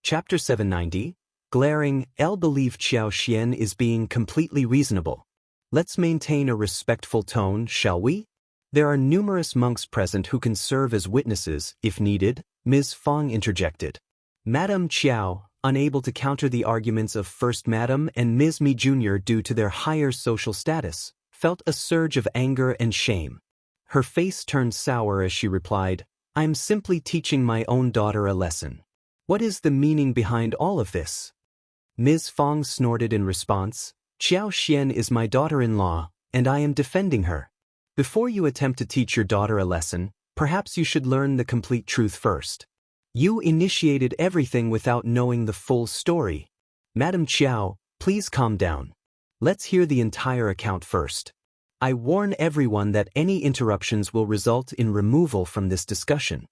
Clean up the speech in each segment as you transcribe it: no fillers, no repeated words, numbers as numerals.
Chapter 790, Glaring, L believe Xian is being completely reasonable. Let's maintain a respectful tone, shall we? There are numerous monks present who can serve as witnesses, if needed, Ms. Fang interjected. Madame Qiao, unable to counter the arguments of First Madam and Ms.Mi Jr. due to their higher social status, felt a surge of anger and shame. Her face turned sour as she replied, "I'm simply teaching my own daughter a lesson. What is the meaning behind all of this?" Ms. Fang snorted in response, "Xian is my daughter-in-law, and I am defending her. Before you attempt to teach your daughter a lesson, perhaps you should learn the complete truth first. You initiated everything without knowing the full story. Madam Qiao, please calm down. Let's hear the entire account first. I warn everyone that any interruptions will result in removal from this discussion."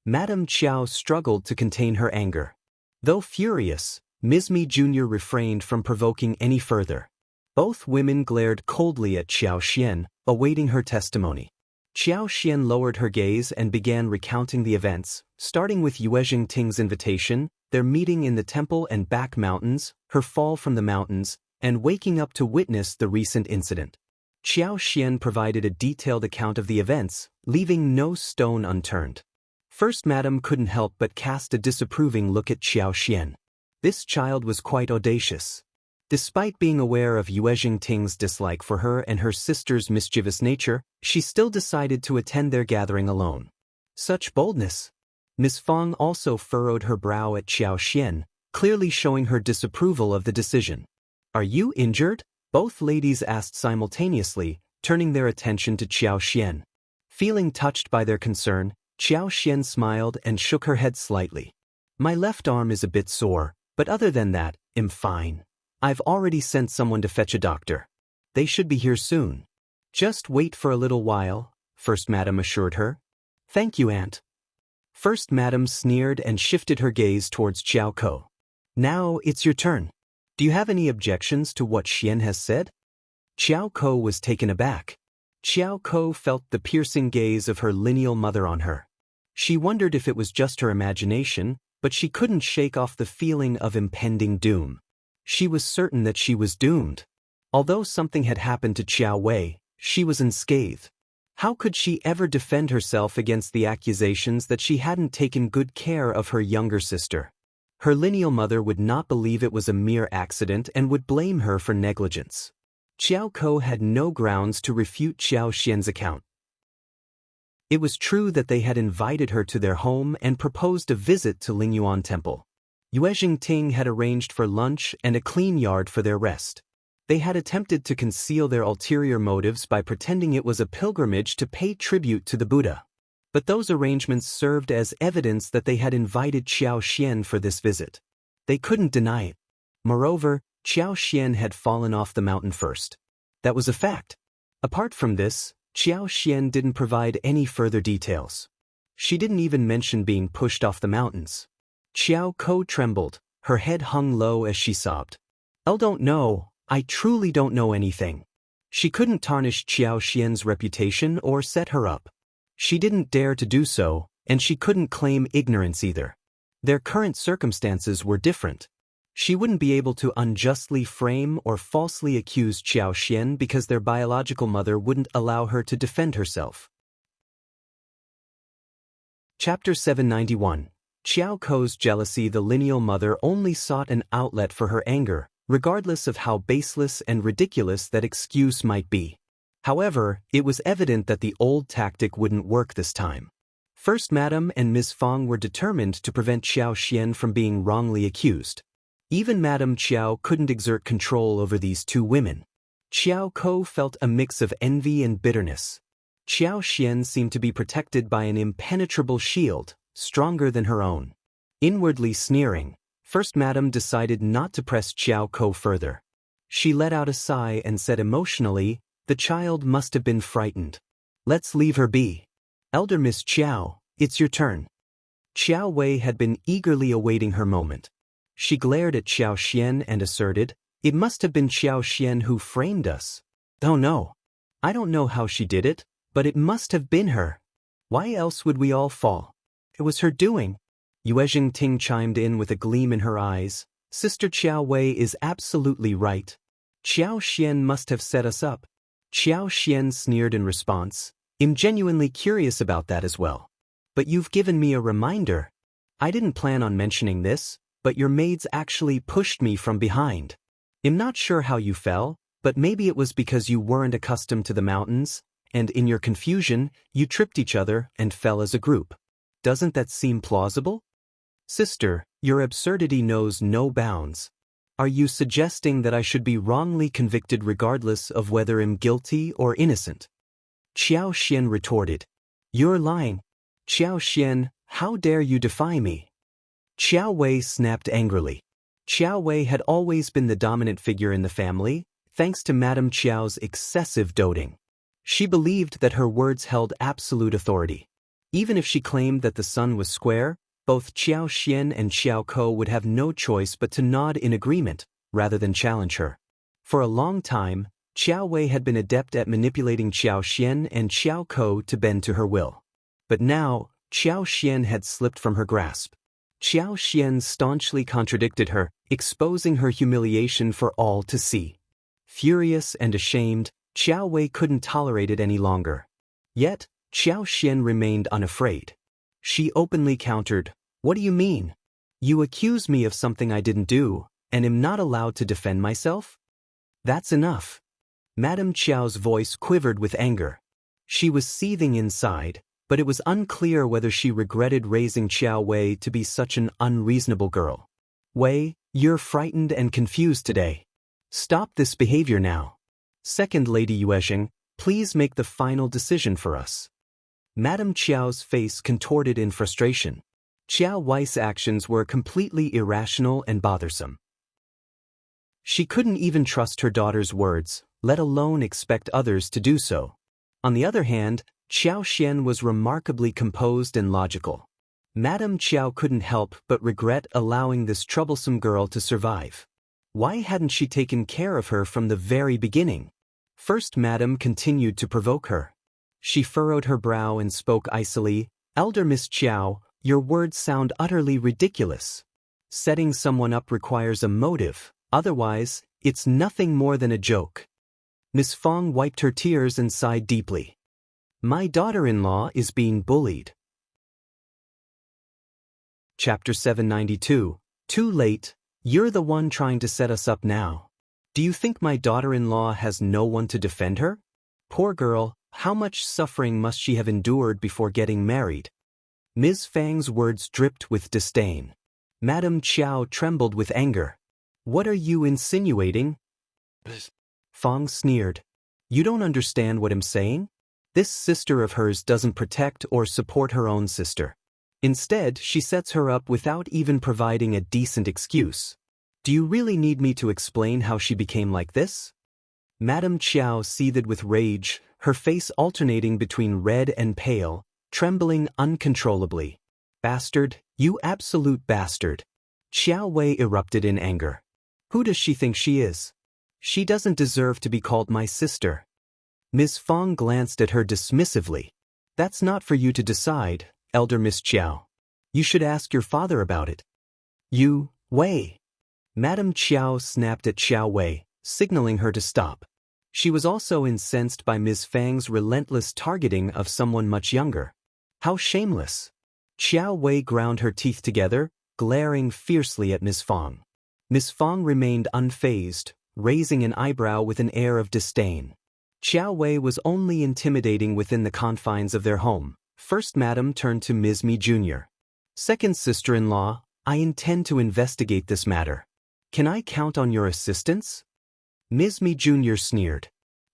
Madam Qiao struggled to contain her anger. Though furious, Ms.Mi Jr. refrained from provoking any further. Both women glared coldly at Xian, awaiting her testimony. Xian lowered her gaze and began recounting the events, starting with Yuezheng Ting's invitation, their meeting in the temple and back mountains, her fall from the mountains, and waking up to witness the recent incident. Xian provided a detailed account of the events, leaving no stone unturned. First Madam couldn't help but cast a disapproving look at Xian. This child was quite audacious. Despite being aware of Yuezheng Ting's dislike for her and her sister's mischievous nature, she still decided to attend their gathering alone. Such boldness! Ms. Fang also furrowed her brow at Xian, clearly showing her disapproval of the decision. "Are you injured?" both ladies asked simultaneously, turning their attention to Xian. Feeling touched by their concern, Xian smiled and shook her head slightly. "My left arm is a bit sore, but other than that, I'm fine. I've already sent someone to fetch a doctor. They should be here soon." "Just wait for a little while," First Madam assured her. "Thank you, Aunt." First Madam sneered and shifted her gaze towards Qiao. "Now it's your turn. Do you have any objections to what Xian has said?" Qiao was taken aback. Qiao felt the piercing gaze of her lineal mother on her. She wondered if it was just her imagination, but she couldn't shake off the feeling of impending doom. She was certain that she was doomed. Although something had happened to Qiao Wei, she was unscathed. How could she ever defend herself against the accusations that she hadn't taken good care of her younger sister? Her lineal mother would not believe it was a mere accident and would blame her for negligence. Qiao had no grounds to refute Xian's account. It was true that they had invited her to their home and proposed a visit to Liulang Temple. Yuezheng Ting had arranged for lunch and a clean yard for their rest. They had attempted to conceal their ulterior motives by pretending it was a pilgrimage to pay tribute to the Buddha. But those arrangements served as evidence that they had invited Xian for this visit. They couldn't deny it. Moreover, Xian had fallen off the mountain first. That was a fact. Apart from this, Xian didn't provide any further details. She didn't even mention being pushed off the mountains. Qiao trembled, her head hung low as she sobbed. "I don't know, I truly don't know anything." She couldn't tarnish Xian's reputation or set her up. She didn't dare to do so, and she couldn't claim ignorance either. Their current circumstances were different. She wouldn't be able to unjustly frame or falsely accuse Xian because their biological mother wouldn't allow her to defend herself. Chapter 791. Qiao's jealousy. The lineal mother only sought an outlet for her anger, regardless of how baseless and ridiculous that excuse might be. However, it was evident that the old tactic wouldn't work this time. First Madam and Ms. Fang were determined to prevent Xian from being wrongly accused. Even Madame Qiao couldn't exert control over these two women. Qiao felt a mix of envy and bitterness. Xian seemed to be protected by an impenetrable shield, stronger than her own. Inwardly sneering, First Madam decided not to press Qiao further. She let out a sigh and said emotionally, "The child must have been frightened. Let's leave her be. Elder Miss Qiao, it's your turn." Qiao Wei had been eagerly awaiting her moment. She glared at Xian and asserted, "It must have been Xian who framed us." "Oh no. I don't know how she did it, but it must have been her. Why else would we all fall? It was her doing." Yuezheng Ting chimed in with a gleam in her eyes. Sister Qiao Wei is absolutely right. Xian must have set us up. Xian sneered in response. I'm genuinely curious about that as well. But you've given me a reminder. I didn't plan on mentioning this, but your maids actually pushed me from behind. I'm not sure how you fell, but maybe it was because you weren't accustomed to the mountains, and in your confusion, you tripped each other and fell as a group. Doesn't that seem plausible? Sister, your absurdity knows no bounds. Are you suggesting that I should be wrongly convicted regardless of whether I'm guilty or innocent? Xian retorted. You're lying. Xian, how dare you defy me? Qiao Wei snapped angrily. Qiao Wei had always been the dominant figure in the family, thanks to Madame Qiao's excessive doting. She believed that her words held absolute authority. Even if she claimed that the sun was square, both Xian and Xiao would have no choice but to nod in agreement, rather than challenge her. For a long time, Qiao Wei had been adept at manipulating Xian and Xiao to bend to her will. But now, Xian had slipped from her grasp. Xian staunchly contradicted her, exposing her humiliation for all to see. Furious and ashamed, Qiao Wei couldn't tolerate it any longer. Yet, Xian remained unafraid. She openly countered, "What do you mean? You accuse me of something I didn't do, and am not allowed to defend myself? That's enough." Madame Qiao's voice quivered with anger. She was seething inside, but it was unclear whether she regretted raising Qiao Wei to be such an unreasonable girl. Wei, you're frightened and confused today. Stop this behavior now. Second Lady Yuezheng, please make the final decision for us. Madame Qiao's face contorted in frustration. Qiao Wei's actions were completely irrational and bothersome. She couldn't even trust her daughter's words, let alone expect others to do so. On the other hand, Xian was remarkably composed and logical. Madame Qiao couldn't help but regret allowing this troublesome girl to survive. Why hadn't she taken care of her from the very beginning? First Madame continued to provoke her. She furrowed her brow and spoke icily, "Elder Miss Qiao, your words sound utterly ridiculous. Setting someone up requires a motive, otherwise, it's nothing more than a joke." Miss Fong wiped her tears and sighed deeply. My daughter-in-law is being bullied. Chapter 792. Too late, you're the one trying to set us up now. Do you think my daughter-in-law has no one to defend her? Poor girl, how much suffering must she have endured before getting married? Ms. Fang's words dripped with disdain. Madame Qiao trembled with anger. What are you insinuating? Fang sneered. You don't understand what I'm saying? This sister of hers doesn't protect or support her own sister. Instead, she sets her up without even providing a decent excuse. Do you really need me to explain how she became like this? Madame Qiao seethed with rage, her face alternating between red and pale, trembling uncontrollably. Bastard, you absolute bastard. Qiao Wei erupted in anger. Who does she think she is? She doesn't deserve to be called my sister. Ms. Fong glanced at her dismissively. That's not for you to decide, Elder Miss Qiao. You should ask your father about it. You, Wei. Madame Qiao snapped at Qiao Wei, signaling her to stop. She was also incensed by Ms. Fang's relentless targeting of someone much younger. How shameless. Qiao Wei ground her teeth together, glaring fiercely at Ms. Fong. Ms. Fong remained unfazed, raising an eyebrow with an air of disdain. Qiao Wei was only intimidating within the confines of their home. First Madam turned to Ms.Mi Jr. Second sister-in-law, I intend to investigate this matter. Can I count on your assistance? Ms.Mi Jr. sneered.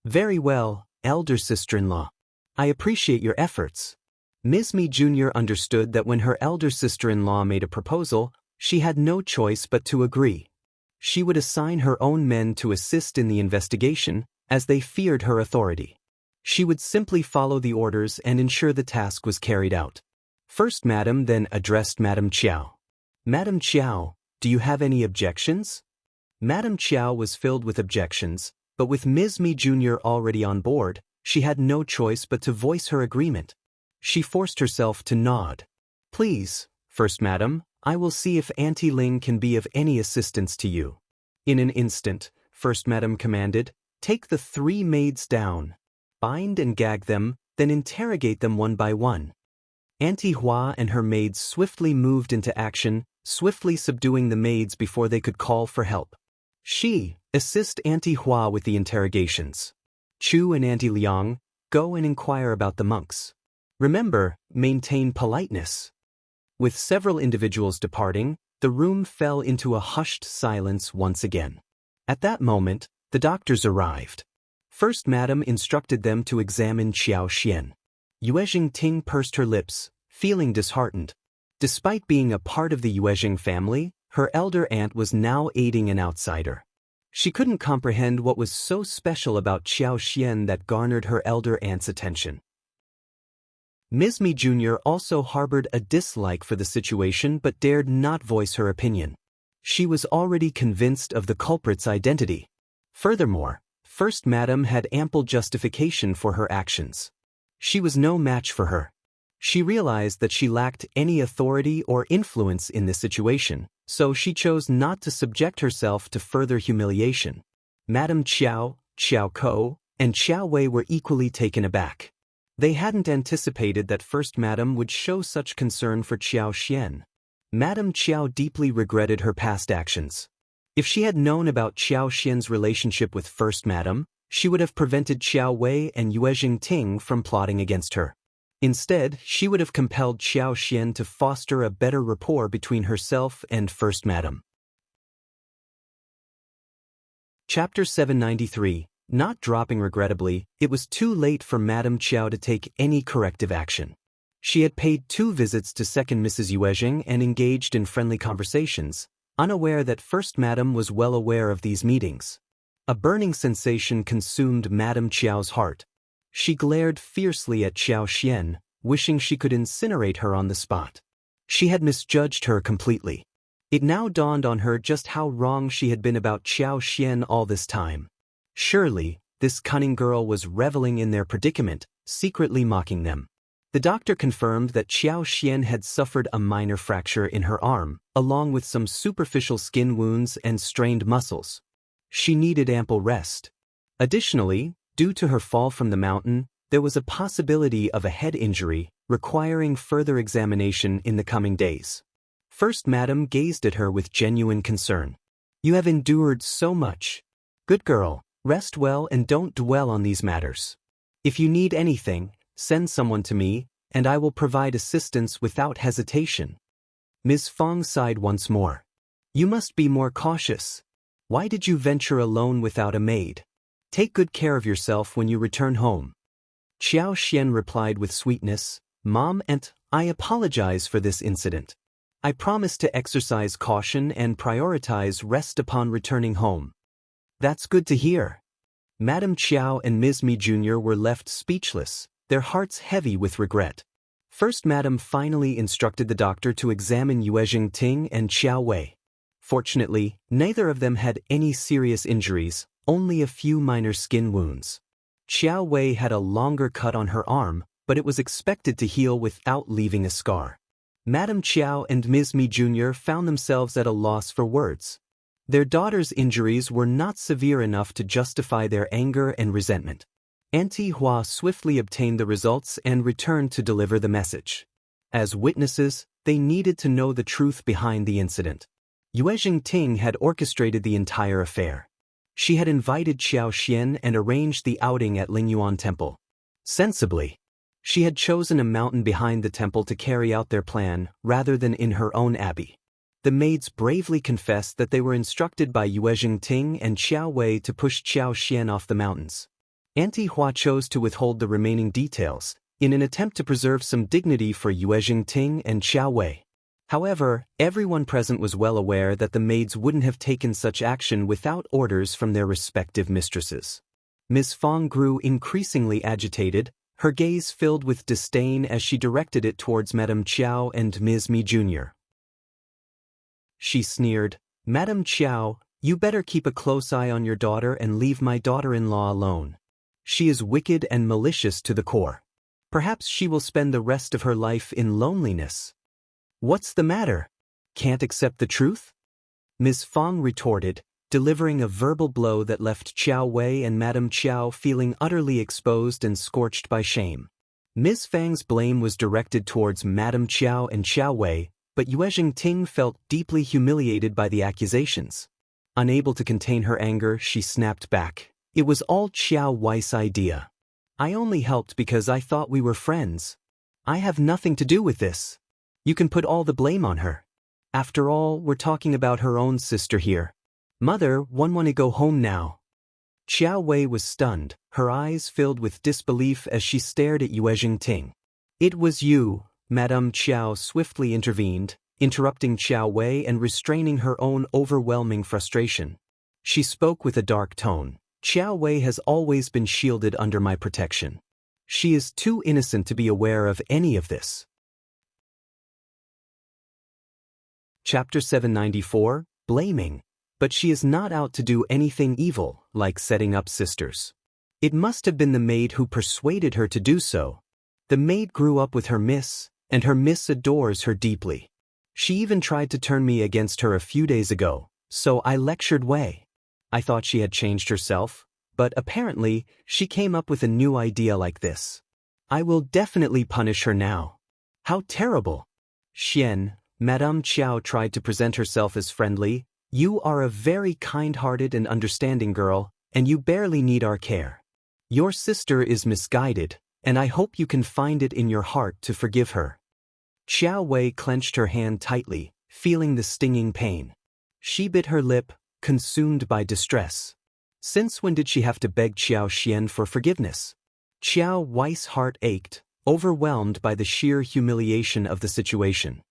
Very well, elder sister-in-law. I appreciate your efforts. Ms.Mi Jr. understood that when her elder sister-in-law made a proposal, she had no choice but to agree. She would assign her own men to assist in the investigation, as they feared her authority. She would simply follow the orders and ensure the task was carried out. First Madam then addressed Madame Qiao. Madame Qiao, do you have any objections? Madame Qiao was filled with objections, but with Ms.Mi Jr. already on board, she had no choice but to voice her agreement. She forced herself to nod. Please, "First Madam, I will see if Auntie Ling can be of any assistance to you." In an instant, First Madam commanded, "Take the 3 maids down. Bind and gag them, then interrogate them one by one." Auntie Hua and her maids swiftly moved into action, swiftly subduing the maids before they could call for help. "She, assist Auntie Hua with the interrogations. Chu and Auntie Liulang, go and inquire about the monks. Remember, maintain politeness." With several individuals departing, the room fell into a hushed silence once again. At that moment, the doctors arrived. First Madam instructed them to examine Qiao Xian. Yuezheng Ting pursed her lips, feeling disheartened. Despite being a part of the Yuezheng family, her elder aunt was now aiding an outsider. She couldn't comprehend what was so special about Qiao Xian that garnered her elder aunt's attention. Ms.Mi Jr. also harbored a dislike for the situation but dared not voice her opinion. She was already convinced of the culprit's identity. Furthermore, First Madam had ample justification for her actions. She was no match for her. She realized that she lacked any authority or influence in this situation, so she chose not to subject herself to further humiliation. Madam Qiao, Qiao Ko, and Qiao Wei were equally taken aback. They hadn't anticipated that First Madam would show such concern for Qiao Xian. Madam Qiao deeply regretted her past actions. If she had known about Qiao Xian's relationship with First Madam, she would have prevented Qiao Wei and Yuezheng Ting from plotting against her. Instead, she would have compelled Qiao Xian to foster a better rapport between herself and First Madam. Chapter 793. Not dropping regrettably, it was too late for Madam Qiao to take any corrective action. She had paid 2 visits to second Mrs. Yuezheng and engaged in friendly conversations, unaware that First Madam was well aware of these meetings. A burning sensation consumed Madam Qiao's heart. She glared fiercely at Qiao Xian, wishing she could incinerate her on the spot. She had misjudged her completely. It now dawned on her just how wrong she had been about Qiao Xian all this time. Surely, this cunning girl was reveling in their predicament, secretly mocking them. The doctor confirmed that Qiao Xian had suffered a minor fracture in her arm, along with some superficial skin wounds and strained muscles. She needed ample rest. Additionally, due to her fall from the mountain, there was a possibility of a head injury, requiring further examination in the coming days. First Madam gazed at her with genuine concern. "You have endured so much. Good girl, rest well and don't dwell on these matters. If you need anything, send someone to me, and I will provide assistance without hesitation." Ms. Fong sighed once more. "You must be more cautious. Why did you venture alone without a maid? Take good care of yourself when you return home." Qiao Xian replied with sweetness, "Mom, and I apologize for this incident. I promise to exercise caution and prioritize rest upon returning home." "That's good to hear." Madam Qiao and Ms.Mi Jr. were left speechless, their hearts heavy with regret. First Madam finally instructed the doctor to examine Yuezheng Ting and Qiao Wei. Fortunately, neither of them had any serious injuries, only a few minor skin wounds. Qiao Wei had a longer cut on her arm, but it was expected to heal without leaving a scar. Madam Qiao and Ms.Mi Jr. found themselves at a loss for words. Their daughter's injuries were not severe enough to justify their anger and resentment. Auntie Hua swiftly obtained the results and returned to deliver the message. As witnesses, they needed to know the truth behind the incident. Yuezheng Ting had orchestrated the entire affair. She had invited Qiao Xian and arranged the outing at Liulang Temple. Sensibly, she had chosen a mountain behind the temple to carry out their plan rather than in her own abbey. The maids bravely confessed that they were instructed by Yuezheng Ting and Qiao Wei to push Qiao Xian off the mountains. Auntie Hua chose to withhold the remaining details, in an attempt to preserve some dignity for Yuezheng Ting and Qiao Wei. However, everyone present was well aware that the maids wouldn't have taken such action without orders from their respective mistresses. Ms. Fong grew increasingly agitated, her gaze filled with disdain as she directed it towards Madame Qiao and Ms.Mi Jr. She sneered, "Madame Qiao, you better keep a close eye on your daughter and leave my daughter-in-law alone. She is wicked and malicious to the core. Perhaps she will spend the rest of her life in loneliness." What's the matter? Can't accept the truth? Ms. Fang retorted, delivering a verbal blow that left Qiao Wei and Madame Qiao feeling utterly exposed and scorched by shame. Ms. Fang's blame was directed towards Madame Qiao and Qiao Wei, but Yuezheng Ting felt deeply humiliated by the accusations. Unable to contain her anger, she snapped back. It was all Qiao Wei's idea. I only helped because I thought we were friends. I have nothing to do with this. You can put all the blame on her. After all, we're talking about her own sister here. Mother, one want to go home now. Qiao Wei was stunned, her eyes filled with disbelief as she stared at Yuezheng Ting. It was you, Madame Qiao swiftly intervened, interrupting Qiao Wei and restraining her own overwhelming frustration. She spoke with a dark tone. Qiao Wei has always been shielded under my protection. She is too innocent to be aware of any of this. Chapter 794, Blaming. But she is not out to do anything evil, like setting up sisters. It must have been the maid who persuaded her to do so. The maid grew up with her miss, and her miss adores her deeply. She even tried to turn me against her a few days ago, so I lectured Wei. I thought she had changed herself, but apparently, she came up with a new idea like this. I will definitely punish her now. How terrible! Xian, Madame Qiao tried to present herself as friendly. You are a very kind-hearted and understanding girl, and you barely need our care. Your sister is misguided, and I hope you can find it in your heart to forgive her. Qiao Wei clenched her hand tightly, feeling the stinging pain. She bit her lip, consumed by distress. Since when did she have to beg Qiao Xian for forgiveness? Qiao Wei's heart ached, overwhelmed by the sheer humiliation of the situation.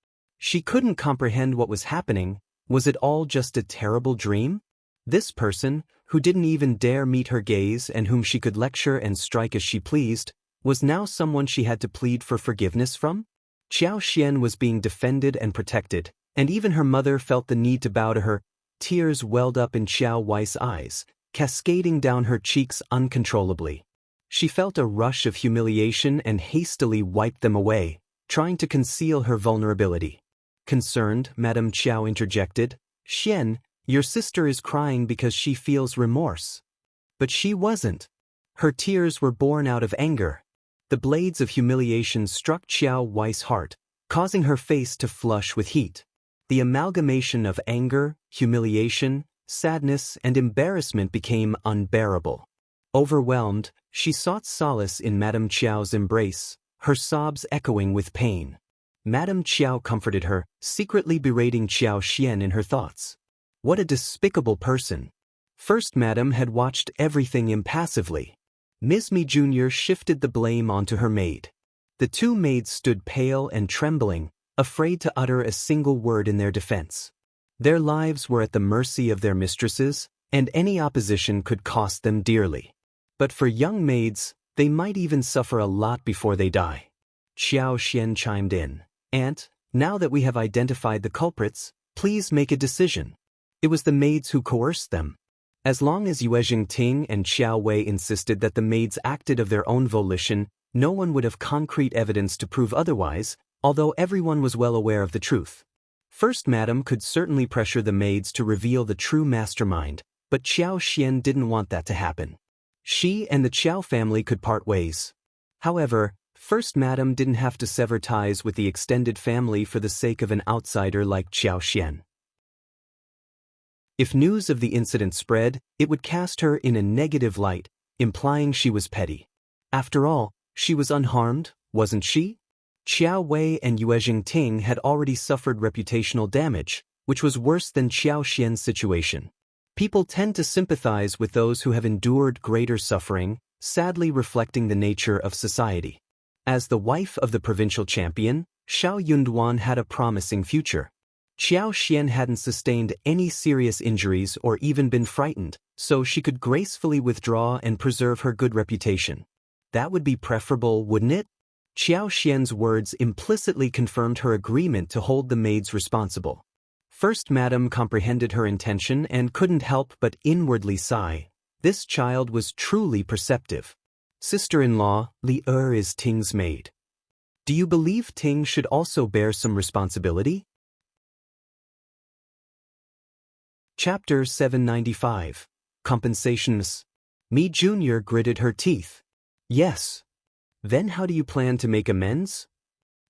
She couldn't comprehend what was happening. Was it all just a terrible dream? This person, who didn't even dare meet her gaze and whom she could lecture and strike as she pleased, was now someone she had to plead for forgiveness from? Qiao Xian was being defended and protected, and even her mother felt the need to bow to her. Tears welled up in Qiao Wei's eyes, cascading down her cheeks uncontrollably. She felt a rush of humiliation and hastily wiped them away, trying to conceal her vulnerability. Concerned, Madame Qiao interjected, Xian, your sister is crying because she feels remorse. But she wasn't. Her tears were born out of anger. The blades of humiliation struck Qiao Wei's heart, causing her face to flush with heat. The amalgamation of anger, humiliation, sadness, and embarrassment became unbearable. Overwhelmed, she sought solace in Madame Qiao's embrace, her sobs echoing with pain. Madame Qiao comforted her, secretly berating Qiao Xian in her thoughts. What a despicable person. First Madame had watched everything impassively. Ms.Mi Jr. shifted the blame onto her maid. The two maids stood pale and trembling, afraid to utter a single word in their defense. Their lives were at the mercy of their mistresses, and any opposition could cost them dearly. But for young maids, they might even suffer a lot before they die. Qiao Xian chimed in. Aunt, now that we have identified the culprits, please make a decision. It was the maids who coerced them. As long as Yuezheng Ting and Qiao Wei insisted that the maids acted of their own volition, no one would have concrete evidence to prove otherwise, although everyone was well aware of the truth. First Madame could certainly pressure the maids to reveal the true mastermind, but Qiao Xian didn't want that to happen. She and the Qiao family could part ways. However, First Madame didn't have to sever ties with the extended family for the sake of an outsider like Qiao Xian. If news of the incident spread, it would cast her in a negative light, implying she was petty. After all, she was unharmed, wasn't she? Qiao Wei and Yuezheng Ting had already suffered reputational damage, which was worse than Qiao Xian's situation. People tend to sympathize with those who have endured greater suffering, sadly reflecting the nature of society. As the wife of the provincial champion, Shao Yunduan had a promising future. Qiao Xian hadn't sustained any serious injuries or even been frightened, so she could gracefully withdraw and preserve her good reputation. That would be preferable, wouldn't it? Qiao Xian's words implicitly confirmed her agreement to hold the maids responsible. First Madame comprehended her intention and couldn't help but inwardly sigh. This child was truly perceptive. Sister-in-law, Li is Ting's maid. Do you believe Ting should also bear some responsibility? Chapter 795. Compensations. Mi Jr. gritted her teeth. Yes. Then how do you plan to make amends?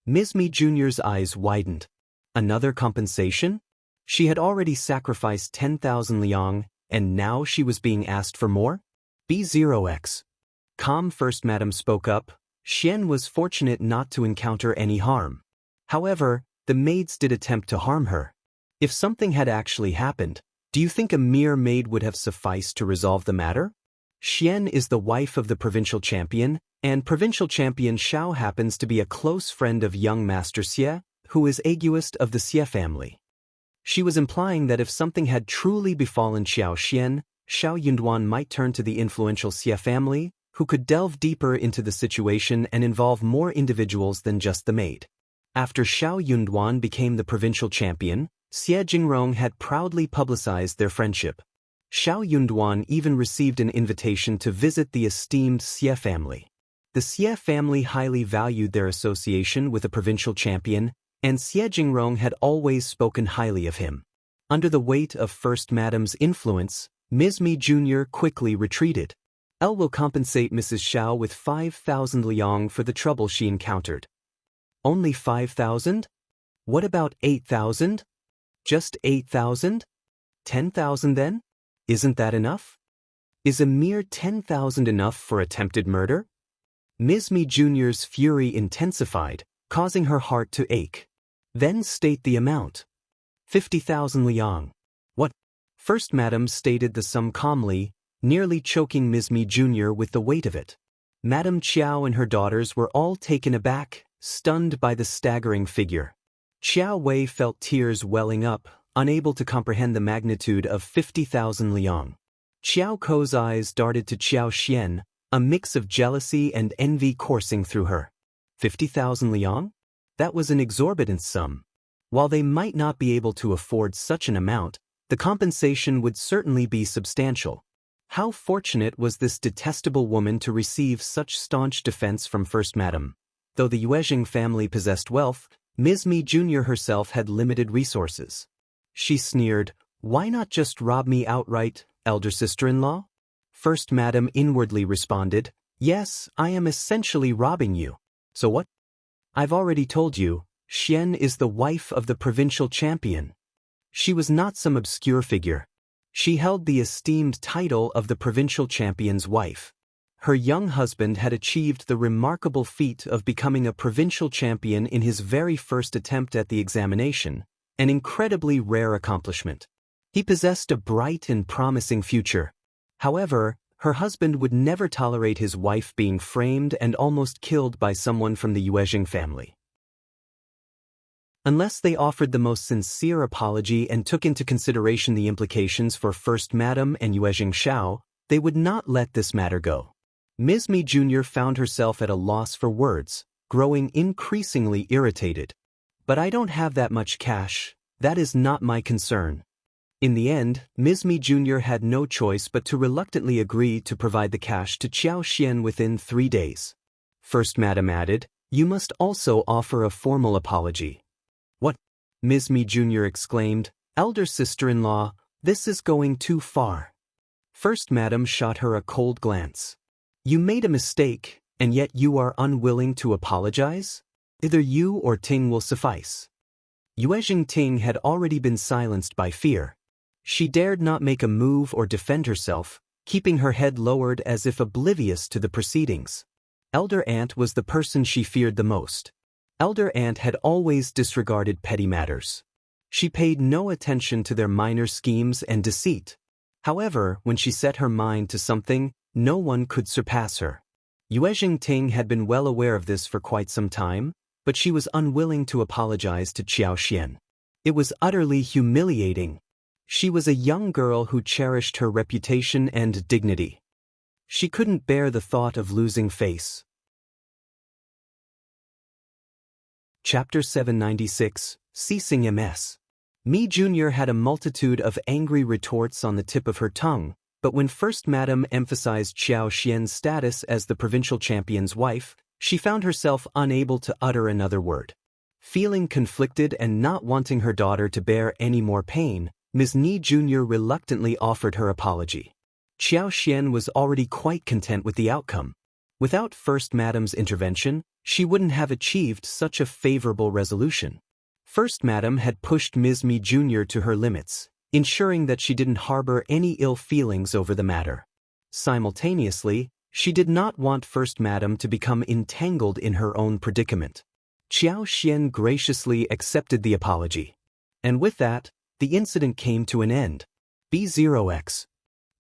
Ms.Mi Jr.'s eyes widened. Another compensation? She had already sacrificed 10,000 liang, and now she was being asked for more? B0x. Calm First Madam spoke up. Xian was fortunate not to encounter any harm. However, the maids did attempt to harm her. If something had actually happened, do you think a mere maid would have sufficed to resolve the matter? Xian is the wife of the provincial champion, and provincial champion Shao happens to be a close friend of young Master Xie, who is Daoist of the Xie family. She was implying that if something had truly befallen Qiao Xian, Shao Yunduan might turn to the influential Xie family, who could delve deeper into the situation and involve more individuals than just the maid. After Shao Yunduan became the provincial champion, Yuezheng had proudly publicized their friendship. Shao Yunduan even received an invitation to visit the esteemed Xie family. The Xie family highly valued their association with a provincial champion, and Yuezheng had always spoken highly of him. Under the weight of First Madam's influence, Ms.Mi Jr. quickly retreated. Elle will compensate Mrs. Shao with 5,000 liang for the trouble she encountered. Only 5,000? What about 8,000? Just 8,000? 10,000 then? Isn't that enough? Is a mere 10,000 enough for attempted murder? Ms.Mi Jr.'s fury intensified, causing her heart to ache. Then state the amount. 50,000 liang. What? First Madam stated the sum calmly, nearly choking Ms.Mi Jr. with the weight of it. Madame Qiao and her daughters were all taken aback, stunned by the staggering figure. Qiao Wei felt tears welling up, unable to comprehend the magnitude of 50,000 liang. Qiao Ko's eyes darted to Qiao Xian, a mix of jealousy and envy coursing through her. 50,000 liang? That was an exorbitant sum. While they might not be able to afford such an amount, the compensation would certainly be substantial. How fortunate was this detestable woman to receive such staunch defense from First Madam. Though the Yuezheng family possessed wealth, Ms.Mi Jr. herself had limited resources. She sneered, "Why not just rob me outright, elder sister-in-law?" First Madam inwardly responded, "Yes, I am essentially robbing you. So what? I've already told you, Xian is the wife of the provincial champion." She was not some obscure figure. She held the esteemed title of the provincial champion's wife. Her young husband had achieved the remarkable feat of becoming a provincial champion in his very first attempt at the examination, an incredibly rare accomplishment. He possessed a bright and promising future. However, her husband would never tolerate his wife being framed and almost killed by someone from the Yuezheng family. Unless they offered the most sincere apology and took into consideration the implications for First Madam and Yuezheng Shao, they would not let this matter go. Ms.Mi Jr. found herself at a loss for words, growing increasingly irritated. "But I don't have that much cash. That is not my concern." In the end, Ms.Mi Jr. had no choice but to reluctantly agree to provide the cash to Qiao Xian within 3 days. First Madam added, "You must also offer a formal apology." "What?" Ms.Mi Jr. exclaimed, "Elder sister-in-law, this is going too far." First Madam shot her a cold glance. "You made a mistake, and yet you are unwilling to apologize? Either you or Ting will suffice." Yuezheng Ting had already been silenced by fear. She dared not make a move or defend herself, keeping her head lowered as if oblivious to the proceedings. Elder Aunt was the person she feared the most. Elder Aunt had always disregarded petty matters. She paid no attention to their minor schemes and deceit. However, when she set her mind to something, no one could surpass her. Yuezheng Ting had been well aware of this for quite some time, but she was unwilling to apologize to Qiao Xian. It was utterly humiliating. She was a young girl who cherished her reputation and dignity. She couldn't bear the thought of losing face. Chapter 796, Ceasing Ms.Mi Jr. had a multitude of angry retorts on the tip of her tongue, but when First Madam emphasized Qiao Xian's status as the provincial champion's wife, She found herself unable to utter another word. Feeling conflicted and not wanting her daughter to bear any more pain, Ms.Mi Jr. reluctantly offered her apology. Xian was already quite content with the outcome. Without First Madam's intervention, she wouldn't have achieved such a favorable resolution. First Madam had pushed Ms.Mi Jr. to her limits, ensuring that she didn't harbor any ill feelings over the matter. Simultaneously, she did not want First Madam to become entangled in her own predicament. Xian graciously accepted the apology. And with that, the incident came to an end. B0X.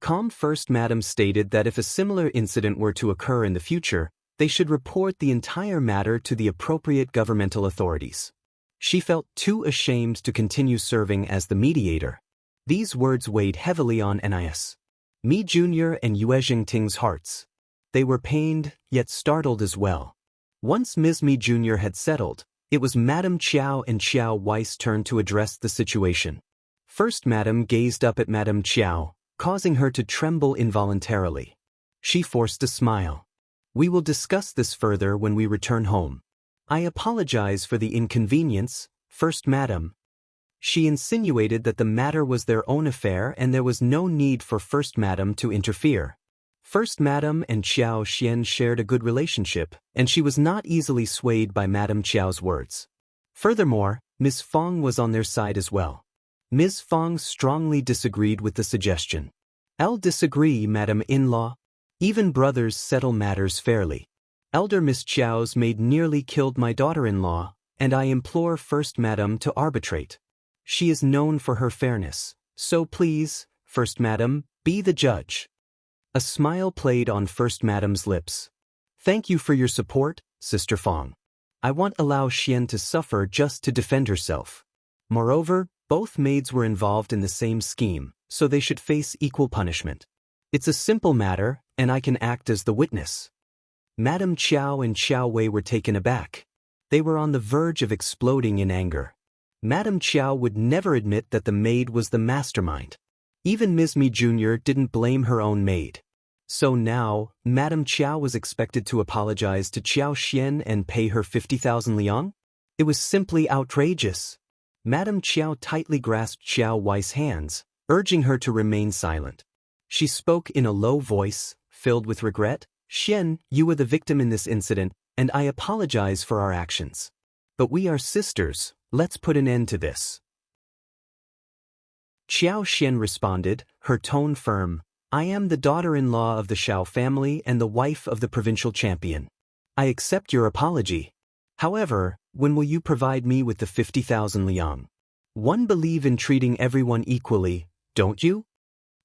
Calm First Madam stated that if a similar incident were to occur in the future, they should report the entire matter to the appropriate governmental authorities. She felt too ashamed to continue serving as the mediator. These words weighed heavily on Ms.Mi Jr. and Yuezheng Ting's hearts. They were pained, yet startled as well. Once Ms.Mi Jr. had settled, it was Madame Qiao and Xiao Wei's turn to address the situation. First Madam gazed up at Madame Qiao, causing her to tremble involuntarily. She forced a smile. "We will discuss this further when we return home. I apologize for the inconvenience, First Madam." She insinuated that the matter was their own affair and there was no need for First Madam to interfere. First Madam and Xian shared a good relationship, and she was not easily swayed by Madame Qiao's words. Furthermore, Ms. Fong was on their side as well. Ms. Fong strongly disagreed with the suggestion. "I'll disagree, Madam-in-law. Even brothers settle matters fairly. Elder Miss Qiao's maid nearly killed my daughter-in-law, and I implore First Madam to arbitrate. She is known for her fairness, so please, First Madam, be the judge." A smile played on First Madam's lips. "Thank you for your support, Sister Fong. I won't allow Xian to suffer just to defend herself. Moreover, both maids were involved in the same scheme, so they should face equal punishment. It's a simple matter, and I can act as the witness." Madame Qiao and Xiao Wei were taken aback. They were on the verge of exploding in anger. Madame Qiao would never admit that the maid was the mastermind. Even Ms.Mi Jr. didn't blame her own maid. So now, Madame Qiao was expected to apologize to Xian and pay her 50,000 liang? It was simply outrageous. Madame Qiao tightly grasped Xiao Wei's hands, urging her to remain silent. She spoke in a low voice, filled with regret. "Xian, you were the victim in this incident, and I apologize for our actions. But we are sisters, let's put an end to this." Xian responded, her tone firm. "I am the daughter-in-law of the Shao family and the wife of the provincial champion. I accept your apology. However, when will you provide me with the 50,000 liang? One believe in treating everyone equally, don't you?"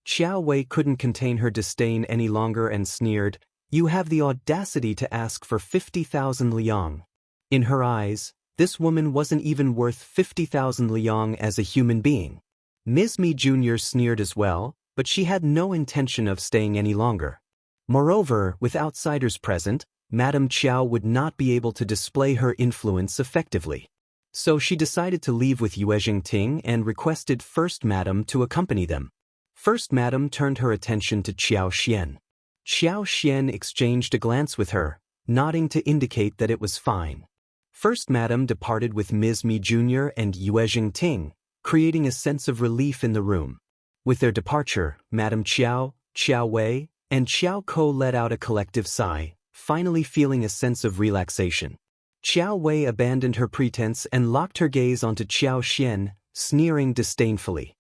Xiao Wei couldn't contain her disdain any longer and sneered, "You have the audacity to ask for 50,000 liang." In her eyes, this woman wasn't even worth 50,000 liang as a human being. Ms.Mi Jr. sneered as well, but she had no intention of staying any longer. Moreover, with outsiders present, Madame Qiao would not be able to display her influence effectively. So she decided to leave with Yuezheng Ting and requested First Madam to accompany them. First Madam turned her attention to Xian. Xian exchanged a glance with her, nodding to indicate that it was fine. First Madam departed with Ms.Mi Jr. and Yuezheng Ting, creating a sense of relief in the room. With their departure, Madame Qiao, Xiao Wei, and Xiao Ko let out a collective sigh, finally feeling a sense of relaxation. Xiao Wei abandoned her pretense and locked her gaze onto Xian, sneering disdainfully.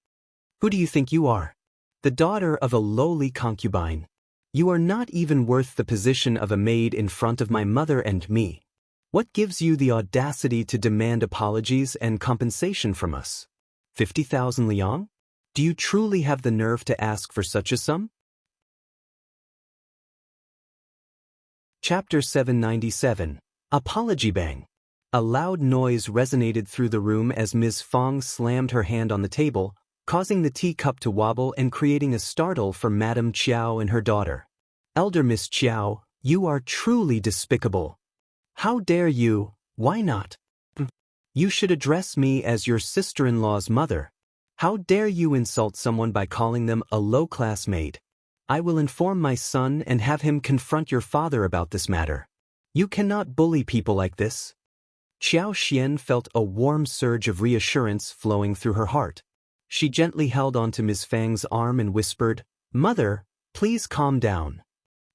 "Who do you think you are? The daughter of a lowly concubine. You are not even worth the position of a maid in front of my mother and me. What gives you the audacity to demand apologies and compensation from us? 50,000 liang? Do you truly have the nerve to ask for such a sum?" Chapter 797. Apology Bang. A loud noise resonated through the room as Ms. Fong slammed her hand on the table, causing the teacup to wobble and creating a startle for Madame Qiao and her daughter. "Elder Miss Qiao, you are truly despicable. How dare you? Why not? You should address me as your sister-in-law's mother. How dare you insult someone by calling them a low-class maid? I will inform my son and have him confront your father about this matter." You cannot bully people like this. Qiao Xian felt a warm surge of reassurance flowing through her heart. She gently held onto Ms. Fang's arm and whispered, "Mother, please calm down."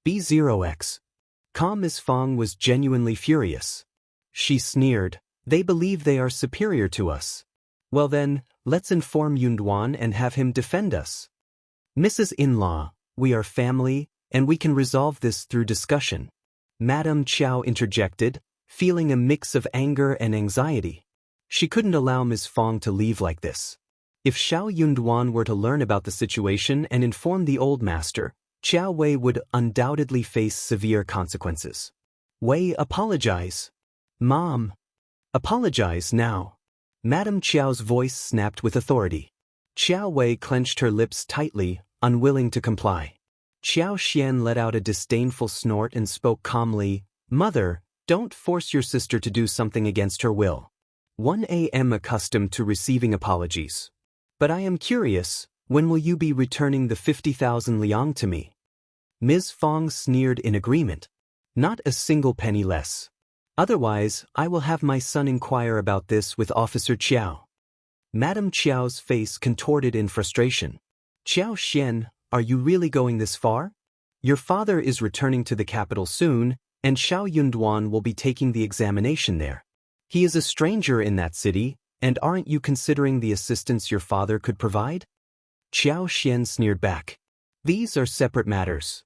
B0X. Ms. Fang was genuinely furious. She sneered, "They believe they are superior to us. Well then, let's inform Yunduan and have him defend us. Mrs. In-law, we are family, and we can resolve this through discussion." Madame Qiao interjected, feeling a mix of anger and anxiety. She couldn't allow Ms. Fang to leave like this. If Shao Yunduan were to learn about the situation and inform the old master, Qiao Wei would undoubtedly face severe consequences. "Wei, apologize." "Mom." "Apologize now." Madame Qiao's voice snapped with authority. Qiao Wei clenched her lips tightly, unwilling to comply. Qiao Xian let out a disdainful snort and spoke calmly, "Mother, don't force your sister to do something against her will. 1 am accustomed to receiving apologies. But I am curious, when will you be returning the 50,000 liang to me?" Ms. Fang sneered in agreement. "Not a single penny less. Otherwise, I will have my son inquire about this with Officer Qiao." Madame Qiao's face contorted in frustration. "Qiao Xian, are you really going this far? Your father is returning to the capital soon, and Shao Yunduan will be taking the examination there. He is a stranger in that city, and aren't you considering the assistance your father could provide?" Qiao Xian sneered back. "These are separate matters.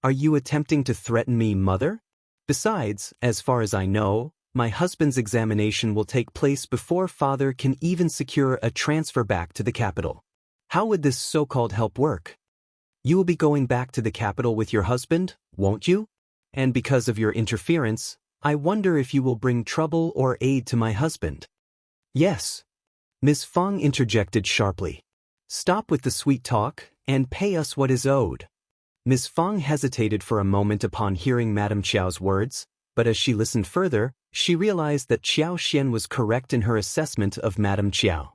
Are you attempting to threaten me, mother? Besides, as far as I know, my husband's examination will take place before father can even secure a transfer back to the capital. How would this so-called help work? You will be going back to the capital with your husband, won't you? And because of your interference, I wonder if you will bring trouble or aid to my husband." "Yes." Ms. Fang interjected sharply. "Stop with the sweet talk, and pay us what is owed." Ms. Fang hesitated for a moment upon hearing Madame Qiao's words, but as she listened further, she realized that Qiao Xian was correct in her assessment of Madame Qiao.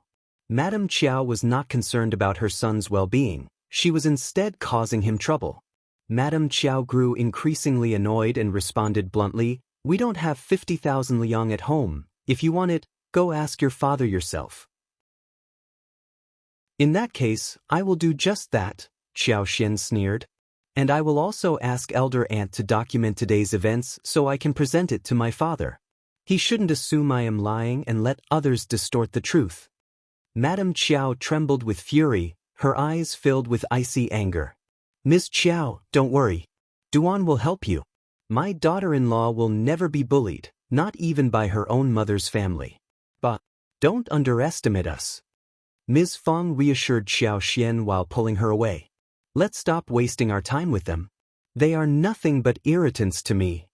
Madame Qiao was not concerned about her son's well-being. She was instead causing him trouble. Madame Qiao grew increasingly annoyed and responded bluntly, "We don't have 50,000 liang at home. If you want it, go ask your father yourself." "In that case, I will do just that," Qiao Xian sneered. "And I will also ask Elder Aunt to document today's events so I can present it to my father. He shouldn't assume I am lying and let others distort the truth." Madame Qiao trembled with fury, her eyes filled with icy anger. "Ms. Qiao, don't worry. Duan will help you. My daughter-in-law will never be bullied, not even by her own mother's family. But don't underestimate us." Ms. Fang reassured Qiao Xian while pulling her away. "Let's stop wasting our time with them. They are nothing but irritants to me."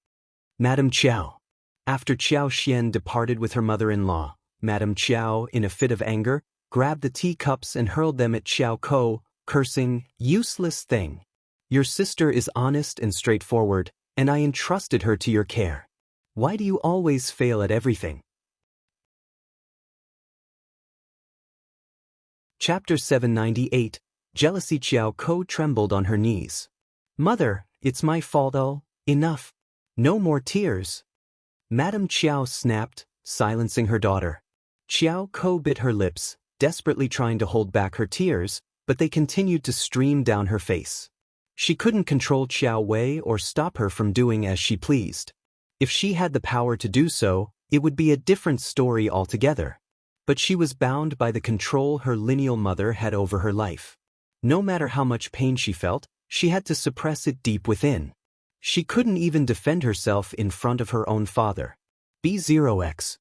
Madame Qiao. After Qiao Xian departed with her mother-in-law, Madame Qiao, in a fit of anger, grabbed the teacups and hurled them at Qiao Ko, cursing, "Useless thing. Your sister is honest and straightforward, and I entrusted her to your care. Why do you always fail at everything?" Chapter 798. Jealousy. Qiao Ko trembled on her knees. "Mother, it's my fault. Oh, enough. No more tears." Madame Qiao snapped, silencing her daughter. Qiao Ko bit her lips, desperately trying to hold back her tears, but they continued to stream down her face. She couldn't control Qiao Wei or stop her from doing as she pleased. If she had the power to do so, it would be a different story altogether. But she was bound by the control her lineal mother had over her life. No matter how much pain she felt, she had to suppress it deep within. She couldn't even defend herself in front of her own father. B0X.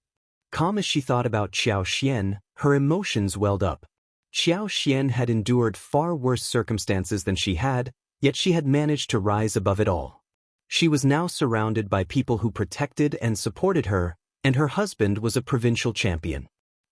Calm as she thought about Qiao Xian, her emotions welled up. Qiao Xian had endured far worse circumstances than she had, yet she had managed to rise above it all. She was now surrounded by people who protected and supported her, and her husband was a provincial champion.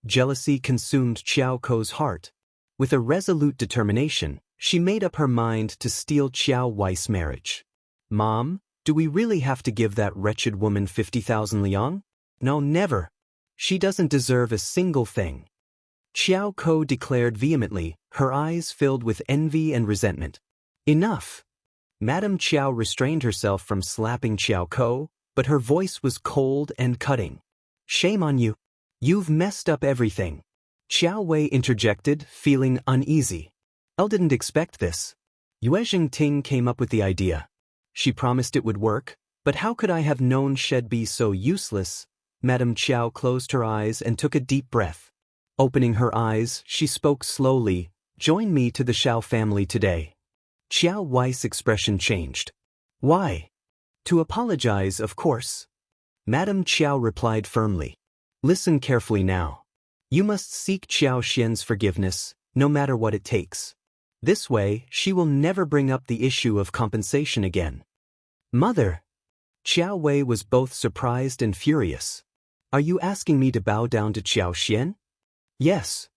Jealousy consumed Qiao Ko's heart. With a resolute determination, she made up her mind to steal Qiao Wei's marriage. "Mom, do we really have to give that wretched woman 50,000 liang? No, never. She doesn't deserve a single thing." Qiao Ko declared vehemently, her eyes filled with envy and resentment. "Enough." Madame Qiao restrained herself from slapping Qiao Ko, but her voice was cold and cutting. "Shame on you. You've messed up everything." Qiao Wei interjected, feeling uneasy. Elle didn't expect this. Yuezheng Ting came up with the idea. She promised it would work, but how could I have known she'd be so useless? Madame Qiao closed her eyes and took a deep breath. Opening her eyes, she spoke slowly, "Join me to the Shao family today." Qiao Wei's expression changed. "Why?" "To apologize, of course." Madame Qiao replied firmly. "Listen carefully now. You must seek Qiao Xian's forgiveness, no matter what it takes. This way, she will never bring up the issue of compensation again." "Mother!" Qiao Wei was both surprised and furious. "Are you asking me to bow down to Qiao Xian?" "Yes."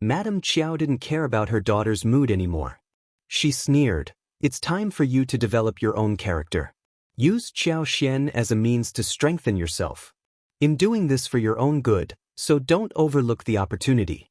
Madame Qiao didn't care about her daughter's mood anymore. She sneered, "It's time for you to develop your own character. Use Qiao Xian as a means to strengthen yourself. In doing this for your own good, so don't overlook the opportunity."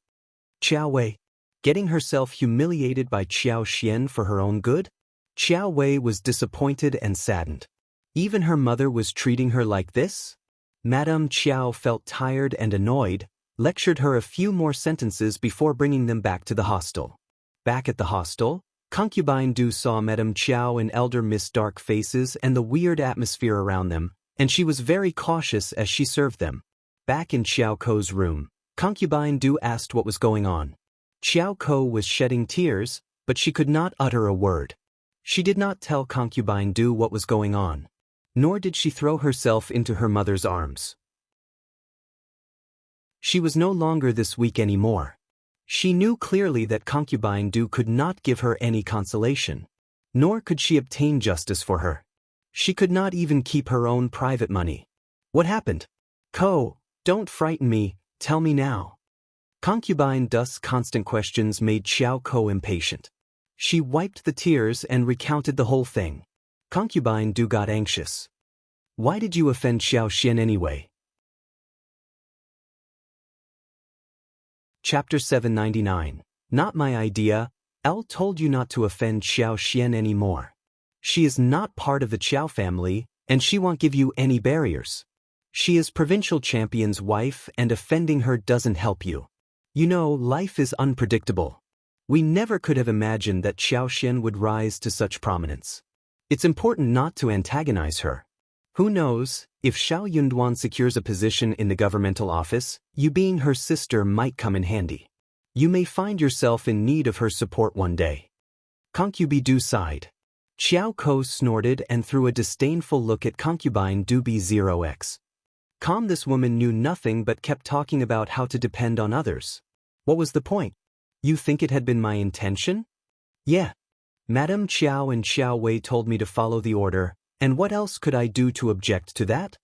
Qiao Wei, getting herself humiliated by Qiao Xian for her own good? Qiao Wei was disappointed and saddened. Even her mother was treating her like this? Madame Qiao felt tired and annoyed, lectured her a few more sentences before bringing them back to the hostel. Back at the hostel, Concubine Du saw Madame Qiao and elder Miss Dark faces and the weird atmosphere around them, and she was very cautious as she served them. Back in Xiao Ko's room, Concubine Du asked what was going on. Xiao Ko was shedding tears, but she could not utter a word. She did not tell Concubine Du what was going on. Nor did she throw herself into her mother's arms. She was no longer this weak anymore. She knew clearly that Concubine Du could not give her any consolation. Nor could she obtain justice for her. She could not even keep her own private money. What happened? "Ko, don't frighten me, tell me now." Concubine Du's constant questions made Xiao Ko impatient. She wiped the tears and recounted the whole thing. Concubine Du got anxious. "Why did you offend Xiao Xian anyway?" Chapter 799. Not my idea. Elle told you not to offend Xiao Xian anymore. She is not part of the Qiao family, and she won't give you any barriers. She is provincial champion's wife, and offending her doesn't help you. You know, life is unpredictable. We never could have imagined that Xiao Xian would rise to such prominence. It's important not to antagonize her. Who knows, if Shao Yunduan secures a position in the governmental office, you being her sister might come in handy. You may find yourself in need of her support one day. Concubine Du sighed. Qiao Ko snorted and threw a disdainful look at Concubine Du B0X. This woman knew nothing but kept talking about how to depend on others. What was the point? You think it had been my intention? Yeah. Madame Qiao and Qiao Wei told me to follow the order, and what else could I do to object to that?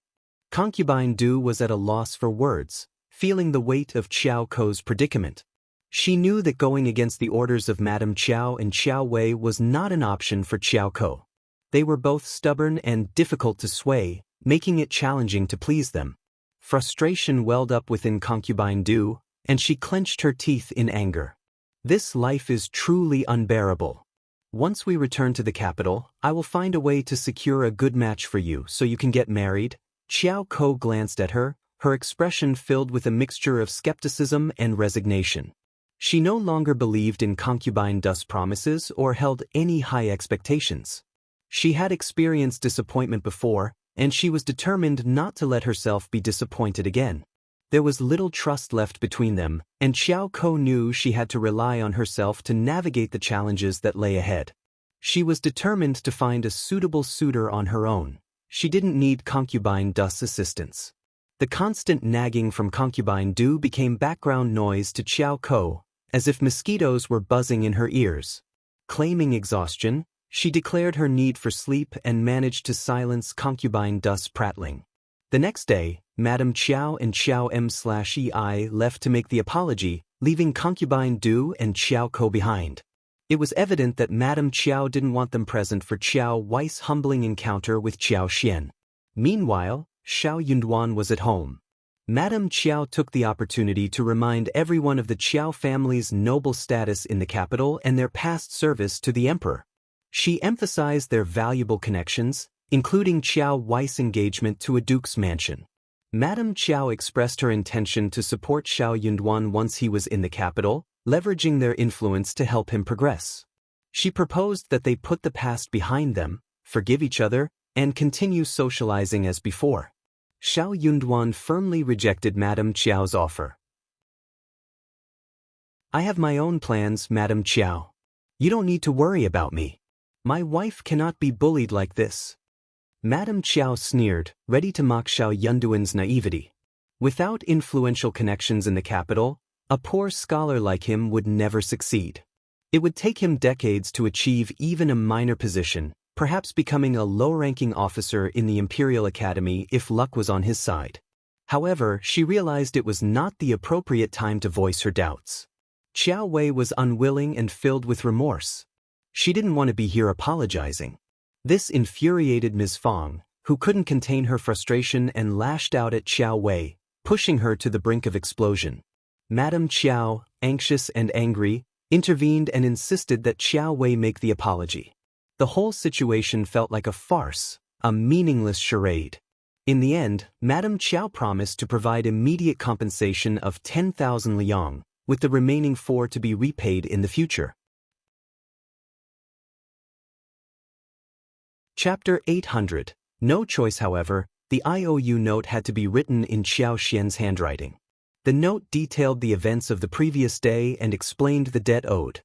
Concubine Du was at a loss for words, feeling the weight of Qiao Ko's predicament. She knew that going against the orders of Madame Qiao and Qiao Wei was not an option for Qiao Ko. They were both stubborn and difficult to sway, making it challenging to please them. Frustration welled up within Concubine Du, and she clenched her teeth in anger. This life is truly unbearable. Once we return to the capital, I will find a way to secure a good match for you so you can get married. Qiao Ko glanced at her, her expression filled with a mixture of skepticism and resignation. She no longer believed in Concubine Du's promises or held any high expectations. She had experienced disappointment before, and she was determined not to let herself be disappointed again. There was little trust left between them, and Qiao Ko knew she had to rely on herself to navigate the challenges that lay ahead. She was determined to find a suitable suitor on her own. She didn't need Concubine Du's assistance. The constant nagging from Concubine Du became background noise to Qiao Ko, as if mosquitoes were buzzing in her ears. Claiming exhaustion, she declared her need for sleep and managed to silence Concubine Du's prattling. The next day, Madame Qiao and Qiao M/EI left to make the apology, leaving Concubine Du and Qiao Ko behind. It was evident that Madame Qiao didn't want them present for Qiao Wei's humbling encounter with Qiao Xian. Meanwhile, Shao Yunduan was at home. Madame Qiao took the opportunity to remind everyone of the Qiao family's noble status in the capital and their past service to the emperor. She emphasized their valuable connections, including Qiao Wei's engagement to a duke's mansion. Madame Qiao expressed her intention to support Shao Yunduan once he was in the capital, leveraging their influence to help him progress. She proposed that they put the past behind them, forgive each other, and continue socializing as before. Shao Yunduan firmly rejected Madame Qiao's offer. "I have my own plans, Madame Qiao. You don't need to worry about me. My wife cannot be bullied like this." Madame Qiao sneered, ready to mock Shao Yunduan's naivety. Without influential connections in the capital, a poor scholar like him would never succeed. It would take him decades to achieve even a minor position, perhaps becoming a low-ranking officer in the Imperial Academy if luck was on his side. However, she realized it was not the appropriate time to voice her doubts. Qiao Wei was unwilling and filled with remorse. She didn't want to be here apologizing. This infuriated Ms. Fang, who couldn't contain her frustration and lashed out at Qiao Wei, pushing her to the brink of explosion. Madame Qiao, anxious and angry, intervened and insisted that Qiao Wei make the apology. The whole situation felt like a farce, a meaningless charade. In the end, Madame Qiao promised to provide immediate compensation of 10,000 liang, with the remaining 4 to be repaid in the future. Chapter 800. No choice, however, the IOU note had to be written in Qiao Xian's handwriting. The note detailed the events of the previous day and explained the debt owed.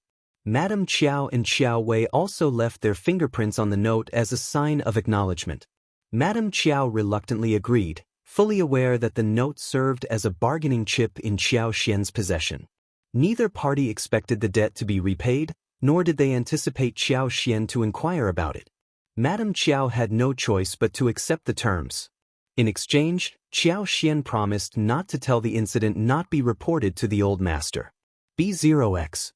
Madame Qiao and Qiao Wei also left their fingerprints on the note as a sign of acknowledgement. Madame Qiao reluctantly agreed, fully aware that the note served as a bargaining chip in Qiao Xian's possession. Neither party expected the debt to be repaid, nor did they anticipate Qiao Xian to inquire about it. Madame Qiao had no choice but to accept the terms. In exchange, Qiao Xian promised not to tell the incident not be reported to the old master. B0x.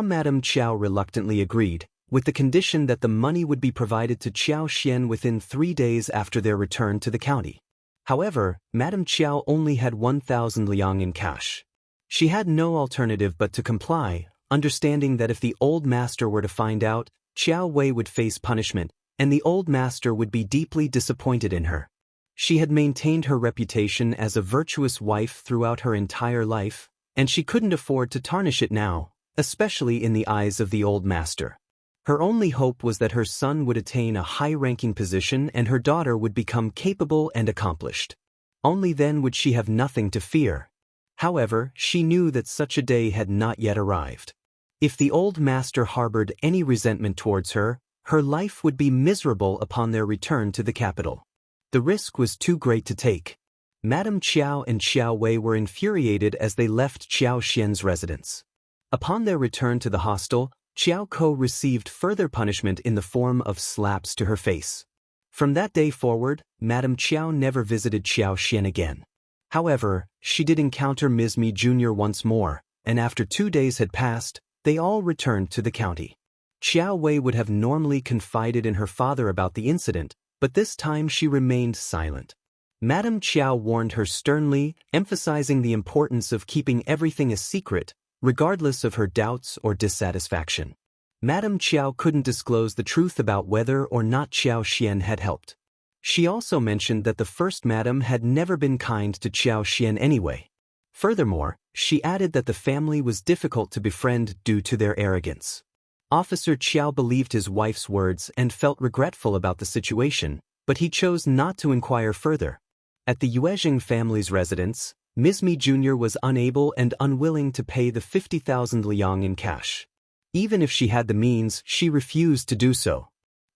Madame Qiao reluctantly agreed, with the condition that the money would be provided to Qiao Xian within 3 days after their return to the county. However, Madame Qiao only had 1,000 liang in cash. She had no alternative but to comply, understanding that if the old master were to find out, Qiao Wei would face punishment, and the old master would be deeply disappointed in her. She had maintained her reputation as a virtuous wife throughout her entire life, and she couldn't afford to tarnish it now, especially in the eyes of the old master. Her only hope was that her son would attain a high-ranking position and her daughter would become capable and accomplished. Only then would she have nothing to fear. However, she knew that such a day had not yet arrived. If the old master harbored any resentment towards her, her life would be miserable upon their return to the capital. The risk was too great to take. Madame Qiao and Qiao Wei were infuriated as they left Qiao Xian's residence. Upon their return to the hostel, Qiao Ko received further punishment in the form of slaps to her face. From that day forward, Madame Qiao never visited Qiao Xian again. However, she did encounter Ms.Mi Jr. once more, and after 2 days had passed, they all returned to the county. Qiao Wei would have normally confided in her father about the incident, but this time she remained silent. Madame Qiao warned her sternly, emphasizing the importance of keeping everything a secret, regardless of her doubts or dissatisfaction. Madame Qiao couldn't disclose the truth about whether or not Qiao Xian had helped. She also mentioned that the first madam had never been kind to Qiao Xian anyway. Furthermore, she added that the family was difficult to befriend due to their arrogance. Officer Qiao believed his wife's words and felt regretful about the situation, but he chose not to inquire further. At the Yuezheng family's residence, Ms.Mi Jr. was unable and unwilling to pay the 50,000 liang in cash. Even if she had the means, she refused to do so.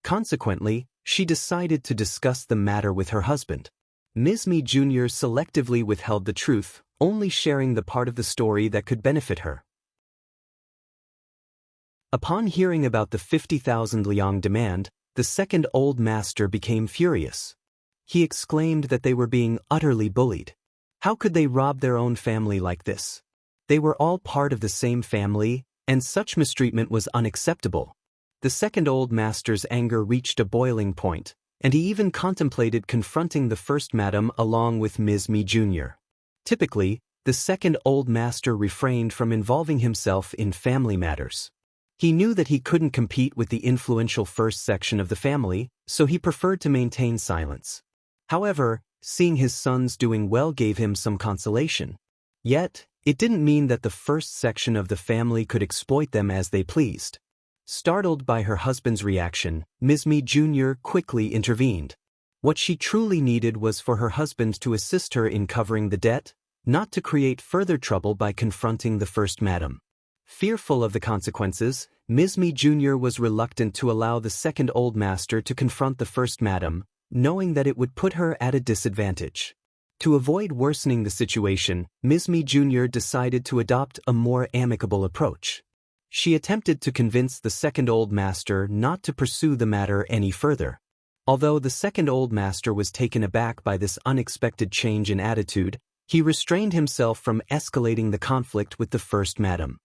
Consequently, she decided to discuss the matter with her husband. Ms.Mi Jr. selectively withheld the truth, only sharing the part of the story that could benefit her. Upon hearing about the 50,000 liang demand, the second old master became furious. He exclaimed that they were being utterly bullied. How could they rob their own family like this? They were all part of the same family, and such mistreatment was unacceptable. The second old master's anger reached a boiling point, and he even contemplated confronting the first madam along with Ms.Mi Jr. Typically, the second old master refrained from involving himself in family matters. He knew that he couldn't compete with the influential first section of the family, so he preferred to maintain silence. However, seeing his sons doing well gave him some consolation. Yet, it didn't mean that the first section of the family could exploit them as they pleased. Startled by her husband's reaction, Ms.Mi Jr. quickly intervened. What she truly needed was for her husband to assist her in covering the debt, not to create further trouble by confronting the first madam. Fearful of the consequences, Ms.Mi Jr. was reluctant to allow the second old master to confront the first madam, knowing that it would put her at a disadvantage. To avoid worsening the situation, Ms.Mi Jr. decided to adopt a more amicable approach. She attempted to convince the second old master not to pursue the matter any further. Although the second old master was taken aback by this unexpected change in attitude, he restrained himself from escalating the conflict with the first madam.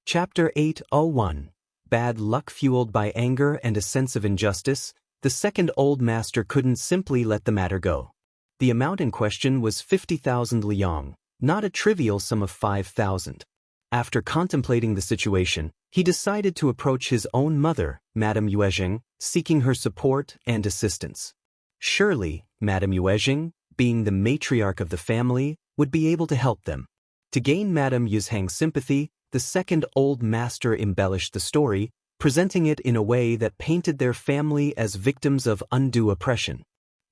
Chapter 801. Bad luck fueled by anger and a sense of injustice, the second old master couldn't simply let the matter go. The amount in question was 50,000 liulang, not a trivial sum of 5,000. After contemplating the situation, he decided to approach his own mother, Madame Yuezheng, seeking her support and assistance. Surely, Madame Yuezheng, being the matriarch of the family, would be able to help them. To gain Madame Yuezheng's sympathy, the second old master embellished the story, presenting it in a way that painted their family as victims of undue oppression.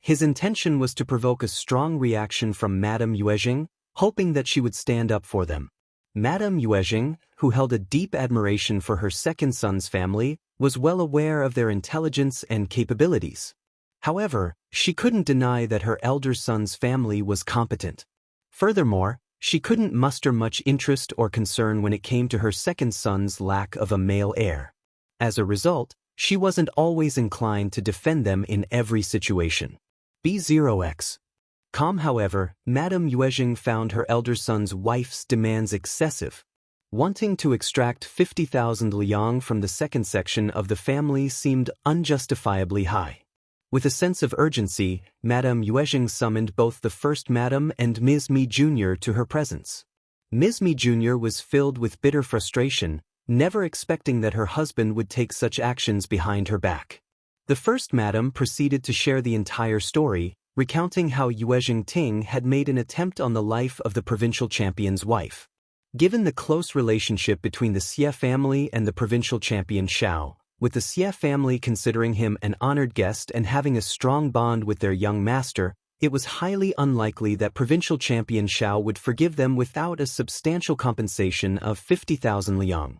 His intention was to provoke a strong reaction from Madame Yuezheng, hoping that she would stand up for them. Madame Yuezheng, who held a deep admiration for her second son's family, was well aware of their intelligence and capabilities. However, she couldn't deny that her elder son's family was competent. Furthermore, she couldn't muster much interest or concern when it came to her second son's lack of a male heir. As a result, she wasn't always inclined to defend them in every situation. B0x. However, Madame Yuezheng found her elder son's wife's demands excessive. Wanting to extract 50,000 liulang from the second section of the family seemed unjustifiably high. With a sense of urgency, Madame Yuezheng summoned both the first madam and Ms.Mi Jr. to her presence. Ms.Mi Jr. was filled with bitter frustration, never expecting that her husband would take such actions behind her back. The first madam proceeded to share the entire story, recounting how Yuezheng Ting had made an attempt on the life of the provincial champion's wife. Given the close relationship between the Xie family and the provincial champion Shao, with the Xie family considering him an honored guest and having a strong bond with their young master, it was highly unlikely that provincial champion Shao would forgive them without a substantial compensation of 50,000 liulang.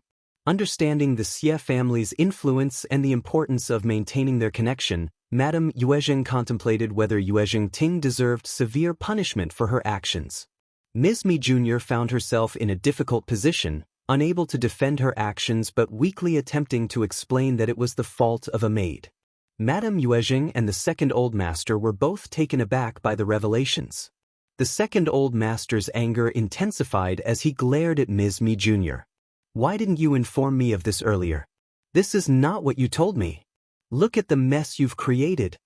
Understanding the Xie family's influence and the importance of maintaining their connection, Madame Yuezheng contemplated whether Yuezheng Ting deserved severe punishment for her actions. Ms.Mi Jr. found herself in a difficult position, unable to defend her actions but weakly attempting to explain that it was the fault of a maid. Madame Yuezheng and the second old master were both taken aback by the revelations. The second old master's anger intensified as he glared at Ms.Mi Jr. "Why didn't you inform me of this earlier? This is not what you told me. Look at the mess you've created."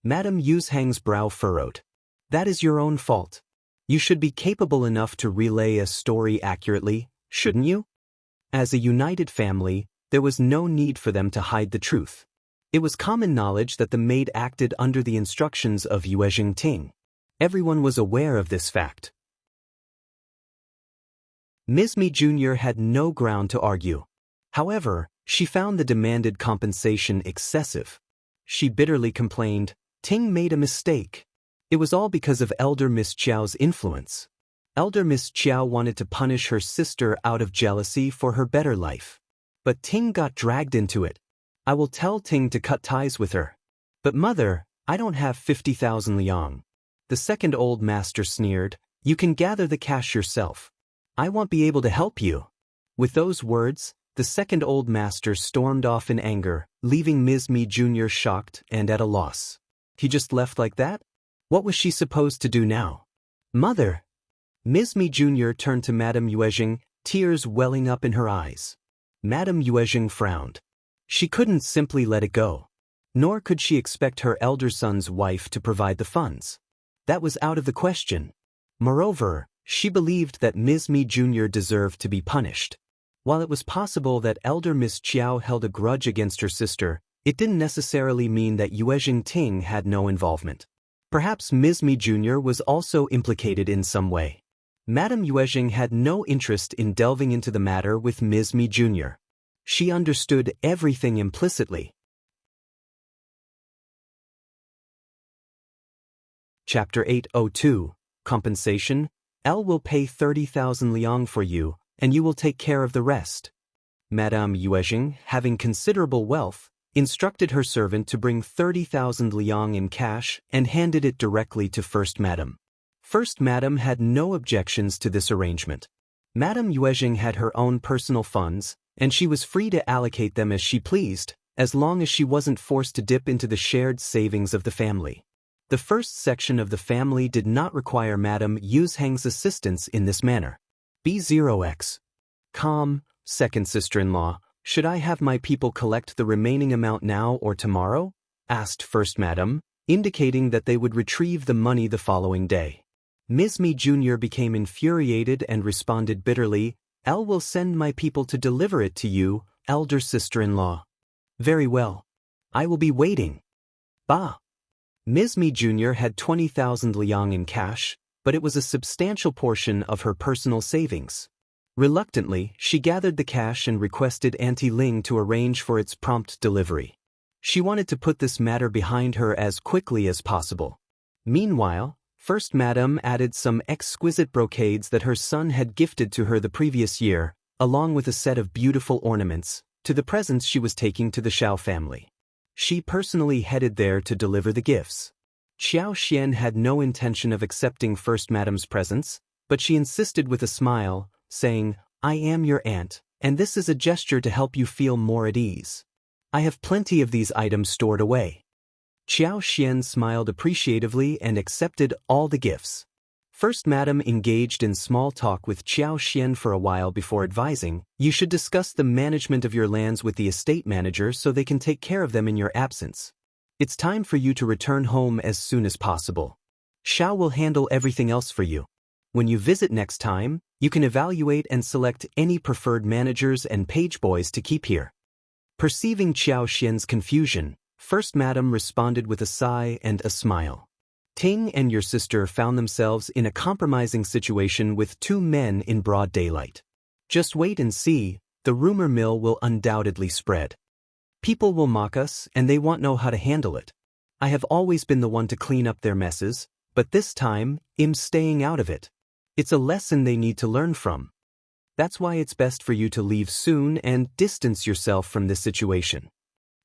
Madame Yuezheng's brow furrowed. "That is your own fault. You should be capable enough to relay a story accurately, shouldn't you?" As a united family, there was no need for them to hide the truth. It was common knowledge that the maid acted under the instructions of Yuezheng Ting. Everyone was aware of this fact. Ms.Mi Jr. had no ground to argue. However, she found the demanded compensation excessive. She bitterly complained, "Ting made a mistake. It was all because of Elder Miss Qiao's influence. Elder Miss Qiao wanted to punish her sister out of jealousy for her better life. But Ting got dragged into it. I will tell Ting to cut ties with her. But mother, I don't have 50,000 liulang." The second old master sneered, "You can gather the cash yourself. I won't be able to help you." With those words, the second old master stormed off in anger, leaving Ms.Mi Jr. shocked and at a loss. He just left like that? What was she supposed to do now? "Mother!" Ms.Mi Jr. turned to Madame Yuezheng, tears welling up in her eyes. Madame Yuezheng frowned. She couldn't simply let it go. Nor could she expect her elder son's wife to provide the funds. That was out of the question. Moreover, She believed that Ms.Mi Jr. deserved to be punished. While it was possible that elder Miss Qiao held a grudge against her sister, it didn't necessarily mean that Yuezheng Ting had no involvement. Perhaps Ms.Mi Jr. was also implicated in some way. Madame Yuezheng had no interest in delving into the matter with Ms.Mi Jr. She understood everything implicitly. Chapter 802, Compensation. L will pay 30,000 liang for you, and you will take care of the rest. Madame Yuezheng, having considerable wealth, instructed her servant to bring 30,000 liang in cash and handed it directly to First Madam. First Madam had no objections to this arrangement. Madame Yuezheng had her own personal funds, and she was free to allocate them as she pleased, as long as she wasn't forced to dip into the shared savings of the family. The first section of the family did not require Madame Yuezheng's assistance in this manner. B0x. Second sister-in-law, should I have my people collect the remaining amount now or tomorrow? Asked First Madam, indicating that they would retrieve the money the following day. Ms.Mi Jr. became infuriated and responded bitterly, L will send my people to deliver it to you, elder sister-in-law. Very well. I will be waiting. Bah. Ms.Mi Jr. had 20,000 liang in cash, but it was a substantial portion of her personal savings. Reluctantly, she gathered the cash and requested Auntie Ling to arrange for its prompt delivery. She wanted to put this matter behind her as quickly as possible. Meanwhile, First Madam added some exquisite brocades that her son had gifted to her the previous year, along with a set of beautiful ornaments, to the presents she was taking to the Shao family. She personally headed there to deliver the gifts. Xian had no intention of accepting First Madam's presents, but she insisted with a smile, saying, I am your aunt, and this is a gesture to help you feel more at ease. I have plenty of these items stored away. Xian smiled appreciatively and accepted all the gifts. First Madam engaged in small talk with Xian for a while before advising, you should discuss the management of your lands with the estate manager so they can take care of them in your absence. It's time for you to return home as soon as possible. Shao will handle everything else for you. When you visit next time, you can evaluate and select any preferred managers and page boys to keep here. Perceiving Xian's confusion, First Madam responded with a sigh and a smile. Ting and your sister found themselves in a compromising situation with two men in broad daylight. Just wait and see, the rumor mill will undoubtedly spread. People will mock us and they won't know how to handle it. I have always been the one to clean up their messes, but this time, I'm staying out of it. It's a lesson they need to learn from. That's why it's best for you to leave soon and distance yourself from this situation.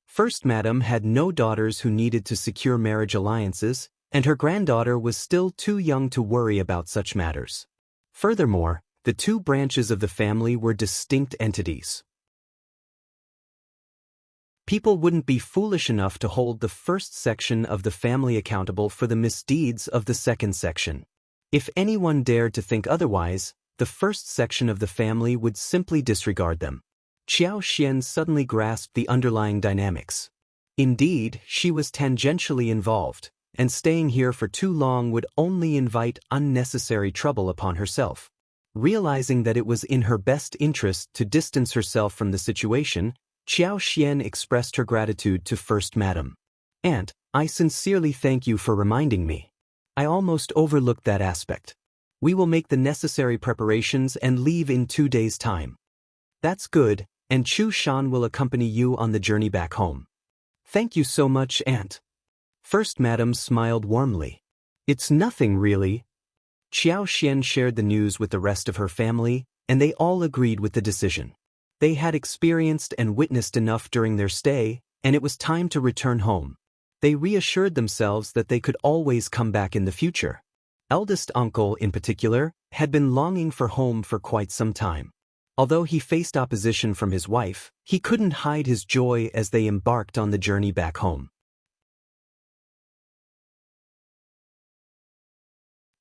First Madam had no daughters who needed to secure marriage alliances, and her granddaughter was still too young to worry about such matters. Furthermore, the two branches of the family were distinct entities. People wouldn't be foolish enough to hold the first section of the family accountable for the misdeeds of the second section. If anyone dared to think otherwise, the first section of the family would simply disregard them. Xian suddenly grasped the underlying dynamics. Indeed, she was tangentially involved, and staying here for too long would only invite unnecessary trouble upon herself. Realizing that it was in her best interest to distance herself from the situation, Xian expressed her gratitude to First Madam. Aunt, I sincerely thank you for reminding me. I almost overlooked that aspect. We will make the necessary preparations and leave in 2 days' time. That's good, and Shan will accompany you on the journey back home. Thank you so much, Aunt. First Madam smiled warmly. It's nothing really. Xian shared the news with the rest of her family, and they all agreed with the decision. They had experienced and witnessed enough during their stay, and it was time to return home. They reassured themselves that they could always come back in the future. Eldest uncle, in particular, had been longing for home for quite some time. Although he faced opposition from his wife, he couldn't hide his joy as they embarked on the journey back home.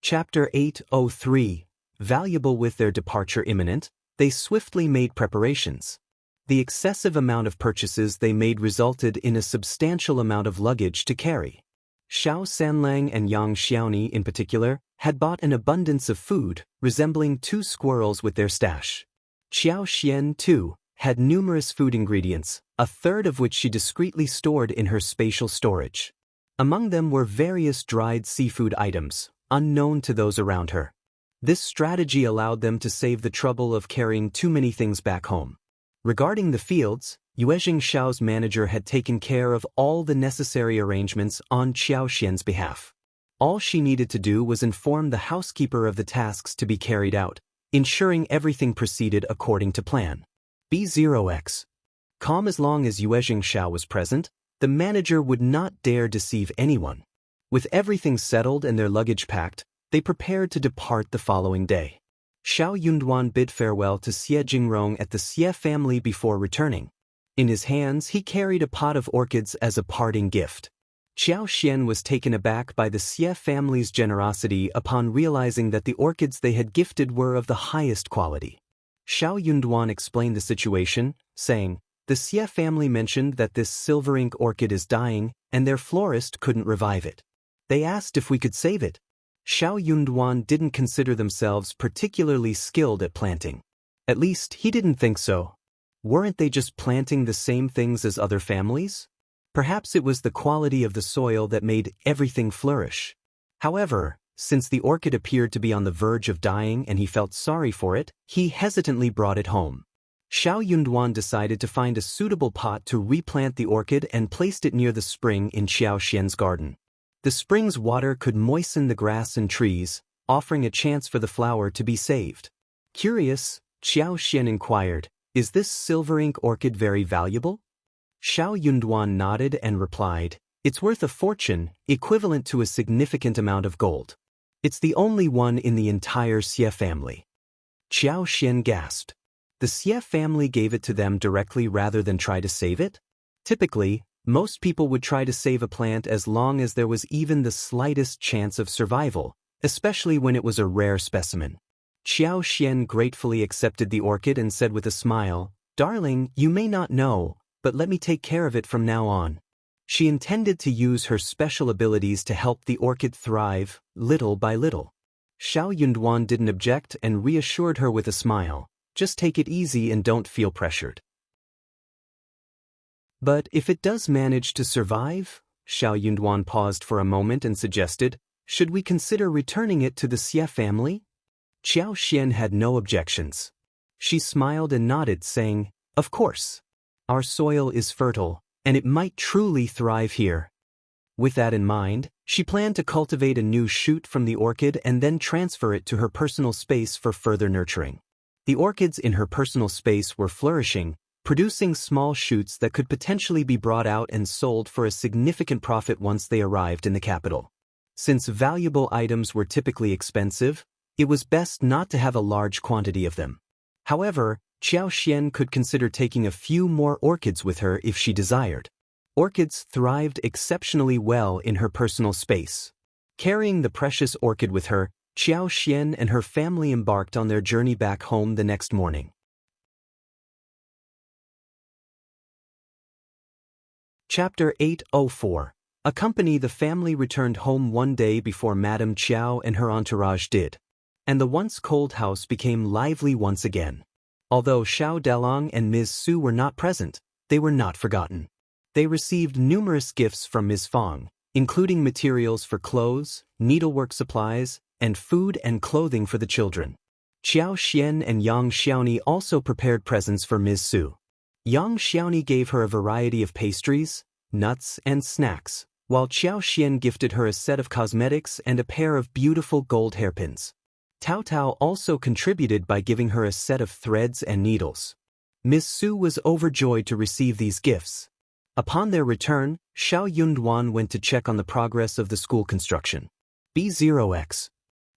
Chapter 803. Valuable with their departure imminent, they swiftly made preparations. The excessive amount of purchases they made resulted in a substantial amount of luggage to carry. Shao Sanlang and Yang Xiaoni in particular had bought an abundance of food, resembling two squirrels with their stash. Qiao Xian, too, had numerous food ingredients, a third of which she discreetly stored in her spatial storage. Among them were various dried seafood items, unknown to those around her. This strategy allowed them to save the trouble of carrying too many things back home. Regarding the fields, Yuezheng Shao's manager had taken care of all the necessary arrangements on Qiao Xian's behalf. All she needed to do was inform the housekeeper of the tasks to be carried out, ensuring everything proceeded according to plan. B0x. Calm. As long as Yuezheng Shao was present, the manager would not dare deceive anyone. With everything settled and their luggage packed, they prepared to depart the following day. Shao Yunduan bid farewell to Xie Jingrong at the Xie family before returning. In his hands he carried a pot of orchids as a parting gift. Qiao Xian was taken aback by the Xie family's generosity upon realizing that the orchids they had gifted were of the highest quality. Shao Yunduan explained the situation, saying, "The Xie family mentioned that this silver ink orchid is dying, and their florist couldn't revive it. They asked if we could save it." Shao Yunduan didn't consider themselves particularly skilled at planting. At least, he didn't think so. Weren't they just planting the same things as other families? Perhaps it was the quality of the soil that made everything flourish. However, since the orchid appeared to be on the verge of dying and he felt sorry for it, he hesitantly brought it home. Shao Yunduan decided to find a suitable pot to replant the orchid and placed it near the spring in Qiao Xian's garden. The spring's water could moisten the grass and trees, offering a chance for the flower to be saved. Curious, Qiao Xian inquired, "Is this silver ink orchid very valuable?" Shao Yunduan nodded and replied, "It's worth a fortune, equivalent to a significant amount of gold. It's the only one in the entire Xie family." Qiao Xian gasped. The Xie family gave it to them directly rather than try to save it? Typically, most people would try to save a plant as long as there was even the slightest chance of survival, especially when it was a rare specimen. Qiao Xian gratefully accepted the orchid and said with a smile, "Darling, you may not know, but let me take care of it from now on." She intended to use her special abilities to help the orchid thrive, little by little. Shao Yunduan didn't object and reassured her with a smile, "Just take it easy and don't feel pressured." "But if it does manage to survive?" Shao Yunduan paused for a moment and suggested, "Should we consider returning it to the Xie family?" Qiao Xian had no objections. She smiled and nodded, saying, "Of course. Our soil is fertile, and it might truly thrive here." With that in mind, she planned to cultivate a new shoot from the orchid and then transfer it to her personal space for further nurturing. The orchids in her personal space were flourishing, producing small shoots that could potentially be brought out and sold for a significant profit once they arrived in the capital. Since valuable items were typically expensive, it was best not to have a large quantity of them. However, Qiao Xian could consider taking a few more orchids with her if she desired. Orchids thrived exceptionally well in her personal space. Carrying the precious orchid with her, Qiao Xian and her family embarked on their journey back home the next morning. Chapter 804. Accompany. The family returned home one day before Madame Qiao and her entourage did, and the once cold house became lively once again. Although Shao Dalong and Ms. Su were not present, they were not forgotten. They received numerous gifts from Ms. Fang, including materials for clothes, needlework supplies, and food and clothing for the children. Qiao Xian and Yang Xiaoni also prepared presents for Ms. Su. Yang Xiaoni gave her a variety of pastries, nuts, and snacks, while Qiao Xian gifted her a set of cosmetics and a pair of beautiful gold hairpins. Tao Tao also contributed by giving her a set of threads and needles. Ms. Su was overjoyed to receive these gifts. Upon their return, Shao Yunduan went to check on the progress of the school construction. B0x.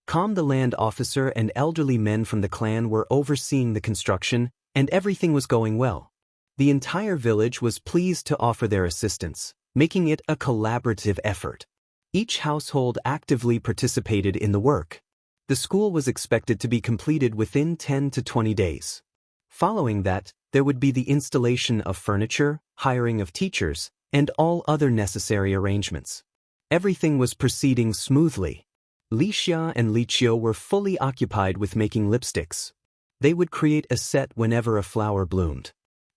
Calm. The land officer and elderly men from the clan were overseeing the construction, and everything was going well. The entire village was pleased to offer their assistance, making it a collaborative effort. Each household actively participated in the work. The school was expected to be completed within 10 to 20 days. Following that, there would be the installation of furniture, hiring of teachers, and all other necessary arrangements. Everything was proceeding smoothly. Liulang and Qiao were fully occupied with making lipsticks. They would create a set whenever a flower bloomed.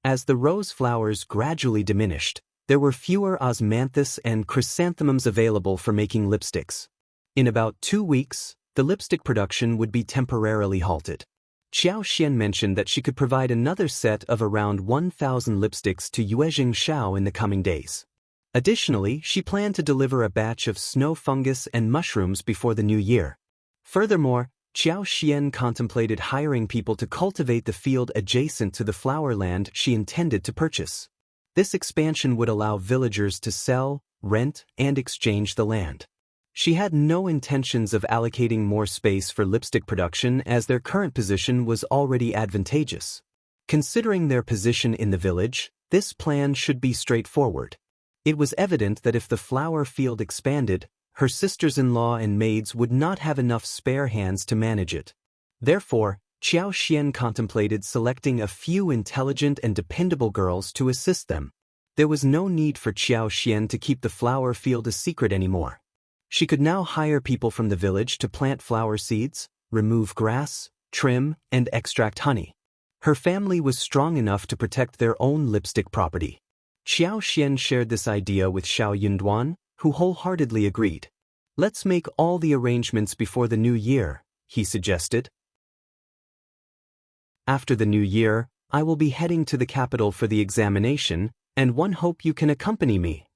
As the rose flowers gradually diminished, there were fewer osmanthus and chrysanthemums available for making lipsticks. In about 2 weeks, the lipstick production would be temporarily halted. Xiao mentioned that she could provide another set of around 1,000 lipsticks to Yuezheng Shao in the coming days. Additionally, she planned to deliver a batch of snow fungus and mushrooms before the new year. Furthermore, Xiao contemplated hiring people to cultivate the field adjacent to the flower land she intended to purchase. This expansion would allow villagers to sell, rent, and exchange the land. She had no intentions of allocating more space for lipstick production as their current position was already advantageous. Considering their position in the village, this plan should be straightforward. It was evident that if the flower field expanded, her sisters-in-law and maids would not have enough spare hands to manage it. Therefore, Xiao contemplated selecting a few intelligent and dependable girls to assist them. There was no need for Xiao to keep the flower field a secret anymore. She could now hire people from the village to plant flower seeds, remove grass, trim, and extract honey. Her family was strong enough to protect their own lipstick property. Xiao shared this idea with Shao Yunduan, who wholeheartedly agreed. "Let's make all the arrangements before the new year," he suggested. "After the new year, I will be heading to the capital for the examination, and one hope you can accompany me."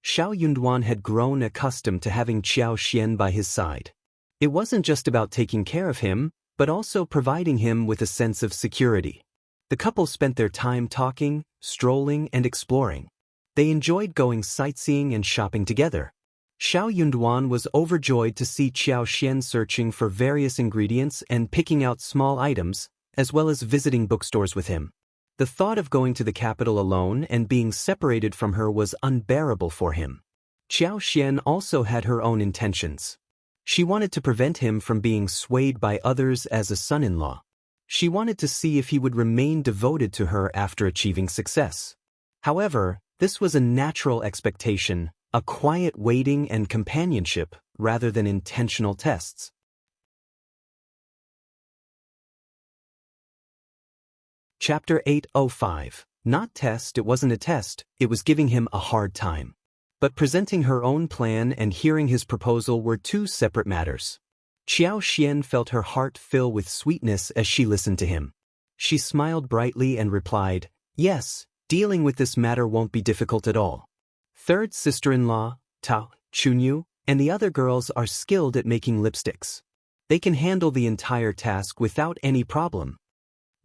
Shao Yunduan had grown accustomed to having Xiao by his side. It wasn't just about taking care of him, but also providing him with a sense of security. The couple spent their time talking, strolling, and exploring. They enjoyed going sightseeing and shopping together. Shao Yunduan was overjoyed to see Xiao searching for various ingredients and picking out small items, as well as visiting bookstores with him. The thought of going to the capital alone and being separated from her was unbearable for him. Xiao also had her own intentions. She wanted to prevent him from being swayed by others as a son-in-law. She wanted to see if he would remain devoted to her after achieving success. However, this was a natural expectation, a quiet waiting and companionship, rather than intentional tests. Chapter 805. Not test. It wasn't a test, it was giving him a hard time. But presenting her own plan and hearing his proposal were two separate matters. Xiao felt her heart fill with sweetness as she listened to him. She smiled brightly and replied, "Yes, dealing with this matter won't be difficult at all. Third sister-in-law, Tao, Chunyu, and the other girls are skilled at making lipsticks. They can handle the entire task without any problem."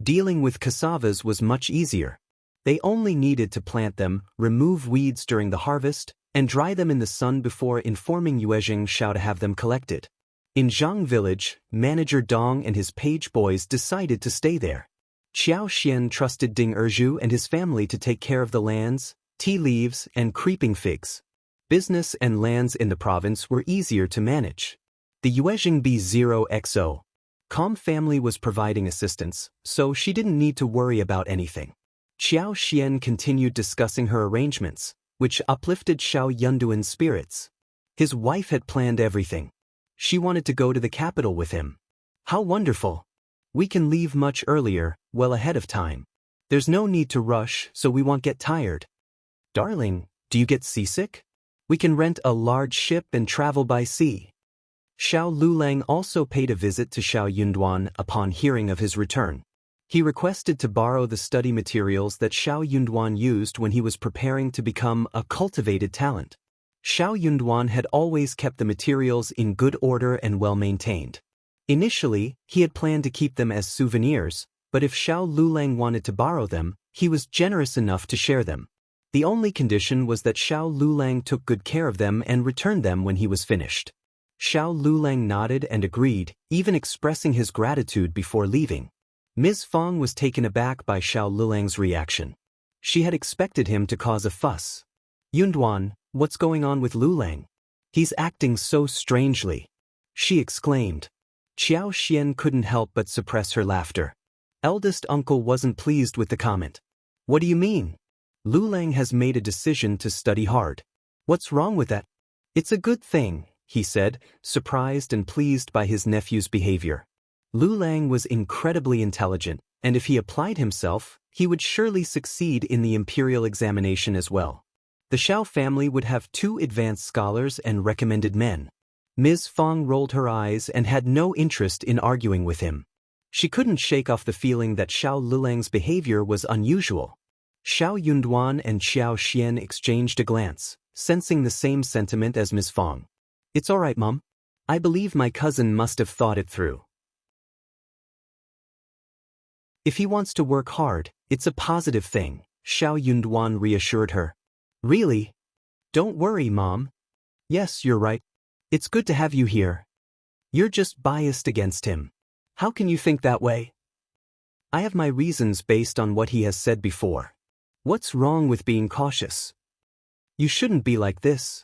Dealing with cassavas was much easier. They only needed to plant them, remove weeds during the harvest, and dry them in the sun before informing Yuezheng Shao to have them collected. In Zhang village, manager Dong and his page boys decided to stay there. Xiao trusted Ding Erju and his family to take care of the lands, tea leaves, and creeping figs. Business and lands in the province were easier to manage. The Yuezheng B0XO.com family was providing assistance, so she didn't need to worry about anything. Xiao continued discussing her arrangements, which uplifted Shao Yunduan's spirits. His wife had planned everything. She wanted to go to the capital with him. "How wonderful! We can leave much earlier, well ahead of time. There's no need to rush, so we won't get tired." "Darling, do you get seasick? We can rent a large ship and travel by sea." Shao Liulang also paid a visit to Shao Yunduan upon hearing of his return. He requested to borrow the study materials that Shao Yunduan used when he was preparing to become a cultivated talent. Shao Yunduan had always kept the materials in good order and well maintained. Initially, he had planned to keep them as souvenirs, but if Shao Liulang wanted to borrow them, he was generous enough to share them. The only condition was that Shao Liulang took good care of them and returned them when he was finished. Shao Liulang nodded and agreed, even expressing his gratitude before leaving. Ms. Fong was taken aback by Shao Liulang's reaction. She had expected him to cause a fuss. "Yunduan, what's going on with Liulang? He's acting so strangely," she exclaimed. Xiao couldn't help but suppress her laughter. Eldest uncle wasn't pleased with the comment. "What do you mean? Liulang has made a decision to study hard. What's wrong with that?" It's a good thing, he said, surprised and pleased by his nephew's behavior. Liulang was incredibly intelligent, and if he applied himself, he would surely succeed in the imperial examination as well. The Shao family would have 2 advanced scholars and recommended men. Ms. Fang rolled her eyes and had no interest in arguing with him. She couldn't shake off the feeling that Xiao Lulang's behavior was unusual. Xiao Yunduan and Xiao Xian exchanged a glance, sensing the same sentiment as Ms. Fang. It's all right, Mom. I believe my cousin must have thought it through. If he wants to work hard, it's a positive thing, Xiao Yunduan reassured her. Really? Don't worry, Mom. Yes, you're right. It's good to have you here. You're just biased against him. How can you think that way? I have my reasons based on what he has said before. What's wrong with being cautious? You shouldn't be like this.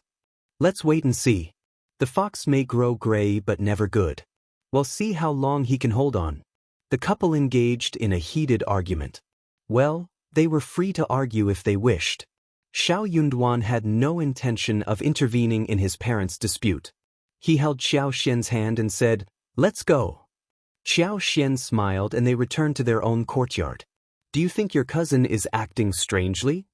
Let's wait and see. The fox may grow gray but never good. We'll see how long he can hold on. The couple engaged in a heated argument. Well, they were free to argue if they wished. Xiao Yunduan had no intention of intervening in his parents' dispute. He held Xiao Xian's hand and said, "Let's go." Xiao Xian smiled and they returned to their own courtyard. Do you think your cousin is acting strangely?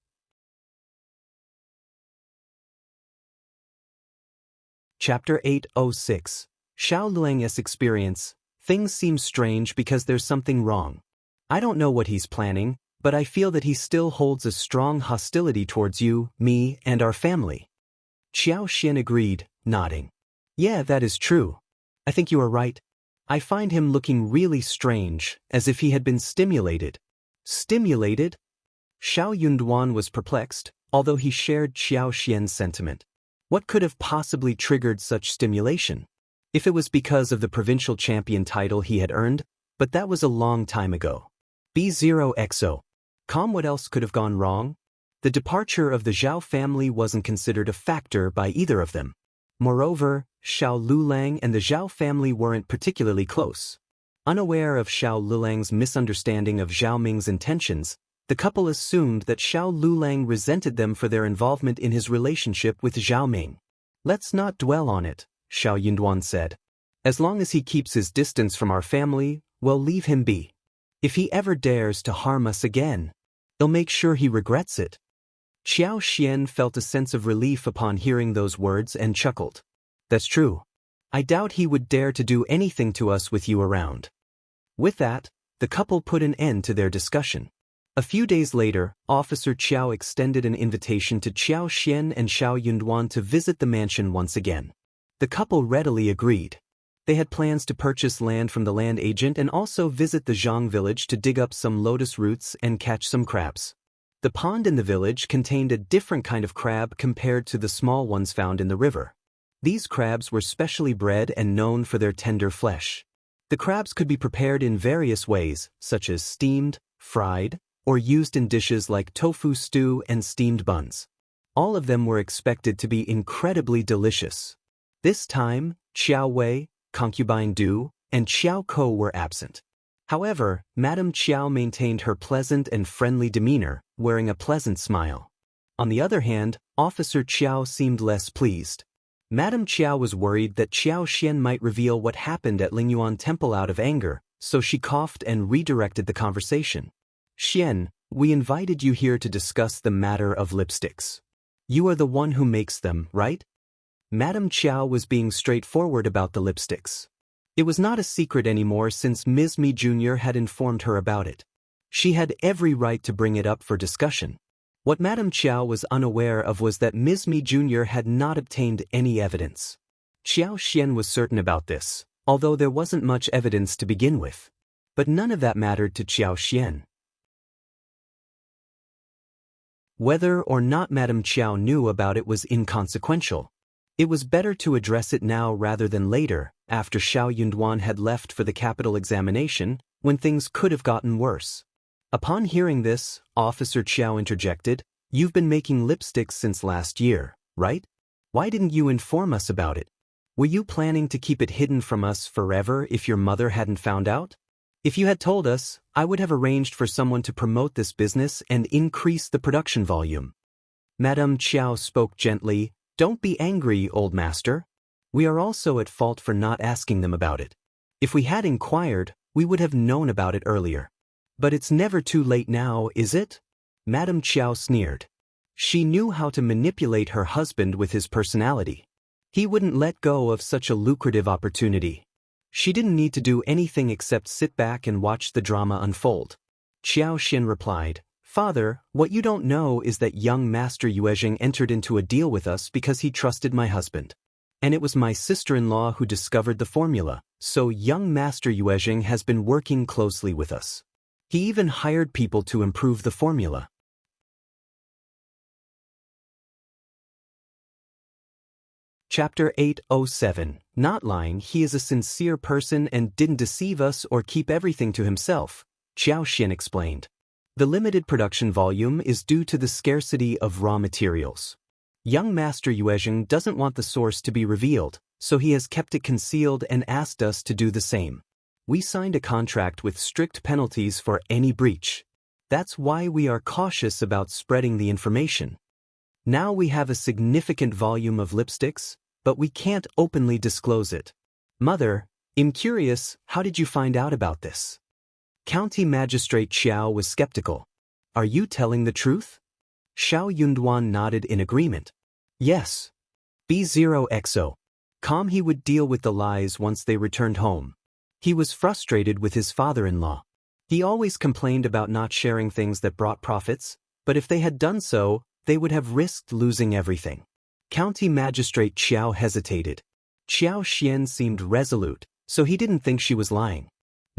Chapter 806. Xiao Lulang's experience. Things seem strange because there's something wrong. I don't know what he's planning, but I feel that he still holds a strong hostility towards you, me, and our family. Xiao Xian agreed, nodding. Yeah, that is true. I think you are right. I find him looking really strange, as if he had been stimulated. Stimulated? Xiao Yunduan was perplexed, although he shared Xiao Xian's sentiment. What could have possibly triggered such stimulation? If it was because of the provincial champion title he had earned, but that was a long time ago. B0XO. What else could have gone wrong? The departure of the Zhao family wasn't considered a factor by either of them. Moreover, Xiao Liulang and the Zhao family weren't particularly close. Unaware of Xiao Lulang's misunderstanding of Zhao Ming's intentions, the couple assumed that Xiao Liulang resented them for their involvement in his relationship with Zhao Ming. Let's not dwell on it, Xiao Yunduan said. As long as he keeps his distance from our family, we'll leave him be. If he ever dares to harm us again, I'll make sure he regrets it. Xiao Xian felt a sense of relief upon hearing those words and chuckled. That's true. I doubt he would dare to do anything to us with you around. With that, the couple put an end to their discussion. A few days later, Officer Qiao extended an invitation to Xiao Xian and Xiao Yunduan to visit the mansion once again. The couple readily agreed. They had plans to purchase land from the land agent and also visit the Zhang village to dig up some lotus roots and catch some crabs. The pond in the village contained a different kind of crab compared to the small ones found in the river. These crabs were specially bred and known for their tender flesh. The crabs could be prepared in various ways, such as steamed, fried, or used in dishes like tofu stew and steamed buns. All of them were expected to be incredibly delicious. This time, Qiao Wei, Concubine Du, and Qiao Ko were absent. However, Madame Qiao maintained her pleasant and friendly demeanor, wearing a pleasant smile. On the other hand, Officer Qiao seemed less pleased. Madame Qiao was worried that Xiao Xian might reveal what happened at Lingyuan Temple out of anger, so she coughed and redirected the conversation. Xian, we invited you here to discuss the matter of lipsticks. You are the one who makes them, right? Madame Qiao was being straightforward about the lipsticks. It was not a secret anymore since Ms.Mi Jr. had informed her about it. She had every right to bring it up for discussion. What Madame Qiao was unaware of was that Ms.Mi Jr. had not obtained any evidence. Xiao Xian was certain about this, although there wasn't much evidence to begin with. But none of that mattered to Xiao Xian. Whether or not Madame Qiao knew about it was inconsequential. It was better to address it now rather than later, after Xiao Yunduan had left for the capital examination, when things could have gotten worse. Upon hearing this, Officer Qiao interjected, "You've been making lipsticks since last year, right? Why didn't you inform us about it? Were you planning to keep it hidden from us forever if your mother hadn't found out? If you had told us, I would have arranged for someone to promote this business and increase the production volume." Madame Qiao spoke gently, Don't be angry, old master. We are also at fault for not asking them about it. If we had inquired, we would have known about it earlier. But it's never too late now, is it? Madame Qiao sneered. She knew how to manipulate her husband with his personality. He wouldn't let go of such a lucrative opportunity. She didn't need to do anything except sit back and watch the drama unfold. Qiao Xin replied, Father, what you don't know is that young Master Yuezheng entered into a deal with us because he trusted my husband. And it was my sister-in-law who discovered the formula, so young Master Yuezheng has been working closely with us. He even hired people to improve the formula. Chapter 807. Not lying, he is a sincere person and didn't deceive us or keep everything to himself, Qiao Xin explained. The limited production volume is due to the scarcity of raw materials. Young Master Yuezheng doesn't want the source to be revealed, so he has kept it concealed and asked us to do the same. We signed a contract with strict penalties for any breach. That's why we are cautious about spreading the information. Now we have a significant volume of lipsticks, but we can't openly disclose it. Mother, I'm curious, how did you find out about this? County Magistrate Qiao was skeptical. Are you telling the truth? Shao Yunduan nodded in agreement. Yes. B0XO. Calm he would deal with the lies once they returned home. He was frustrated with his father-in-law. He always complained about not sharing things that brought profits, but if they had done so, they would have risked losing everything. County Magistrate Qiao hesitated. Qiao Xian seemed resolute, so he didn't think she was lying.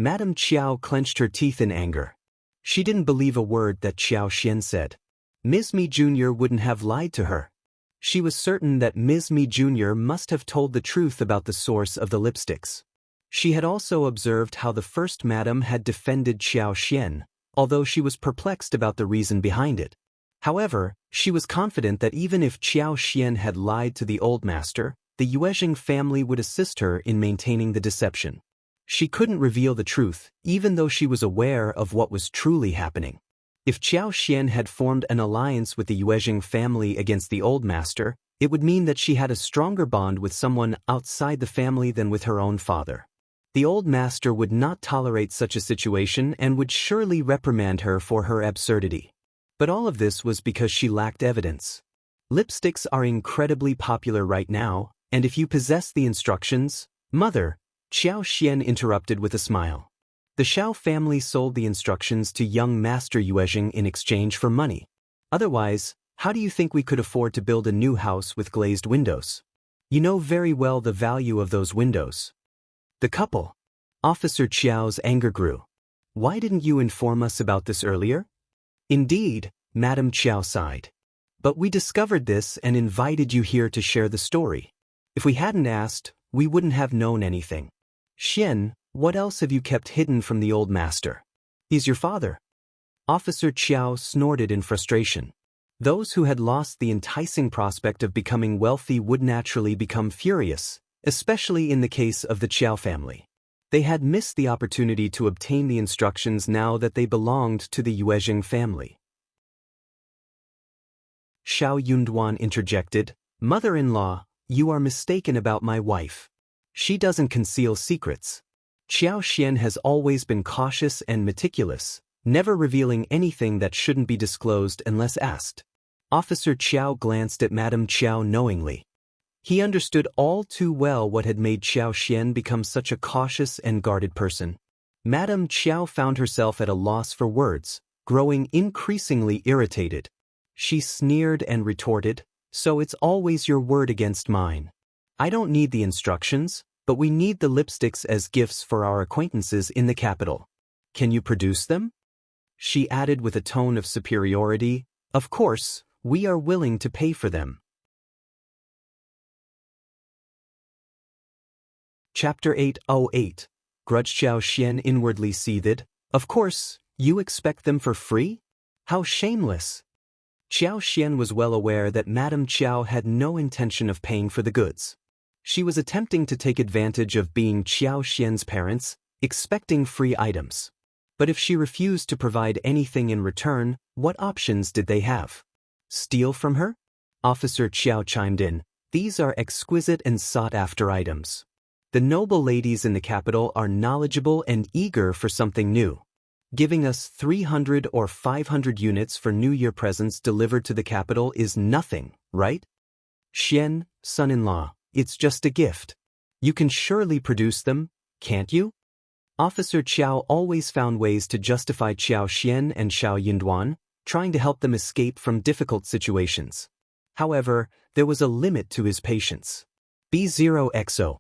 Madame Qiao clenched her teeth in anger. She didn't believe a word that Qiao Xian said. Ms.Mi Jr. wouldn't have lied to her. She was certain that Ms.Mi Jr. must have told the truth about the source of the lipsticks. She had also observed how the first madam had defended Qiao Xian, although she was perplexed about the reason behind it. However, she was confident that even if Qiao Xian had lied to the old master, the Yuezheng family would assist her in maintaining the deception. She couldn't reveal the truth, even though she was aware of what was truly happening. If Qiao Xian had formed an alliance with the Yuezheng family against the old master, it would mean that she had a stronger bond with someone outside the family than with her own father. The old master would not tolerate such a situation and would surely reprimand her for her absurdity. But all of this was because she lacked evidence. Lipsticks are incredibly popular right now, and if you possess the instructions, Mother, Qiao Xian interrupted with a smile. The Shao family sold the instructions to young Master Yuezheng in exchange for money. Otherwise, how do you think we could afford to build a new house with glazed windows? You know very well the value of those windows. The couple. Officer Qiao's anger grew. Why didn't you inform us about this earlier? Indeed, Madame Qiao sighed. But we discovered this and invited you here to share the story. If we hadn't asked, we wouldn't have known anything. Xian, what else have you kept hidden from the old master? He's your father. Officer Qiao snorted in frustration. Those who had lost the enticing prospect of becoming wealthy would naturally become furious, especially in the case of the Qiao family. They had missed the opportunity to obtain the instructions now that they belonged to the Yuezheng family. Shao Yunduan interjected, Mother-in-law, you are mistaken about my wife. She doesn't conceal secrets. Qiao Xian has always been cautious and meticulous, never revealing anything that shouldn't be disclosed unless asked. Officer Qiao glanced at Madame Qiao knowingly. He understood all too well what had made Qiao Xian become such a cautious and guarded person. Madame Qiao found herself at a loss for words, growing increasingly irritated. She sneered and retorted, so it's always your word against mine. I don't need the instructions, but we need the lipsticks as gifts for our acquaintances in the capital. Can you produce them? She added with a tone of superiority, Of course, we are willing to pay for them. Chapter 808. Grudge. Qiao Xian inwardly seethed. Of course, you expect them for free? How shameless! Qiao Xian was well aware that Madame Qiao had no intention of paying for the goods. She was attempting to take advantage of being Qiao Xian's parents, expecting free items. But if she refused to provide anything in return, what options did they have? Steal from her? Officer Qiao chimed in. These are exquisite and sought-after items. The noble ladies in the capital are knowledgeable and eager for something new. Giving us 300 or 500 units for New Year presents delivered to the capital is nothing, right? Xian, son-in-law, it's just a gift. You can surely produce them, can't you? Officer Qiao always found ways to justify Qiao Xian and Shao Yunduan, trying to help them escape from difficult situations. However, there was a limit to his patience. B0XO.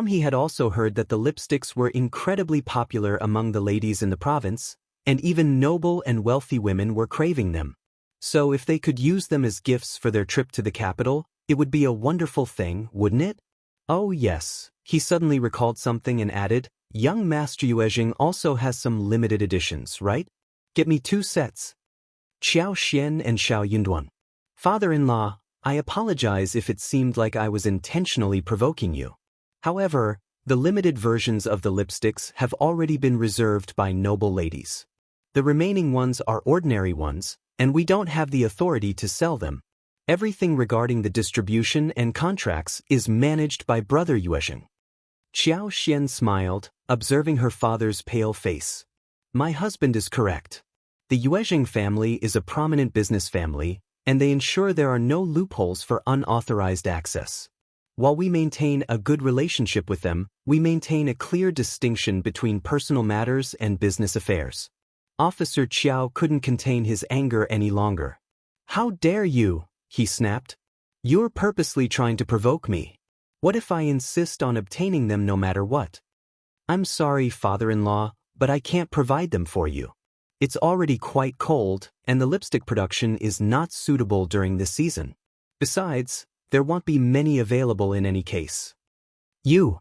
He had also heard that the lipsticks were incredibly popular among the ladies in the province, and even noble and wealthy women were craving them. So if they could use them as gifts for their trip to the capital, it would be a wonderful thing, wouldn't it? Oh yes, he suddenly recalled something and added, young Master Yuezheng also has some limited editions, right? Get me 2 sets. Qiao Xian and Shao Yunduan. Father-in-law, I apologize if it seemed like I was intentionally provoking you. However, the limited versions of the lipsticks have already been reserved by noble ladies. The remaining ones are ordinary ones, and we don't have the authority to sell them. Everything regarding the distribution and contracts is managed by Brother Yuezheng. Qiao Xian smiled, observing her father's pale face. My husband is correct. The Yuezheng family is a prominent business family, and they ensure there are no loopholes for unauthorized access. While we maintain a good relationship with them, we maintain a clear distinction between personal matters and business affairs. Officer Qiao couldn't contain his anger any longer. How dare you, he snapped. You're purposely trying to provoke me. What if I insist on obtaining them no matter what? I'm sorry, father-in-law, but I can't provide them for you. It's already quite cold, and the lipstick production is not suitable during this season. Besides, there won't be many available in any case. You!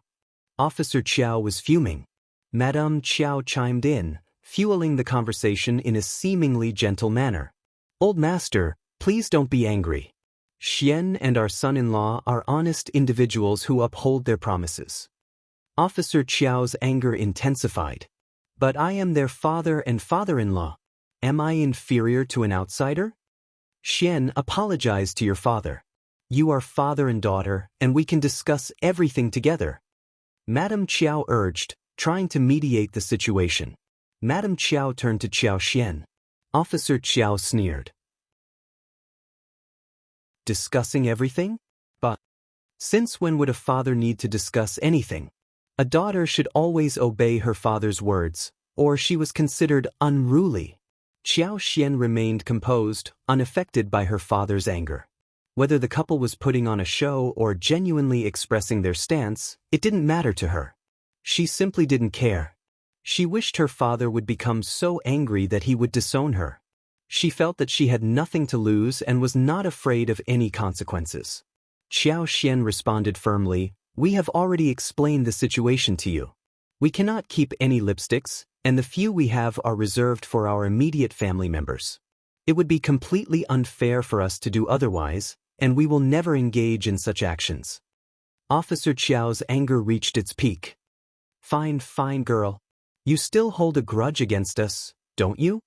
Officer Qiao was fuming. Madame Qiao chimed in, fueling the conversation in a seemingly gentle manner. Old master, please don't be angry. Xian and our son-in-law are honest individuals who uphold their promises. Officer Qiao's anger intensified. But I am their father and father-in-law. Am I inferior to an outsider? Xian, apologize to your father. You are father and daughter, and we can discuss everything together. Madame Qiao urged, trying to mediate the situation. Madame Qiao turned to Qiao Xian. Officer Qiao sneered. Discussing everything? But since when would a father need to discuss anything? A daughter should always obey her father's words, or she was considered unruly. Qiao Xian remained composed, unaffected by her father's anger. Whether the couple was putting on a show or genuinely expressing their stance, it didn't matter to her. She simply didn't care. She wished her father would become so angry that he would disown her. She felt that she had nothing to lose and was not afraid of any consequences. Qiao Xian responded firmly, we have already explained the situation to you. We cannot keep any lipsticks, and the few we have are reserved for our immediate family members. It would be completely unfair for us to do otherwise, and we will never engage in such actions. Officer Qiao's anger reached its peak. Fine, fine girl. You still hold a grudge against us, don't you?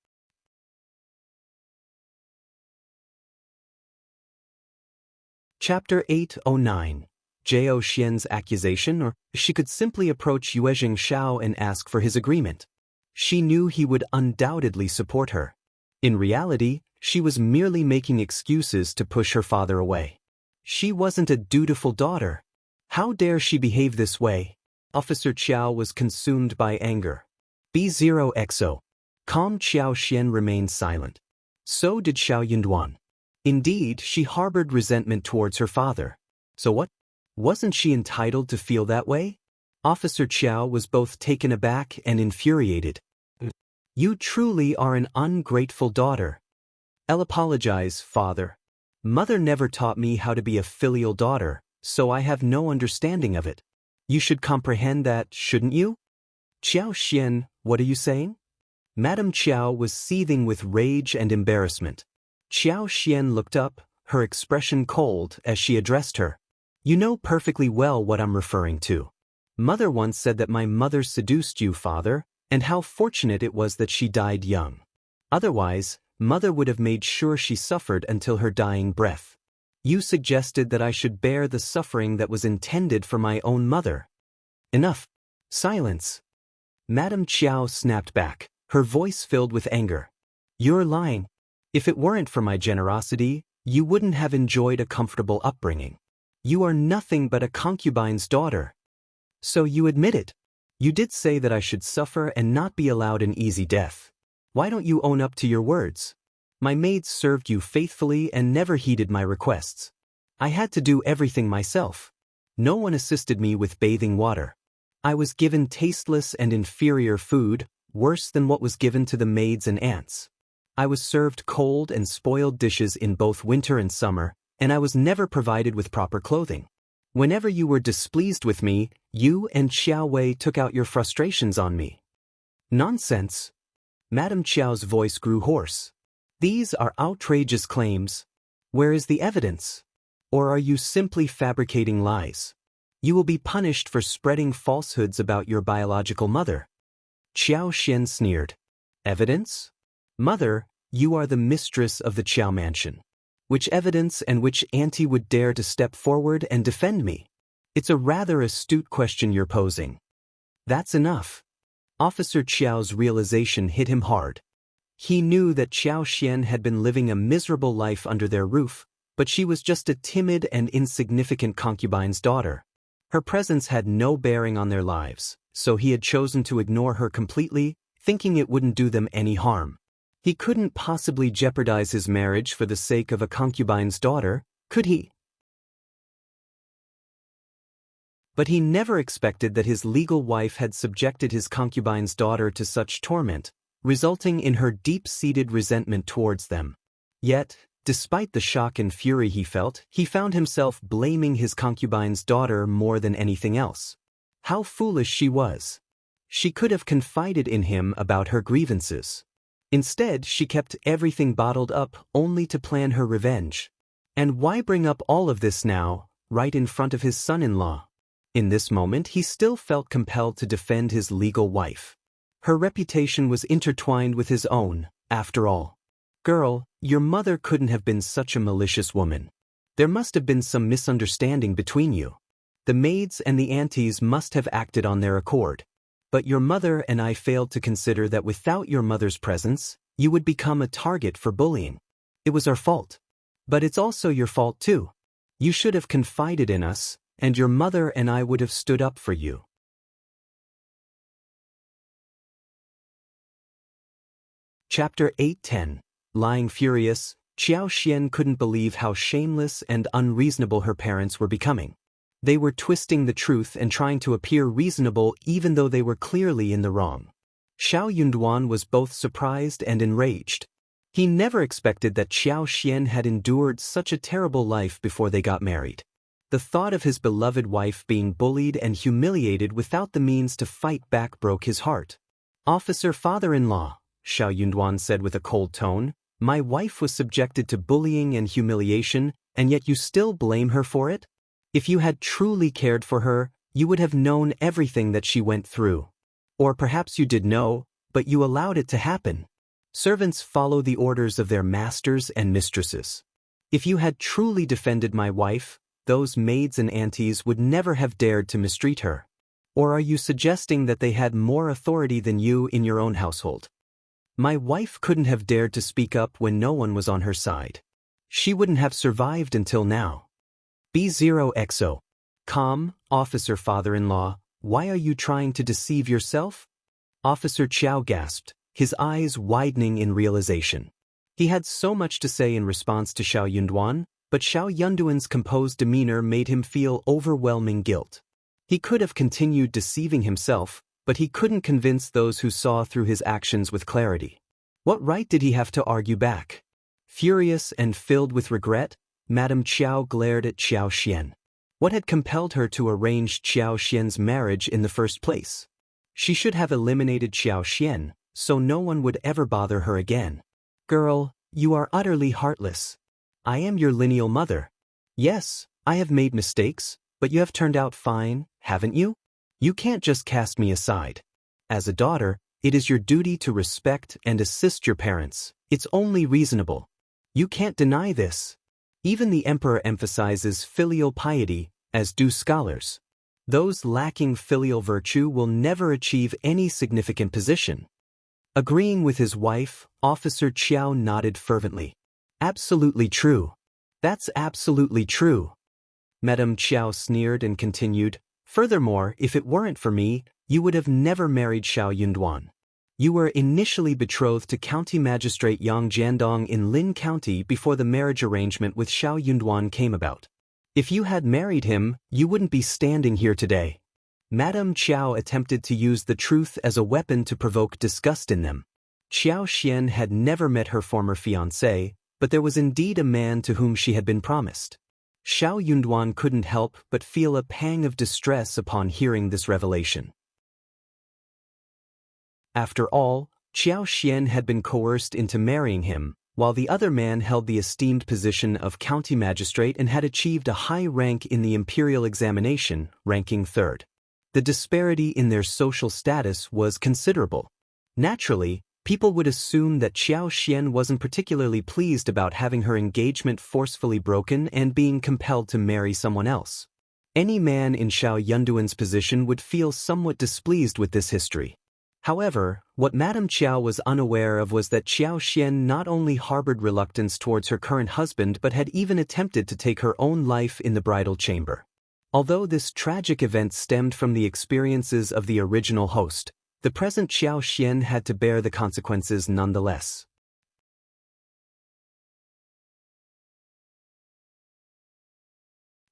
Chapter 809. Zhao Xian's accusation, or she could simply approach Yuezheng Shao and ask for his agreement. She knew he would undoubtedly support her. In reality, she was merely making excuses to push her father away. She wasn't a dutiful daughter. How dare she behave this way? Officer Qiao was consumed by anger. B0XO. Calm Qiao Xian remained silent. So did Shao Yunduan. Indeed, she harbored resentment towards her father. So what? Wasn't she entitled to feel that way? Officer Qiao was both taken aback and infuriated. You truly are an ungrateful daughter. I'll apologize, father. Mother never taught me how to be a filial daughter, so I have no understanding of it. You should comprehend that, shouldn't you? Qiao Xian, what are you saying? Madame Qiao was seething with rage and embarrassment. Qiao Xian looked up, her expression cold as she addressed her. You know perfectly well what I'm referring to. Mother once said that my mother seduced you, father, and how fortunate it was that she died young. Otherwise, Mother would have made sure she suffered until her dying breath. You suggested that I should bear the suffering that was intended for my own mother. Enough. Silence. Madame Qiao snapped back, her voice filled with anger. You're lying. If it weren't for my generosity, you wouldn't have enjoyed a comfortable upbringing. You are nothing but a concubine's daughter. So you admit it. You did say that I should suffer and not be allowed an easy death. Why don't you own up to your words? My maids served you faithfully and never heeded my requests. I had to do everything myself. No one assisted me with bathing water. I was given tasteless and inferior food, worse than what was given to the maids and aunts. I was served cold and spoiled dishes in both winter and summer, and I was never provided with proper clothing. Whenever you were displeased with me, you and Xiao took out your frustrations on me. Nonsense. Madame Qiao's voice grew hoarse. These are outrageous claims. Where is the evidence? Or are you simply fabricating lies? You will be punished for spreading falsehoods about your biological mother. Xian sneered. Evidence? Mother, you are the mistress of the Qiao mansion. Which evidence and which auntie would dare to step forward and defend me? It's a rather astute question you're posing. That's enough. Officer Qiao's realization hit him hard. He knew that Xian had been living a miserable life under their roof, but she was just a timid and insignificant concubine's daughter. Her presence had no bearing on their lives, so he had chosen to ignore her completely, thinking it wouldn't do them any harm. He couldn't possibly jeopardize his marriage for the sake of a concubine's daughter, could he? But he never expected that his legal wife had subjected his concubine's daughter to such torment, resulting in her deep-seated resentment towards them. Yet, despite the shock and fury he felt, he found himself blaming his concubine's daughter more than anything else. How foolish she was. She could have confided in him about her grievances. Instead, she kept everything bottled up only to plan her revenge. And why bring up all of this now, right in front of his son-in-law? In this moment, he still felt compelled to defend his legal wife. Her reputation was intertwined with his own, after all. Girl, your mother couldn't have been such a malicious woman. There must have been some misunderstanding between you. The maids and the aunties must have acted on their accord. But your mother and I failed to consider that without your mother's presence, you would become a target for bullying. It was our fault. But it's also your fault too. You should have confided in us, and your mother and I would have stood up for you. Chapter 8:10. Lying furious, Xian couldn't believe how shameless and unreasonable her parents were becoming. They were twisting the truth and trying to appear reasonable even though they were clearly in the wrong. Yunduan was both surprised and enraged. He never expected that Xian had endured such a terrible life before they got married. The thought of his beloved wife being bullied and humiliated without the means to fight back broke his heart. Officer father-in-law, Yunduan said with a cold tone, my wife was subjected to bullying and humiliation, and yet you still blame her for it? If you had truly cared for her, you would have known everything that she went through. Or perhaps you did know, but you allowed it to happen. Servants follow the orders of their masters and mistresses. If you had truly defended my wife, those maids and aunties would never have dared to mistreat her. Or are you suggesting that they had more authority than you in your own household? My wife couldn't have dared to speak up when no one was on her side. She wouldn't have survived until now. B0XO. Calm, officer father-in-law, why are you trying to deceive yourself? Officer Qiao gasped, his eyes widening in realization. He had so much to say in response to Yunduan, but Yunduan's composed demeanor made him feel overwhelming guilt. He could have continued deceiving himself, but he couldn't convince those who saw through his actions with clarity. What right did he have to argue back? Furious and filled with regret, Madame Qiao glared at Xian. What had compelled her to arrange Xian's marriage in the first place? She should have eliminated Xian, so no one would ever bother her again. Girl, you are utterly heartless. I am your lineal mother. Yes, I have made mistakes, but you have turned out fine, haven't you? You can't just cast me aside. As a daughter, it is your duty to respect and assist your parents. It's only reasonable. You can't deny this. Even the emperor emphasizes filial piety, as do scholars. Those lacking filial virtue will never achieve any significant position. Agreeing with his wife, Officer Qiao nodded fervently. Absolutely true. That's absolutely true. Madame Qiao sneered and continued, furthermore, if it weren't for me, you would have never married Shao Yunduan. You were initially betrothed to County Magistrate Yang Jiandong in Lin County before the marriage arrangement with Shao Yunduan came about. If you had married him, you wouldn't be standing here today. Madame Qiao attempted to use the truth as a weapon to provoke disgust in them. Qiao Xian had never met her former fiancé, but there was indeed a man to whom she had been promised. Shao Yunduan couldn't help but feel a pang of distress upon hearing this revelation. After all, Qiao Xian had been coerced into marrying him, while the other man held the esteemed position of county magistrate and had achieved a high rank in the imperial examination, ranking third. The disparity in their social status was considerable. Naturally, people would assume that Qiao Xian wasn't particularly pleased about having her engagement forcefully broken and being compelled to marry someone else. Any man in Shao Yunduan's position would feel somewhat displeased with this history. However, what Madame Qiao was unaware of was that Qiao Xian not only harbored reluctance towards her current husband but had even attempted to take her own life in the bridal chamber. Although this tragic event stemmed from the experiences of the original host, the present Qiao Xian had to bear the consequences nonetheless.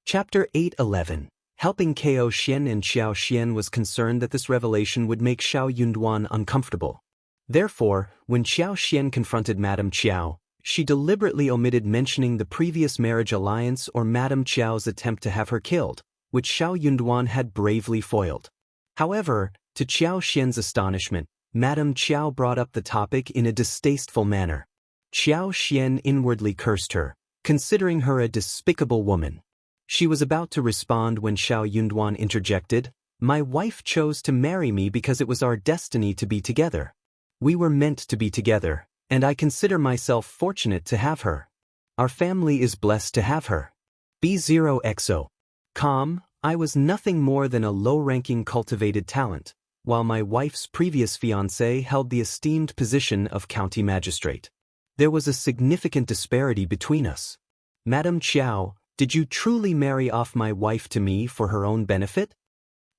Chapter 8:11. Helping Qiao Xian and Qiao Xian was concerned that this revelation would make Shao Yunduan uncomfortable. Therefore, when Qiao Xian confronted Madame Qiao, she deliberately omitted mentioning the previous marriage alliance or Madame Qiao's attempt to have her killed, which Shao Yunduan had bravely foiled. However, to Qiao Xian's astonishment, Madame Qiao brought up the topic in a distasteful manner. Qiao Xian inwardly cursed her, considering her a despicable woman. She was about to respond when Shao Yunduan interjected, "My wife chose to marry me because it was our destiny to be together. We were meant to be together, and I consider myself fortunate to have her. Our family is blessed to have her. B0XO. Calm, I was nothing more than a low-ranking cultivated talent, while my wife's previous fiancé held the esteemed position of county magistrate. There was a significant disparity between us. Madame Qiao, did you truly marry off my wife to me for her own benefit?"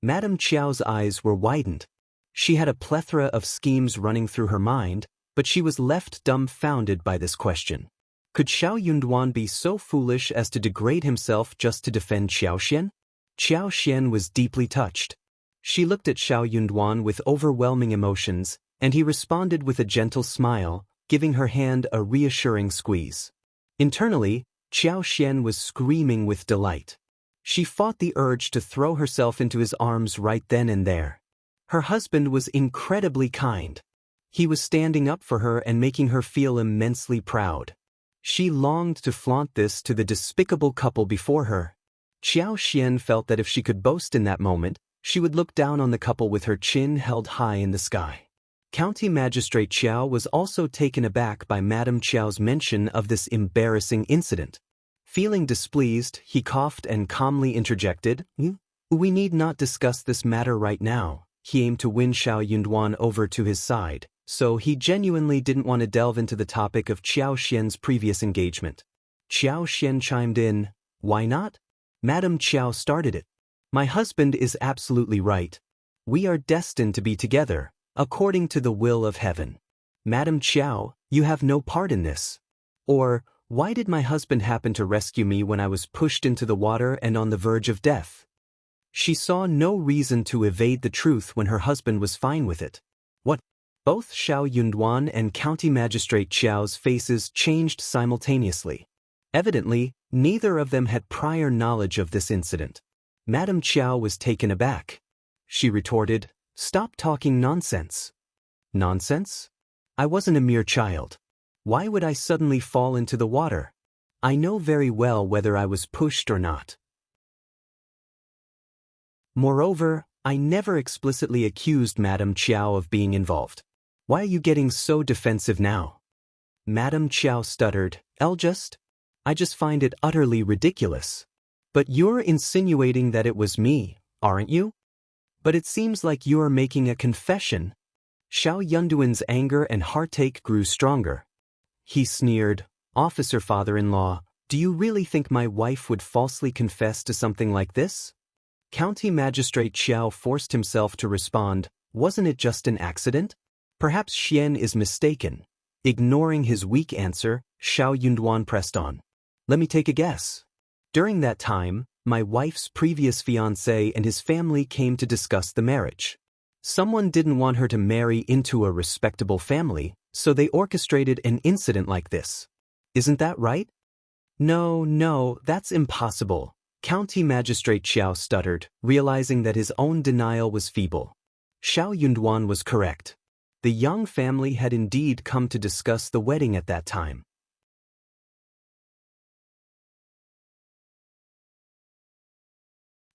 Madame Qiao's eyes were widened. She had a plethora of schemes running through her mind, but she was left dumbfounded by this question. Could Shao Yunduan be so foolish as to degrade himself just to defend Qiao Xian? Qiao Xian was deeply touched. She looked at Shao Yunduan with overwhelming emotions, and he responded with a gentle smile, giving her hand a reassuring squeeze. Internally, Qiao Xian was screaming with delight. She fought the urge to throw herself into his arms right then and there. Her husband was incredibly kind. He was standing up for her and making her feel immensely proud. She longed to flaunt this to the despicable couple before her. Qiao Xian felt that if she could boast in that moment, she would look down on the couple with her chin held high in the sky. County Magistrate Qiao was also taken aback by Madame Qiao's mention of this embarrassing incident. Feeling displeased, he coughed and calmly interjected, "We need not discuss this matter right now." He aimed to win Shao Yunduan over to his side, so he genuinely didn't want to delve into the topic of Qiao Xian's previous engagement. Qiao Xian chimed in, "Why not?" Madame Qiao started it. "My husband is absolutely right. We are destined to be together, according to the will of heaven. Madame Qiao, you have no part in this. Or, why did my husband happen to rescue me when I was pushed into the water and on the verge of death?" She saw no reason to evade the truth when her husband was fine with it. What? Both Shao Yunduan and County Magistrate Qiao's faces changed simultaneously. Evidently, neither of them had prior knowledge of this incident. Madame Qiao was taken aback. She retorted, "Stop talking nonsense." "Nonsense? I wasn't a mere child. Why would I suddenly fall into the water? I know very well whether I was pushed or not. Moreover, I never explicitly accused Madame Qiao of being involved. Why are you getting so defensive now?" Madame Qiao stuttered, "Just I just find it utterly ridiculous. But you're insinuating that it was me, aren't you? But it seems like you're making a confession. Shao Yunduan's anger and heartache grew stronger. He sneered, "Officer father-in-law, do you really think my wife would falsely confess to something like this?" County Magistrate Qiao forced himself to respond, "Wasn't it just an accident? Perhaps Xian is mistaken." Ignoring his weak answer, Shao Yunduan pressed on. "Let me take a guess. During that time, my wife's previous fiancé and his family came to discuss the marriage. Someone didn't want her to marry into a respectable family, so they orchestrated an incident like this. Isn't that right?" No, that's impossible," County Magistrate Qiao stuttered, realizing that his own denial was feeble. Shao Yunduan was correct. The Yang family had indeed come to discuss the wedding at that time.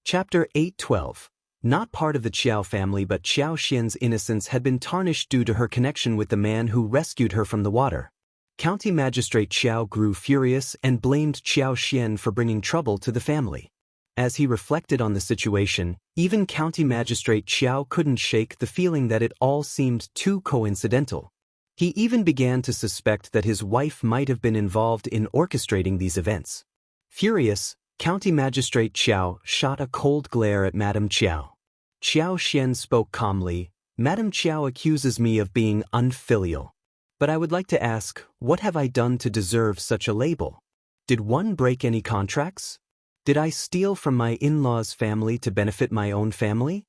Chapter 8:12. Not part of the Qiao family, but Qiao Xian's innocence had been tarnished due to her connection with the man who rescued her from the water. County Magistrate Qiao grew furious and blamed Qiao Xian for bringing trouble to the family. As he reflected on the situation, even County Magistrate Qiao couldn't shake the feeling that it all seemed too coincidental. He even began to suspect that his wife might have been involved in orchestrating these events. Furious, County Magistrate Qiao shot a cold glare at Madame Qiao. Qiao Xian spoke calmly, "Madame Qiao accuses me of being unfilial. But I would like to ask, what have I done to deserve such a label? Did one break any contracts? Did I steal from my in-laws' family to benefit my own family?"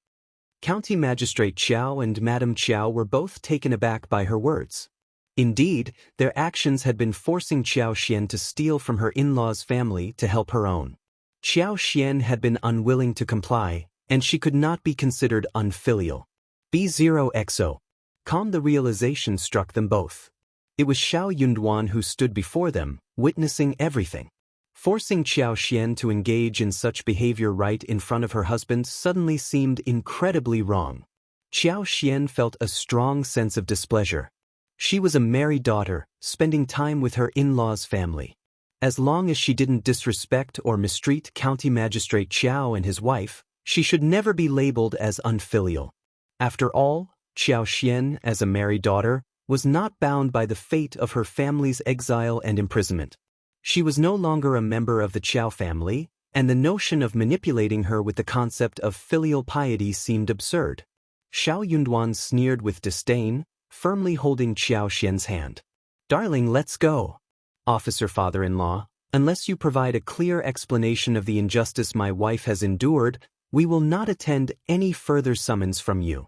County Magistrate Qiao and Madame Qiao were both taken aback by her words. Indeed, their actions had been forcing Qiao Xian to steal from her in-laws' family to help her own. Qiao Xian had been unwilling to comply, and she could not be considered unfilial. B0XO. Calm the realization struck them both. It was Shao Yunduan who stood before them, witnessing everything. Forcing Qiao Xian to engage in such behavior right in front of her husband suddenly seemed incredibly wrong. Qiao Xian felt a strong sense of displeasure. She was a married daughter, spending time with her in-laws' family. As long as she didn't disrespect or mistreat County Magistrate Qiao and his wife, she should never be labeled as unfilial. After all, Qiao Xian, as a married daughter, was not bound by the fate of her family's exile and imprisonment. She was no longer a member of the Qiao family, and the notion of manipulating her with the concept of filial piety seemed absurd. Shao Yunduan sneered with disdain, firmly holding Qiao Xian's hand. "Darling, let's go. Officer father-in-law, unless you provide a clear explanation of the injustice my wife has endured, we will not attend any further summons from you."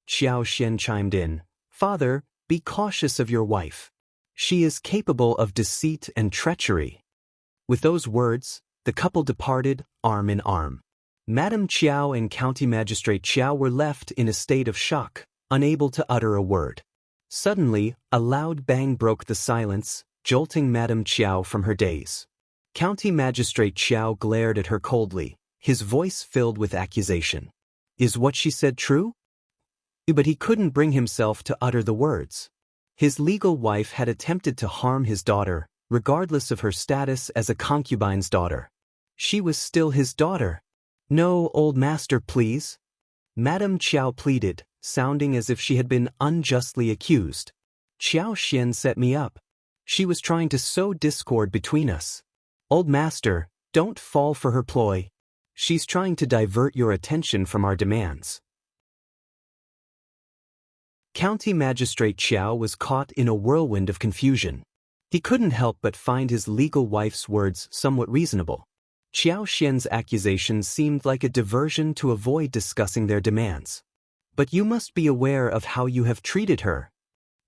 Qiao Xian chimed in, "Father, be cautious of your wife. She is capable of deceit and treachery." With those words, the couple departed, arm in arm. Madame Qiao and County Magistrate Qiao were left in a state of shock, unable to utter a word. Suddenly, a loud bang broke the silence, jolting Madame Qiao from her daze. County Magistrate Qiao glared at her coldly, his voice filled with accusation. Is what she said true? But he couldn't bring himself to utter the words. His legal wife had attempted to harm his daughter, regardless of her status as a concubine's daughter. She was still his daughter. "No, old master, please." Madame Qiao pleaded, sounding as if she had been unjustly accused. "Qiao Xian set me up. She was trying to sow discord between us. Old master, don't fall for her ploy. She's trying to divert your attention from our demands." County Magistrate Qiao was caught in a whirlwind of confusion. He couldn't help but find his legal wife's words somewhat reasonable. Qiao Xian's accusation seemed like a diversion to avoid discussing their demands. "But you must be aware of how you have treated her."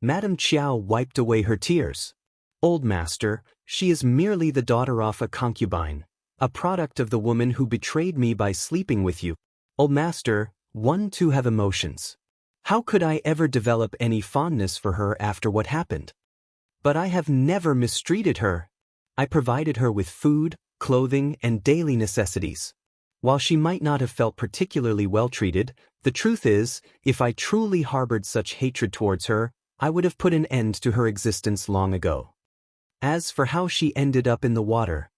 Madame Qiao wiped away her tears. "Old master, she is merely the daughter of a concubine, a product of the woman who betrayed me by sleeping with you. Old master, one too have emotions. How could I ever develop any fondness for her after what happened? But I have never mistreated her. I provided her with food, clothing, and daily necessities. While she might not have felt particularly well treated, the truth is, if I truly harbored such hatred towards her, I would have put an end to her existence long ago." As for how she ended up in the water.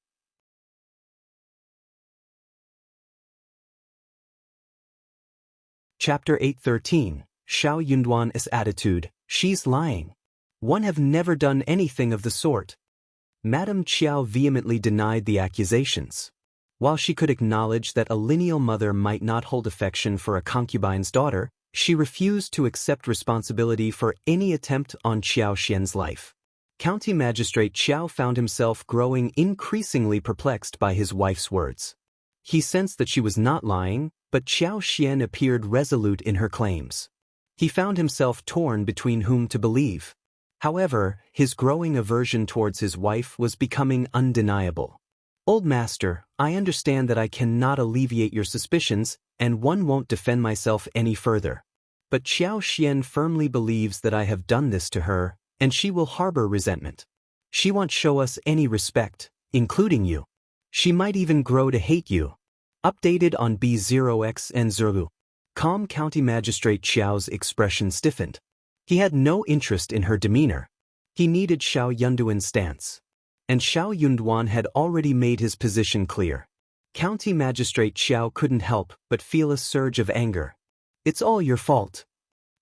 Chapter 8:13, Shao Yunduan's attitude, she's lying. One have never done anything of the sort. Madame Qiao vehemently denied the accusations. While she could acknowledge that a lineal mother might not hold affection for a concubine's daughter, she refused to accept responsibility for any attempt on Qiao Xian's life. County Magistrate Qiao found himself growing increasingly perplexed by his wife's words. He sensed that she was not lying, but Qiao Xian appeared resolute in her claims. He found himself torn between whom to believe. However, his growing aversion towards his wife was becoming undeniable. Old master, I understand that I cannot alleviate your suspicions, and one won't defend myself any further. But Qiao Xian firmly believes that I have done this to her, and she will harbor resentment. She won't show us any respect, including you. She might even grow to hate you. Updated on B0X and 0. Calm County Magistrate Qiao's expression stiffened. He had no interest in her demeanor. He needed Shao Yunduan's stance. And Shao Yunduan had already made his position clear. County Magistrate Qiao couldn't help but feel a surge of anger. It's all your fault.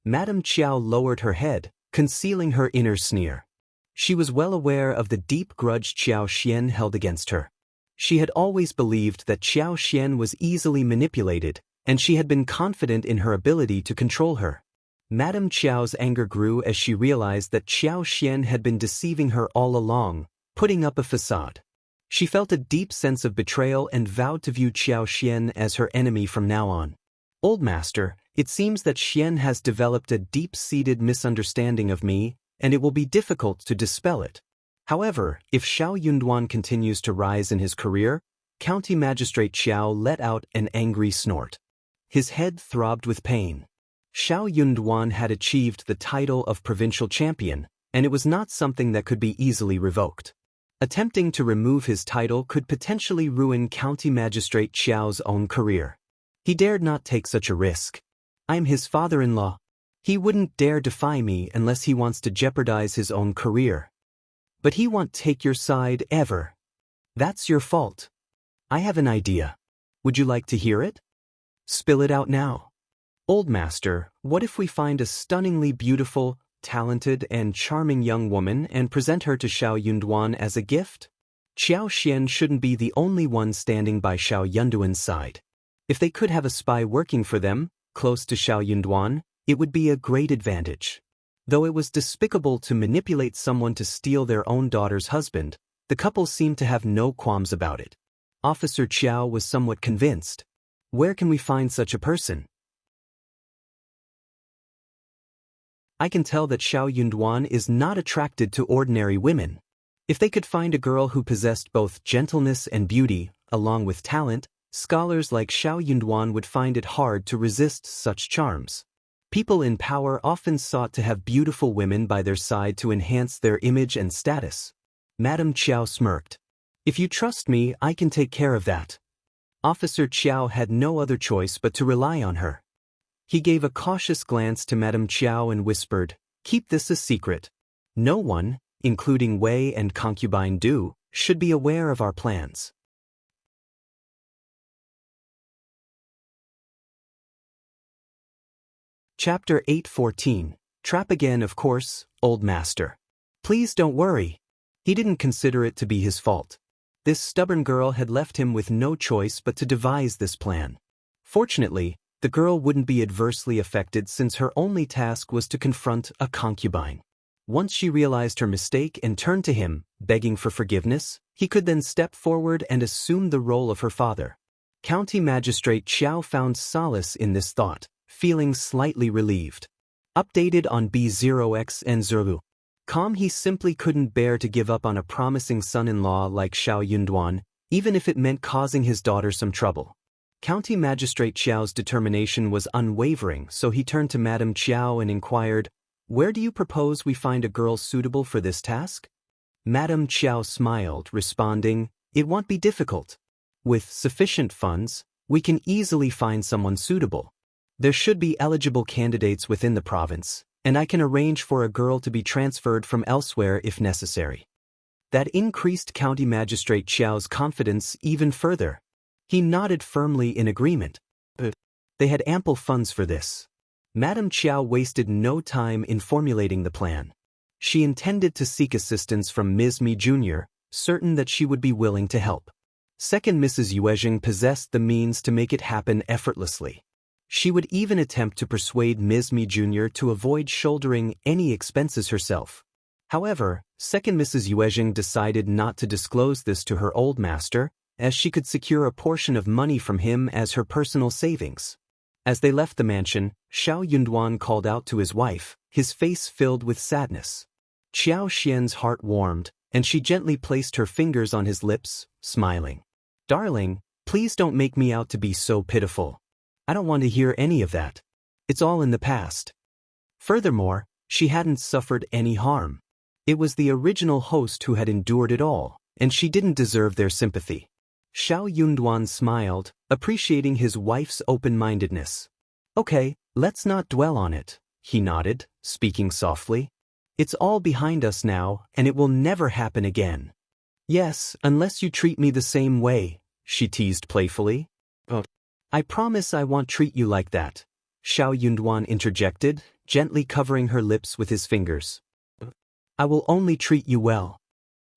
Madame Qiao lowered her head, concealing her inner sneer. She was well aware of the deep grudge Qiao Xian held against her. She had always believed that Qiao Xian was easily manipulated, and she had been confident in her ability to control her. Madame Qiao's anger grew as she realized that Qiao Xian had been deceiving her all along, putting up a facade. She felt a deep sense of betrayal and vowed to view Qiao Xian as her enemy from now on. Old master, it seems that Xian has developed a deep-seated misunderstanding of me, and it will be difficult to dispel it. However, if Shao Yunduan continues to rise in his career, County Magistrate Qiao let out an angry snort. His head throbbed with pain. Shao Yunduan had achieved the title of provincial champion, and it was not something that could be easily revoked. Attempting to remove his title could potentially ruin County Magistrate Qiao's own career. He dared not take such a risk. I'm his father-in-law. He wouldn't dare defy me unless he wants to jeopardize his own career. But he won't take your side ever. That's your fault. I have an idea. Would you like to hear it? Spill it out now. Old master, what if we find a stunningly beautiful, talented, and charming young woman and present her to Shao Yunduan as a gift? Qiao Xian shouldn't be the only one standing by Shao Yunduan's side. If they could have a spy working for them, close to Shao Yunduan, it would be a great advantage. Though it was despicable to manipulate someone to steal their own daughter's husband, the couple seemed to have no qualms about it. Officer Qiao was somewhat convinced. Where can we find such a person? I can tell that Shao Yunduan is not attracted to ordinary women. If they could find a girl who possessed both gentleness and beauty, along with talent, scholars like Shao Yunduan would find it hard to resist such charms. People in power often sought to have beautiful women by their side to enhance their image and status. Madame Qiao smirked. If you trust me, I can take care of that. Officer Qiao had no other choice but to rely on her. He gave a cautious glance to Madame Qiao and whispered, "Keep this a secret. No one, including Wei and concubine Du, should be aware of our plans." Chapter 8:14, Trap again, of course, old master. Please don't worry. He didn't consider it to be his fault. This stubborn girl had left him with no choice but to devise this plan. Fortunately, the girl wouldn't be adversely affected since her only task was to confront a concubine. Once she realized her mistake and turned to him, begging for forgiveness, he could then step forward and assume the role of her father. County Magistrate Qiao found solace in this thought, feeling slightly relieved. Updated on B0X and 0. Calm, he simply couldn't bear to give up on a promising son-in-law like Shao Yunduan, even if it meant causing his daughter some trouble. County Magistrate Qiao's determination was unwavering, so he turned to Madame Qiao and inquired, "Where do you propose we find a girl suitable for this task?" Madame Qiao smiled, responding, "It won't be difficult. With sufficient funds, we can easily find someone suitable. There should be eligible candidates within the province, and I can arrange for a girl to be transferred from elsewhere if necessary." That increased County Magistrate Qiao's confidence even further. He nodded firmly in agreement. They had ample funds for this. Madame Qiao wasted no time in formulating the plan. She intended to seek assistance from Ms.Mi Jr., certain that she would be willing to help. Second, Mrs. Yuezheng possessed the means to make it happen effortlessly. She would even attempt to persuade Ms.Mi Jr. to avoid shouldering any expenses herself. However, second Mrs. Yuezheng decided not to disclose this to her old master, as she could secure a portion of money from him as her personal savings. As they left the mansion, Shao Yunduan called out to his wife, his face filled with sadness. Qiao Xian's heart warmed, and she gently placed her fingers on his lips, smiling. "Darling, please don't make me out to be so pitiful. I don't want to hear any of that. It's all in the past." Furthermore, she hadn't suffered any harm. It was the original host who had endured it all, and she didn't deserve their sympathy. Shao Yunduan smiled, appreciating his wife's open-mindedness. "Okay, let's not dwell on it," he nodded, speaking softly. "It's all behind us now, and it will never happen again." "Yes, unless you treat me the same way," she teased playfully. "I promise I won't treat you like that," Shao Yunduan interjected, gently covering her lips with his fingers. "I will only treat you well."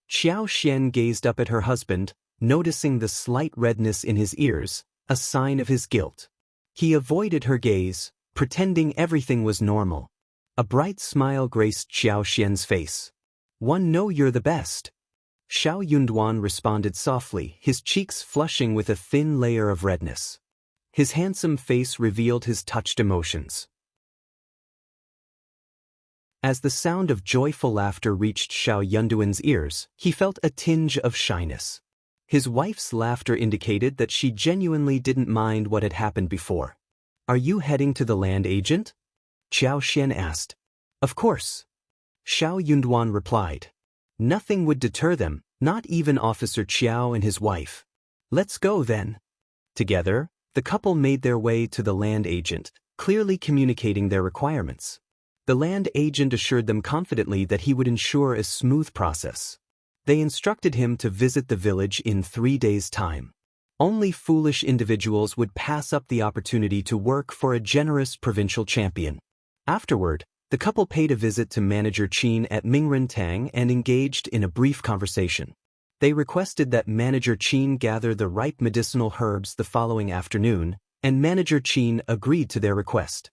Qiao Xian gazed up at her husband, noticing the slight redness in his ears, a sign of his guilt. He avoided her gaze, pretending everything was normal. A bright smile graced Qiao Xian's face. "One know you're the best." Shao Yunduan responded softly, his cheeks flushing with a thin layer of redness. His handsome face revealed his touched emotions. As the sound of joyful laughter reached Shao Yunduan's ears, he felt a tinge of shyness. His wife's laughter indicated that she genuinely didn't mind what had happened before. "Are you heading to the land agent?" Qiao Xian asked. "Of course." Shao Yunduan replied. Nothing would deter them, not even Officer Qiao and his wife. "Let's go then." Together, the couple made their way to the land agent, clearly communicating their requirements. The land agent assured them confidently that he would ensure a smooth process. They instructed him to visit the village in 3 days' time. Only foolish individuals would pass up the opportunity to work for a generous provincial champion. Afterward, the couple paid a visit to Manager Qin at Mingrentang and engaged in a brief conversation. They requested that Manager Qin gather the ripe medicinal herbs the following afternoon, and Manager Qin agreed to their request.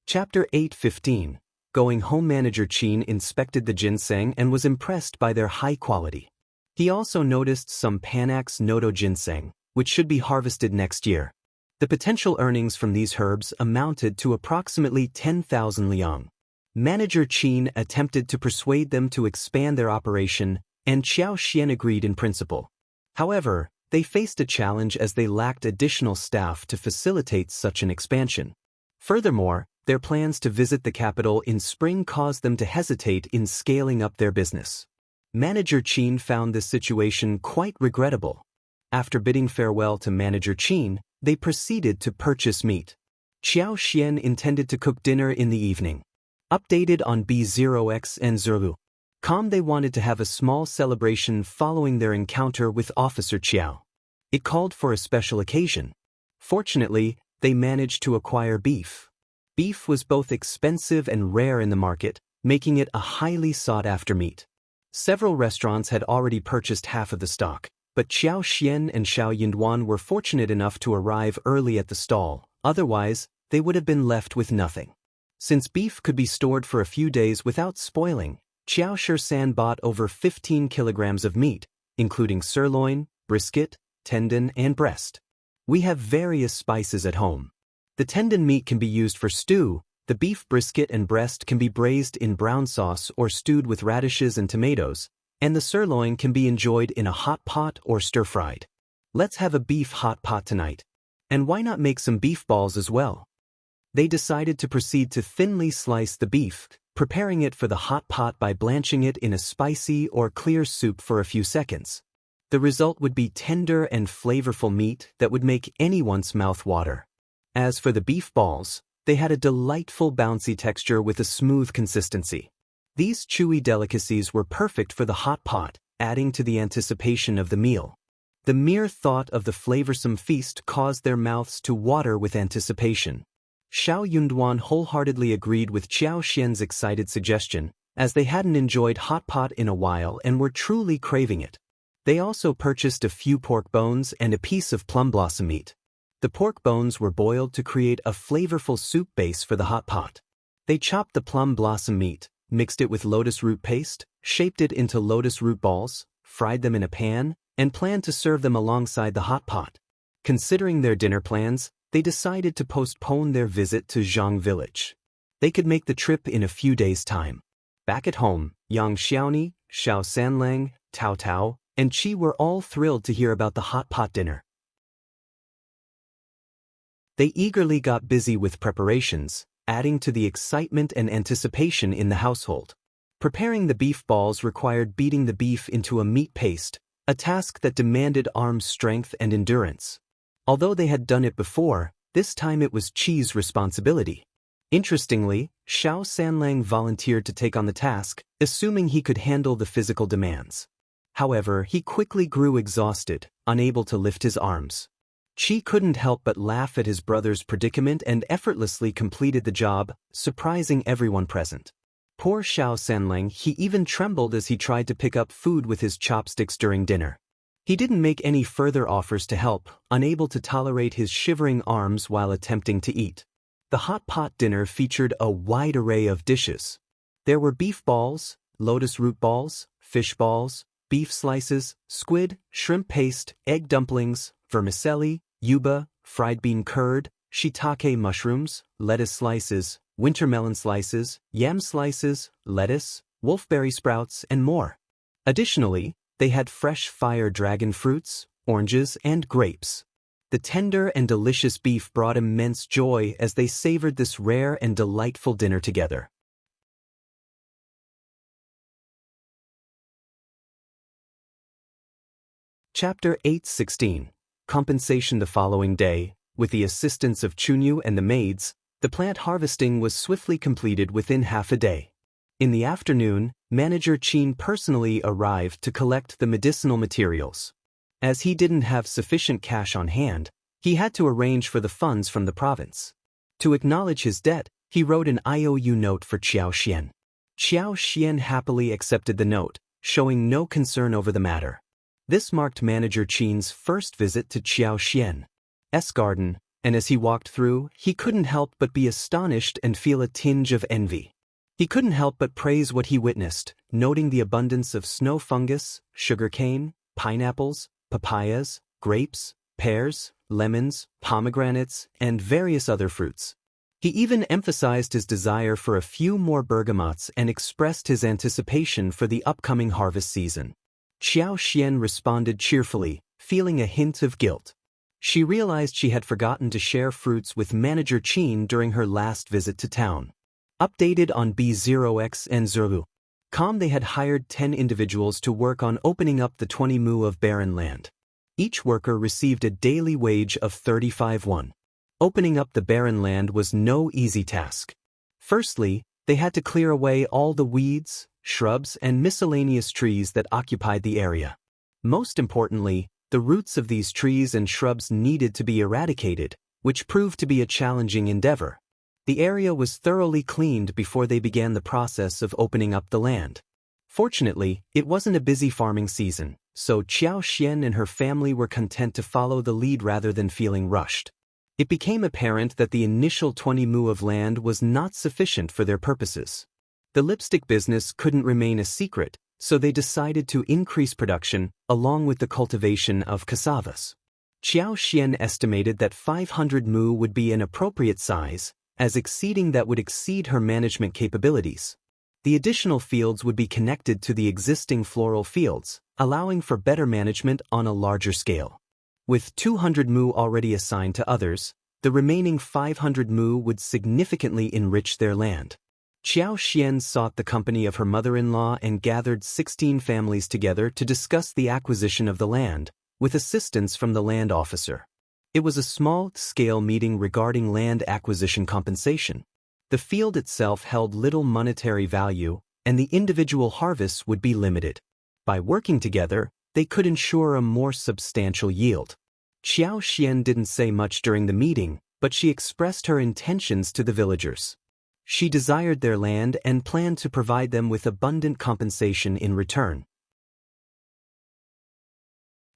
Chapter 8:15. Going home. Manager Qin inspected the ginseng and was impressed by their high quality. He also noticed some Panax Noto ginseng, which should be harvested next year. The potential earnings from these herbs amounted to approximately 10,000 liang. Manager Qin attempted to persuade them to expand their operation, and Qiao Xian agreed in principle. However, they faced a challenge as they lacked additional staff to facilitate such an expansion. Furthermore, their plans to visit the capital in spring caused them to hesitate in scaling up their business. Manager Qin found this situation quite regrettable. After bidding farewell to Manager Qin, they proceeded to purchase meat. Qiao Xian intended to cook dinner in the evening. Updated on B0X and Zulu.com, they wanted to have a small celebration following their encounter with Officer Qiao. It called for a special occasion. Fortunately, they managed to acquire beef. Beef was both expensive and rare in the market, making it a highly sought-after meat. Several restaurants had already purchased half of the stock, but Qiao Xian and Shao Yunduan were fortunate enough to arrive early at the stall, otherwise, they would have been left with nothing. Since beef could be stored for a few days without spoiling, Qiao Shan bought over 15 kilograms of meat, including sirloin, brisket, tendon, and breast. "We have various spices at home. The tendon meat can be used for stew, the beef brisket and breast can be braised in brown sauce or stewed with radishes and tomatoes, and the sirloin can be enjoyed in a hot pot or stir-fried. Let's have a beef hot pot tonight. And why not make some beef balls as well?" They decided to proceed to thinly slice the beef, preparing it for the hot pot by blanching it in a spicy or clear soup for a few seconds. The result would be tender and flavorful meat that would make anyone's mouth water. As for the beef balls, They had a delightful bouncy texture with a smooth consistency. These chewy delicacies were perfect for the hot pot, adding to the anticipation of the meal. The mere thought of the flavorsome feast caused their mouths to water with anticipation. Shao Yunduan wholeheartedly agreed with Qiao Xian's excited suggestion, as they hadn't enjoyed hot pot in a while and were truly craving it. They also purchased a few pork bones and a piece of plum blossom meat. The pork bones were boiled to create a flavorful soup base for the hot pot. They chopped the plum blossom meat, mixed it with lotus root paste, shaped it into lotus root balls, fried them in a pan, and planned to serve them alongside the hot pot. Considering their dinner plans, they decided to postpone their visit to Zhang village. They could make the trip in a few days' time. Back at home, Yang Xiaoni, Shao Sanlang, Tao Tao, and Qi were all thrilled to hear about the hot pot dinner. They eagerly got busy with preparations, adding to the excitement and anticipation in the household. Preparing the beef balls required beating the beef into a meat paste, a task that demanded arm strength and endurance. Although they had done it before, this time it was Qi's responsibility. Interestingly, Shao Sanlang volunteered to take on the task, assuming he could handle the physical demands. However, he quickly grew exhausted, unable to lift his arms. Qi couldn't help but laugh at his brother's predicament and effortlessly completed the job, surprising everyone present. Poor Shao Sanlang, he even trembled as he tried to pick up food with his chopsticks during dinner. He didn't make any further offers to help, unable to tolerate his shivering arms while attempting to eat. The hot pot dinner featured a wide array of dishes. There were beef balls, lotus root balls, fish balls, beef slices, squid, shrimp paste, egg dumplings, vermicelli, yuba, fried bean curd, shiitake mushrooms, lettuce slices, winter melon slices, yam slices, lettuce, wolfberry sprouts, and more. Additionally, they had fresh fire dragon fruits, oranges, and grapes. The tender and delicious beef brought immense joy as they savored this rare and delightful dinner together. Chapter 8:16. Compensation. The following day, with the assistance of Chunyu and the maids, the plant harvesting was swiftly completed within half a day. In the afternoon, Manager Qin personally arrived to collect the medicinal materials. As he didn't have sufficient cash on hand, he had to arrange for the funds from the province. To acknowledge his debt, he wrote an IOU note for Qiao Xian. Qiao Xian happily accepted the note, showing no concern over the matter. This marked Manager Qin's first visit to Qiao Xian's garden, and as he walked through, he couldn't help but be astonished and feel a tinge of envy. He couldn't help but praise what he witnessed, noting the abundance of snow fungus, sugarcane, pineapples, papayas, grapes, pears, lemons, pomegranates, and various other fruits. He even emphasized his desire for a few more bergamots and expressed his anticipation for the upcoming harvest season. Qiao Xian responded cheerfully, feeling a hint of guilt. She realized she had forgotten to share fruits with Manager Qin during her last visit to town. Updated on B0X and Zuru.com, they had hired 10 individuals to work on opening up the 20 mu of barren land. Each worker received a daily wage of 35 won. Opening up the barren land was no easy task. Firstly, they had to clear away all the weeds, shrubs, and miscellaneous trees that occupied the area. Most importantly, the roots of these trees and shrubs needed to be eradicated, which proved to be a challenging endeavor. The area was thoroughly cleaned before they began the process of opening up the land. Fortunately, it wasn't a busy farming season, so Qiao Xian and her family were content to follow the lead rather than feeling rushed. It became apparent that the initial 20 mu of land was not sufficient for their purposes. The lipstick business couldn't remain a secret, so they decided to increase production, along with the cultivation of cassavas. Qiao Xian estimated that 500 mu would be an appropriate size, as exceeding that would exceed her management capabilities. The additional fields would be connected to the existing floral fields, allowing for better management on a larger scale. With 200 mu already assigned to others, the remaining 500 mu would significantly enrich their land. Qiao Xian sought the company of her mother-in-law and gathered 16 families together to discuss the acquisition of the land, with assistance from the land officer. It was a small-scale meeting regarding land acquisition compensation. The field itself held little monetary value, and the individual harvests would be limited. By working together, they could ensure a more substantial yield. Xiao didn't say much during the meeting, but she expressed her intentions to the villagers. She desired their land and planned to provide them with abundant compensation in return.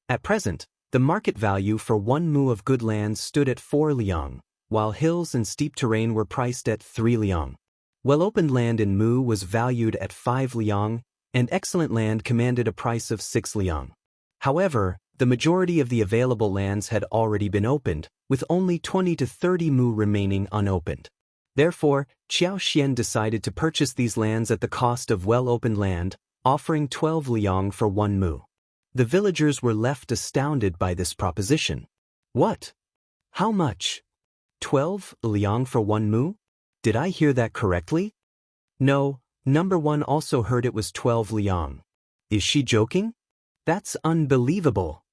At present, the market value for 1 mu of good land stood at 4 liang, while hills and steep terrain were priced at 3 liang. Well-opened land in mu was valued at 5 liang, and excellent land commanded a price of 6 liang. However, the majority of the available lands had already been opened, with only 20 to 30 mu remaining unopened. Therefore, Qiao decided to purchase these lands at the cost of well-opened land, offering 12 liang for 1 mu. The villagers were left astounded by this proposition. What? How much? 12 liang for 1 mu? Did I hear that correctly? No, number 1 also heard it was 12 liang. Is she joking? That's unbelievable.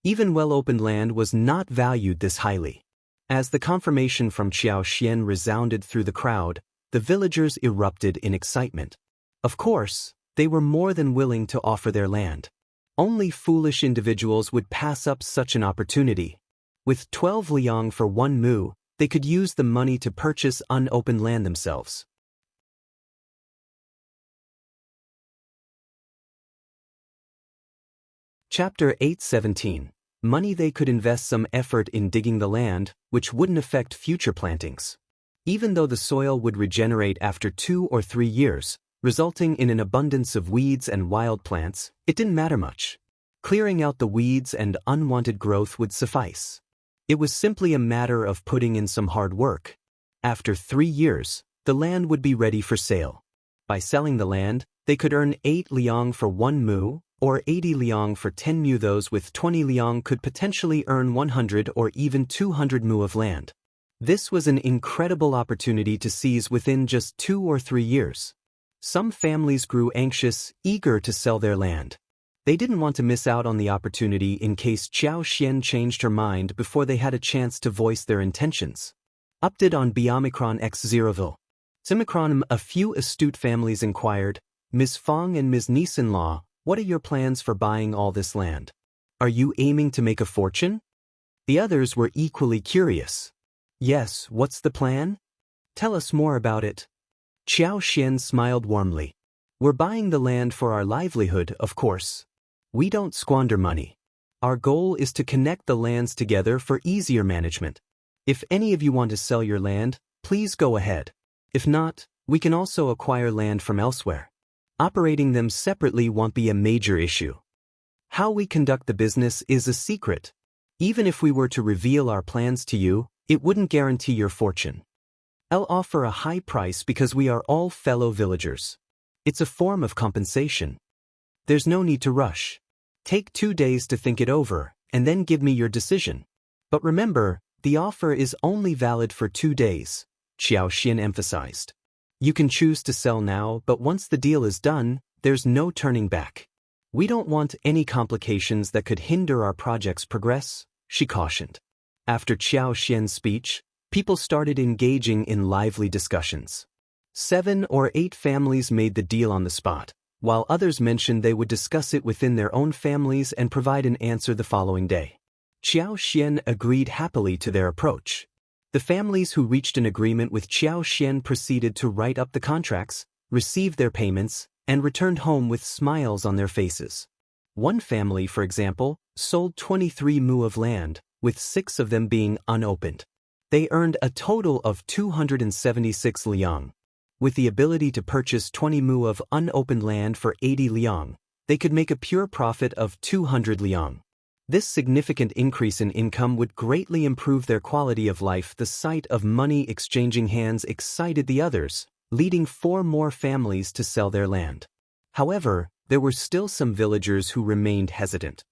Even well-opened land was not valued this highly. As the confirmation from Qiao resounded through the crowd, the villagers erupted in excitement. Of course, they were more than willing to offer their land. Only foolish individuals would pass up such an opportunity. With 12 liang for 1 mu, they could use the money to purchase unopened land themselves. Chapter 8:17. Money they could invest some effort in digging the land, which wouldn't affect future plantings. Even though the soil would regenerate after 2 or 3 years, resulting in an abundance of weeds and wild plants, it didn't matter much. Clearing out the weeds and unwanted growth would suffice. It was simply a matter of putting in some hard work. After 3 years, the land would be ready for sale. By selling the land, they could earn 8 liang for 1 mu, or 80 liang for 10 mu. Those with 20 liang could potentially earn 100 or even 200 mu of land. This was an incredible opportunity to seize within just 2 or 3 years. Some families grew anxious, eager to sell their land. They didn't want to miss out on the opportunity in case Qiao changed her mind before they had a chance to voice their intentions. Update on Biomicron x Zeroville. Simicron. A few astute families inquired, Ms. Fong and Ms. Niece-in-law, what are your plans for buying all this land? Are you aiming to make a fortune? The others were equally curious. Yes, what's the plan? Tell us more about it. Qiao smiled warmly. We're buying the land for our livelihood, of course. We don't squander money. Our goal is to connect the lands together for easier management. If any of you want to sell your land, please go ahead. If not, we can also acquire land from elsewhere. Operating them separately won't be a major issue. How we conduct the business is a secret. Even if we were to reveal our plans to you, it wouldn't guarantee your fortune. I'll offer a high price because we are all fellow villagers. It's a form of compensation. There's no need to rush. Take 2 days to think it over, and then give me your decision. But remember, the offer is only valid for 2 days, Qiao emphasized. You can choose to sell now, but once the deal is done, there's no turning back. We don't want any complications that could hinder our project's progress, she cautioned. After Qiao's speech, people started engaging in lively discussions. 7 or 8 families made the deal on the spot, while others mentioned they would discuss it within their own families and provide an answer the following day. Qiao agreed happily to their approach. The families who reached an agreement with Qiao proceeded to write up the contracts, received their payments, and returned home with smiles on their faces. One family, for example, sold 23 mu of land, with 6 of them being unopened. They earned a total of 276 liang. With the ability to purchase 20 mu of unopened land for 80 liang, they could make a pure profit of 200 liang. This significant increase in income would greatly improve their quality of life. The sight of money exchanging hands excited the others, leading 4 more families to sell their land. However, there were still some villagers who remained hesitant.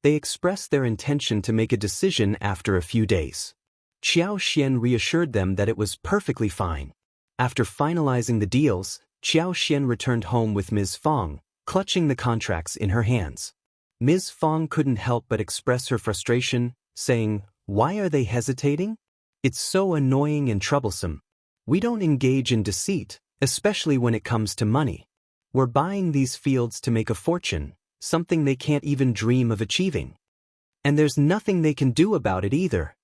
They expressed their intention to make a decision after a few days. Qiao reassured them that it was perfectly fine. After finalizing the deals, Qiao returned home with Ms. Fong, clutching the contracts in her hands. Ms. Fong couldn't help but express her frustration, saying, "Why are they hesitating? It's so annoying and troublesome. We don't engage in deceit, especially when it comes to money. We're buying these fields to make a fortune, something they can't even dream of achieving. And there's nothing they can do about it either."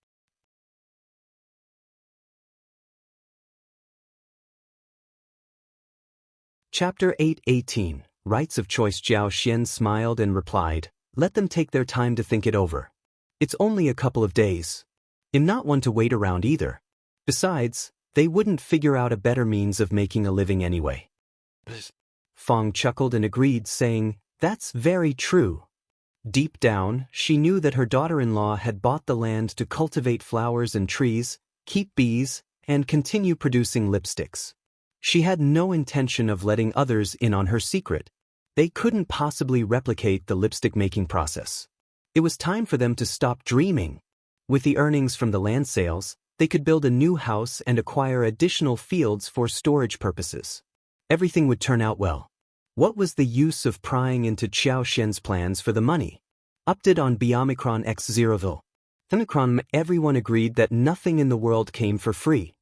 Chapter 8:18, Rights of Choice. Zhao Xian smiled and replied, "Let them take their time to think it over. It's only a couple of days. I'm not one to wait around either. Besides, they wouldn't figure out a better means of making a living anyway." Fong chuckled and agreed, saying, "That's very true." Deep down, she knew that her daughter-in-law had bought the land to cultivate flowers and trees, keep bees, and continue producing lipsticks. She had no intention of letting others in on her secret. They couldn't possibly replicate the lipstick-making process. It was time for them to stop dreaming. With the earnings from the land sales, they could build a new house and acquire additional fields for storage purposes. Everything would turn out well. What was the use of prying into Qiao Xian's plans for the money? Update on Biomicron X Zeroville. Everyone agreed that nothing in the world came for free.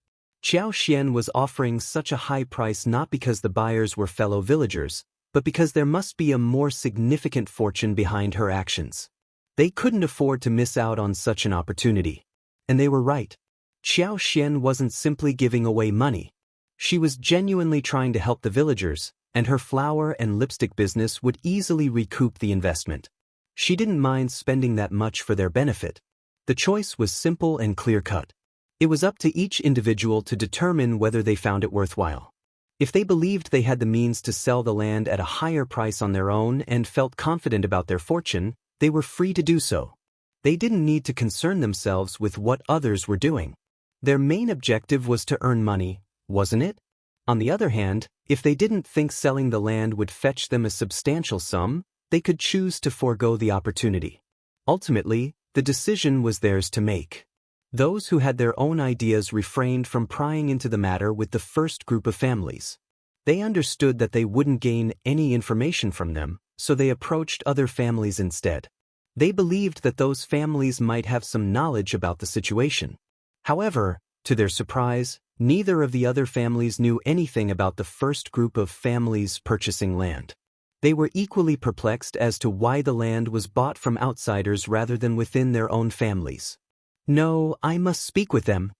Qiao Xian was offering such a high price not because the buyers were fellow villagers, but because there must be a more significant fortune behind her actions. They couldn't afford to miss out on such an opportunity. And they were right. Qiao Xian wasn't simply giving away money. She was genuinely trying to help the villagers, and her flower and lipstick business would easily recoup the investment. She didn't mind spending that much for their benefit. The choice was simple and clear-cut. It was up to each individual to determine whether they found it worthwhile. If they believed they had the means to sell the land at a higher price on their own and felt confident about their fortune, they were free to do so. They didn't need to concern themselves with what others were doing. Their main objective was to earn money, wasn't it? On the other hand, if they didn't think selling the land would fetch them a substantial sum, they could choose to forego the opportunity. Ultimately, the decision was theirs to make. Those who had their own ideas refrained from prying into the matter with the first group of families. They understood that they wouldn't gain any information from them, so they approached other families instead. They believed that those families might have some knowledge about the situation. However, to their surprise, neither of the other families knew anything about the first group of families purchasing land. They were equally perplexed as to why the land was bought from outsiders rather than within their own families. "No, I must speak with them."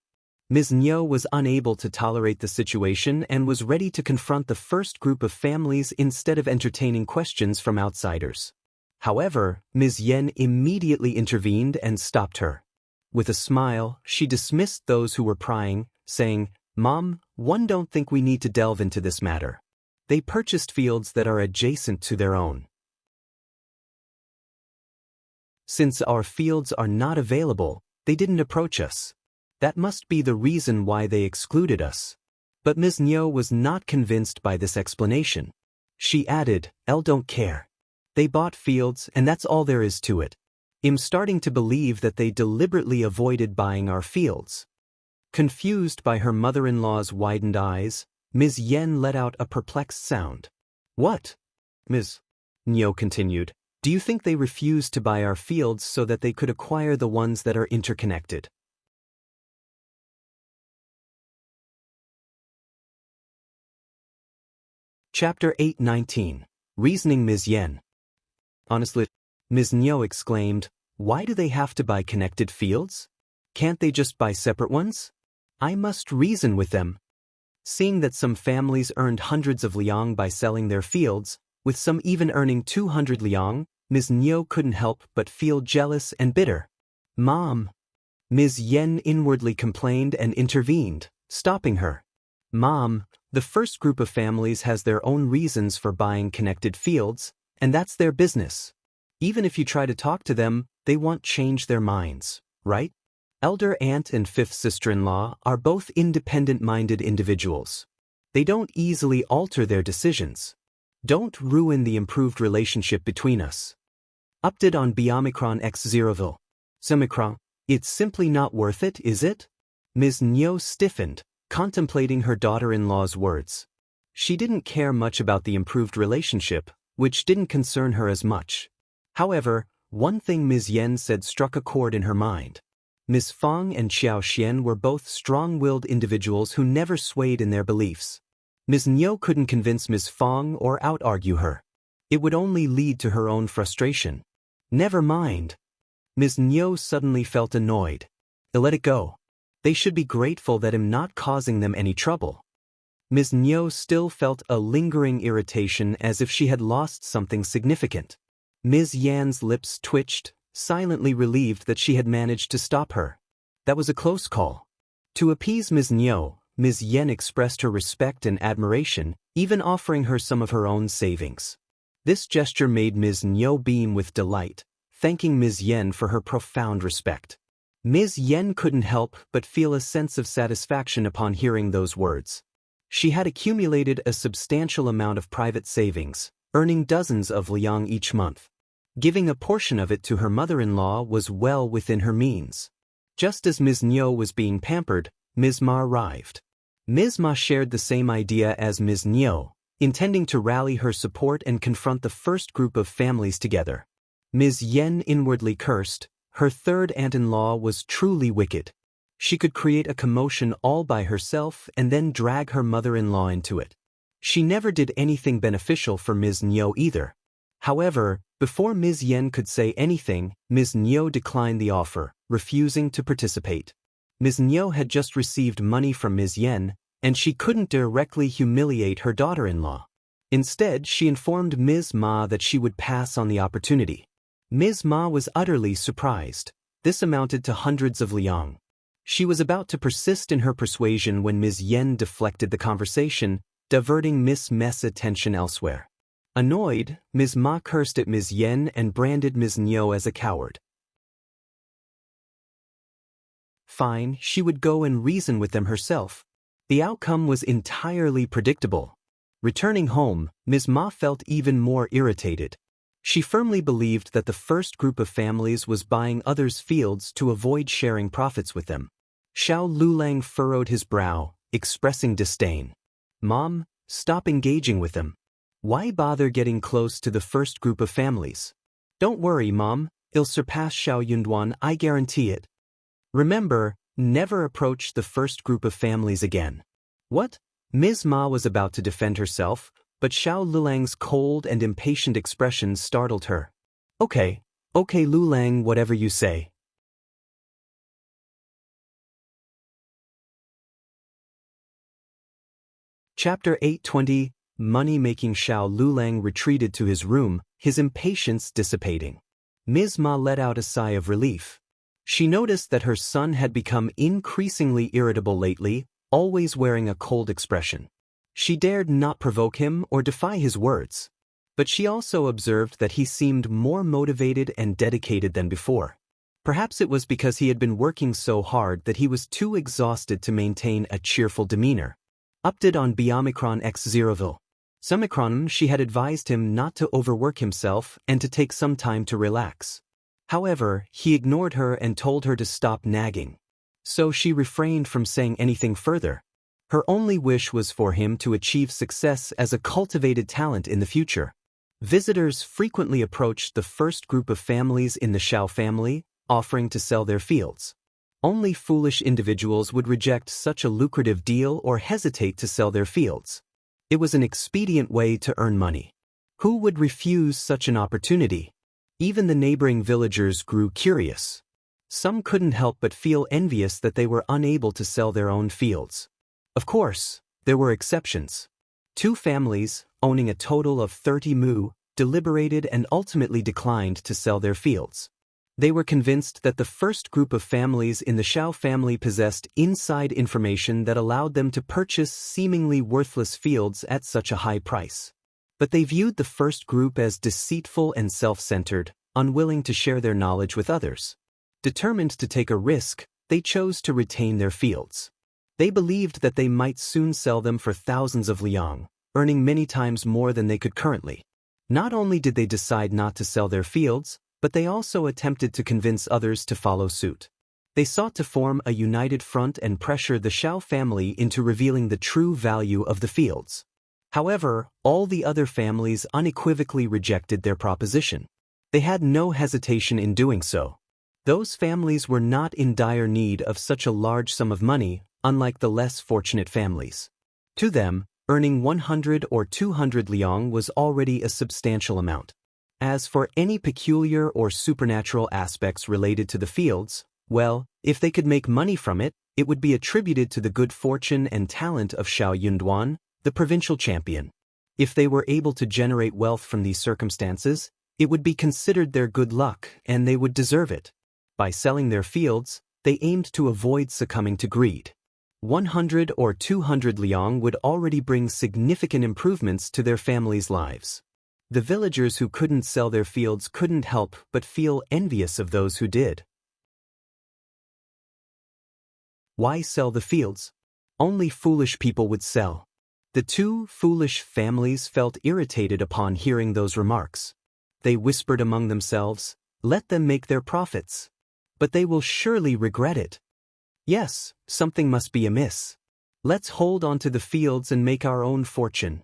Ms.Mi was unable to tolerate the situation and was ready to confront the first group of families instead of entertaining questions from outsiders. However, Ms. Yen immediately intervened and stopped her. With a smile, she dismissed those who were prying, saying, "Mom, one don't think we need to delve into this matter. They purchased fields that are adjacent to their own. Since our fields are not available, they didn't approach us. That must be the reason why they excluded us." But Ms.Mi was not convinced by this explanation. She added, "I don't care. They bought fields and that's all there is to it. I'm starting to believe that they deliberately avoided buying our fields." Confused by her mother-in-law's widened eyes, Ms. Yen let out a perplexed sound. "What?" Ms.Mi continued. "Do you think they refused to buy our fields so that they could acquire the ones that are interconnected?" Chapter 8:19, Reasoning Ms. Yen. "Honestly," Ms.Mi exclaimed, "why do they have to buy connected fields? Can't they just buy separate ones? I must reason with them." Seeing that some families earned hundreds of liang by selling their fields, with some even earning 200 liang, Ms.Mi couldn't help but feel jealous and bitter. "Mom!" Ms. Yen inwardly complained and intervened, stopping her. "Mom, the first group of families has their own reasons for buying connected fields, and that's their business. Even if you try to talk to them, they won't change their minds, right? Elder aunt and fifth sister-in-law are both independent-minded individuals. They don't easily alter their decisions. Don't ruin the improved relationship between us." Update on Biomicron X Zeroville. Semicron, it's simply not worth it, is it? Ms.Mi stiffened, contemplating her daughter-in-law's words. She didn't care much about the improved relationship, which didn't concern her as much. However, one thing Ms. Yen said struck a chord in her mind. Ms. Fang and Xiao were both strong-willed individuals who never swayed in their beliefs. Ms. Niu couldn't convince Ms. Fang or out-argue her. It would only lead to her own frustration. Never mind. Ms. Niu suddenly felt annoyed. Let it go. They should be grateful that I'm not causing them any trouble. Ms. Niu still felt a lingering irritation as if she had lost something significant. Ms. Yan's lips twitched, silently relieved that she had managed to stop her. That was a close call. To appease Ms. Niu, Ms. Yen expressed her respect and admiration, even offering her some of her own savings. This gesture made Ms. Niu beam with delight, thanking Ms. Yen for her profound respect. Ms. Yen couldn't help but feel a sense of satisfaction upon hearing those words. She had accumulated a substantial amount of private savings, earning dozens of liang each month. Giving a portion of it to her mother-in-law was well within her means. Just as Ms. Niu was being pampered, Ms.Mi arrived. Ms.Mi shared the same idea as Ms. Niu, intending to rally her support and confront the first group of families together. Ms. Yen inwardly cursed. Her third aunt-in-law was truly wicked. She could create a commotion all by herself and then drag her mother-in-law into it. She never did anything beneficial for Ms. Niu either. However, before Ms. Yen could say anything, Ms. Niu declined the offer, refusing to participate. Ms. Niu had just received money from Ms. Yen, and she couldn't directly humiliate her daughter-in-law. Instead, she informed Ms.Mi that she would pass on the opportunity. Ms.Mi was utterly surprised. This amounted to hundreds of liang. She was about to persist in her persuasion when Ms. Yen deflected the conversation, diverting Ms.Mi's attention elsewhere. Annoyed, Ms.Mi cursed at Ms. Yen and branded Ms. Niu as a coward. Fine, she would go and reason with them herself. The outcome was entirely predictable. Returning home, Ms.Mi felt even more irritated. She firmly believed that the first group of families was buying others' fields to avoid sharing profits with them. Liulang furrowed his brow, expressing disdain. Mom, stop engaging with them. Why bother getting close to the first group of families? Don't worry, Mom, it'll surpass Yunduan, I guarantee it. Remember, never approach the first group of families again. What? Ms.Mi was about to defend herself, but Liulang's cold and impatient expression startled her. Okay, Liulang, whatever you say. Chapter 820, Money-making Liulang retreated to his room, his impatience dissipating. Ms.Mi let out a sigh of relief. She noticed that her son had become increasingly irritable lately, always wearing a cold expression. She dared not provoke him or defy his words. But she also observed that he seemed more motivated and dedicated than before. Perhaps it was because he had been working so hard that he was too exhausted to maintain a cheerful demeanor. Update on Biomicron X Zeroville. Sumicron, she had advised him not to overwork himself and to take some time to relax. However, he ignored her and told her to stop nagging. So she refrained from saying anything further. Her only wish was for him to achieve success as a cultivated talent in the future. Visitors frequently approached the first group of families in the Shao family, offering to sell their fields. Only foolish individuals would reject such a lucrative deal or hesitate to sell their fields. It was an expedient way to earn money. Who would refuse such an opportunity? Even the neighboring villagers grew curious. Some couldn't help but feel envious that they were unable to sell their own fields. Of course, there were exceptions. 2 families, owning a total of 30 mu, deliberated and ultimately declined to sell their fields. They were convinced that the first group of families in the Shao family possessed inside information that allowed them to purchase seemingly worthless fields at such a high price. But they viewed the first group as deceitful and self-centered, unwilling to share their knowledge with others. Determined to take a risk, they chose to retain their fields. They believed that they might soon sell them for thousands of liang, earning many times more than they could currently. Not only did they decide not to sell their fields, but they also attempted to convince others to follow suit. They sought to form a united front and pressure the Shao family into revealing the true value of the fields. However, all the other families unequivocally rejected their proposition. They had no hesitation in doing so. Those families were not in dire need of such a large sum of money, unlike the less fortunate families. To them, earning 100 or 200 liang was already a substantial amount. As for any peculiar or supernatural aspects related to the fields, well, if they could make money from it, it would be attributed to the good fortune and talent of Shao Yunduan, the provincial champion. If they were able to generate wealth from these circumstances, it would be considered their good luck and they would deserve it. By selling their fields, they aimed to avoid succumbing to greed. 100 or 200 liang would already bring significant improvements to their families' lives. The villagers who couldn't sell their fields couldn't help but feel envious of those who did. Why sell the fields? Only foolish people would sell. The two foolish families felt irritated upon hearing those remarks. They whispered among themselves, "Let them make their profits. But they will surely regret it. Yes, something must be amiss. Let's hold on to the fields and make our own fortune."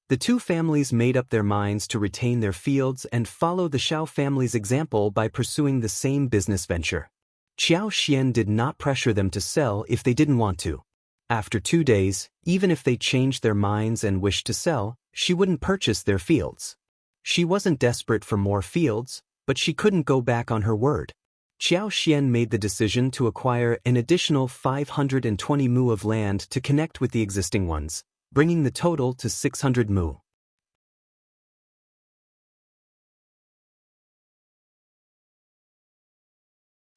The two families made up their minds to retain their fields and follow the Shao family's example by pursuing the same business venture. Xian did not pressure them to sell if they didn't want to. After 2 days, even if they changed their minds and wished to sell, she wouldn't purchase their fields. She wasn't desperate for more fields, but she couldn't go back on her word. Xian made the decision to acquire an additional 520 mu of land to connect with the existing ones, bringing the total to 600 mu.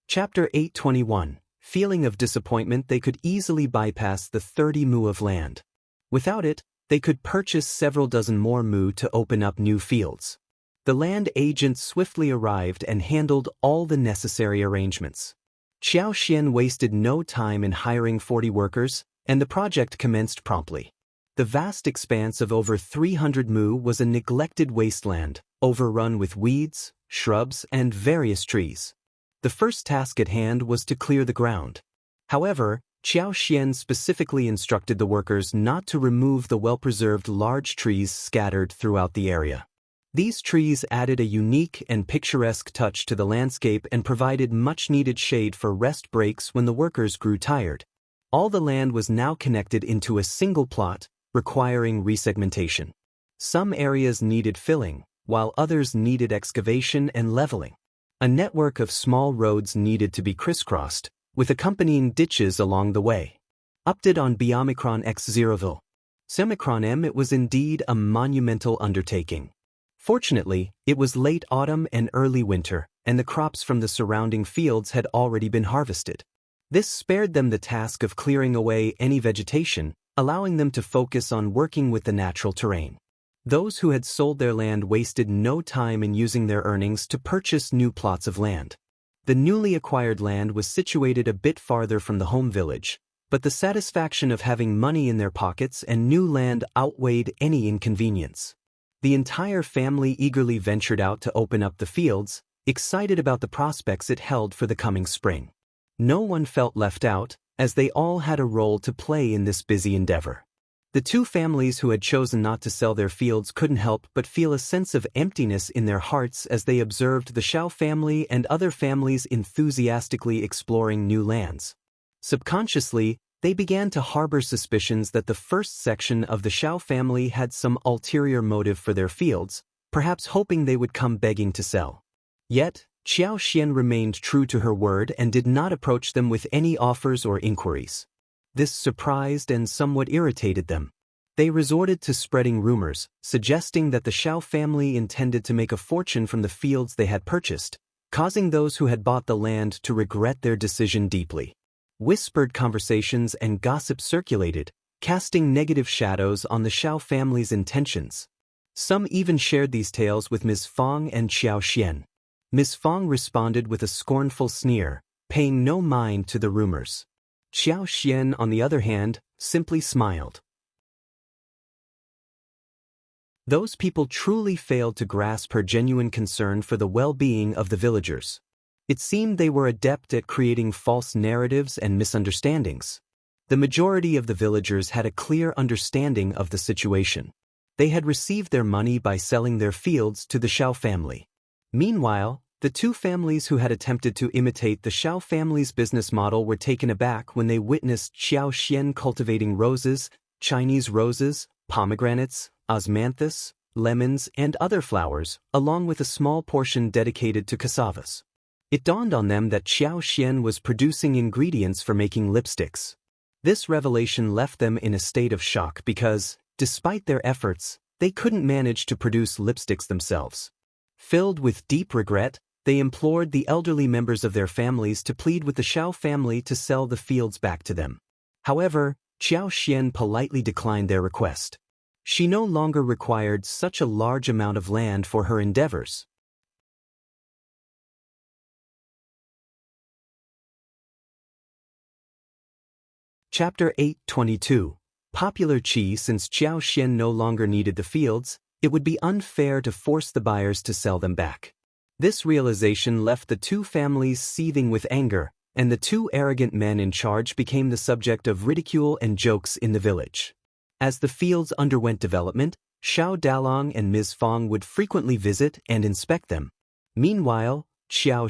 Chapter 821. Feeling of disappointment. They could easily bypass the 30 mu of land. Without it, they could purchase several dozen more mu to open up new fields. The land agent swiftly arrived and handled all the necessary arrangements. Xian wasted no time in hiring 40 workers, and the project commenced promptly. The vast expanse of over 300 mu was a neglected wasteland, overrun with weeds, shrubs, and various trees. The first task at hand was to clear the ground. However, Xian specifically instructed the workers not to remove the well-preserved large trees scattered throughout the area. These trees added a unique and picturesque touch to the landscape and provided much-needed shade for rest breaks when the workers grew tired. All the land was now connected into a single plot, requiring resegmentation. Some areas needed filling, while others needed excavation and leveling. A network of small roads needed to be crisscrossed, with accompanying ditches along the way. Update on Biomicron X0ville. Semicron M. It was indeed a monumental undertaking. Fortunately, it was late autumn and early winter, and the crops from the surrounding fields had already been harvested. This spared them the task of clearing away any vegetation, allowing them to focus on working with the natural terrain. Those who had sold their land wasted no time in using their earnings to purchase new plots of land. The newly acquired land was situated a bit farther from the home village, but the satisfaction of having money in their pockets and new land outweighed any inconvenience. The entire family eagerly ventured out to open up the fields, excited about the prospects it held for the coming spring. No one felt left out, as they all had a role to play in this busy endeavor. The two families who had chosen not to sell their fields couldn't help but feel a sense of emptiness in their hearts as they observed the Shao family and other families enthusiastically exploring new lands. Subconsciously, they began to harbor suspicions that the first section of the Shao family had some ulterior motive for their fields, perhaps hoping they would come begging to sell. Yet, Xian remained true to her word and did not approach them with any offers or inquiries. This surprised and somewhat irritated them. They resorted to spreading rumors, suggesting that the Shao family intended to make a fortune from the fields they had purchased, causing those who had bought the land to regret their decision deeply. Whispered conversations and gossip circulated, casting negative shadows on the Shao family's intentions. Some even shared these tales with Ms. Fang and Xiao. Ms. Fang responded with a scornful sneer, paying no mind to the rumors. Xiao, on the other hand, simply smiled. Those people truly failed to grasp her genuine concern for the well-being of the villagers. It seemed they were adept at creating false narratives and misunderstandings. The majority of the villagers had a clear understanding of the situation. They had received their money by selling their fields to the Shao family. Meanwhile, the two families who had attempted to imitate the Shao family's business model were taken aback when they witnessed Xiao cultivating roses, Chinese roses, pomegranates, osmanthus, lemons, and other flowers, along with a small portion dedicated to cassavas. It dawned on them that Xiao was producing ingredients for making lipsticks. This revelation left them in a state of shock because, despite their efforts, they couldn't manage to produce lipsticks themselves. Filled with deep regret, they implored the elderly members of their families to plead with the Shao family to sell the fields back to them. However, Xiao politely declined their request. She no longer required such a large amount of land for her endeavors. Chapter 8:22. Popular Qi. Since Xiao no longer needed the fields, it would be unfair to force the buyers to sell them back. This realization left the two families seething with anger, and the two arrogant men in charge became the subject of ridicule and jokes in the village. As the fields underwent development, Shao Dalong and Ms. Fong would frequently visit and inspect them. Meanwhile, Xiao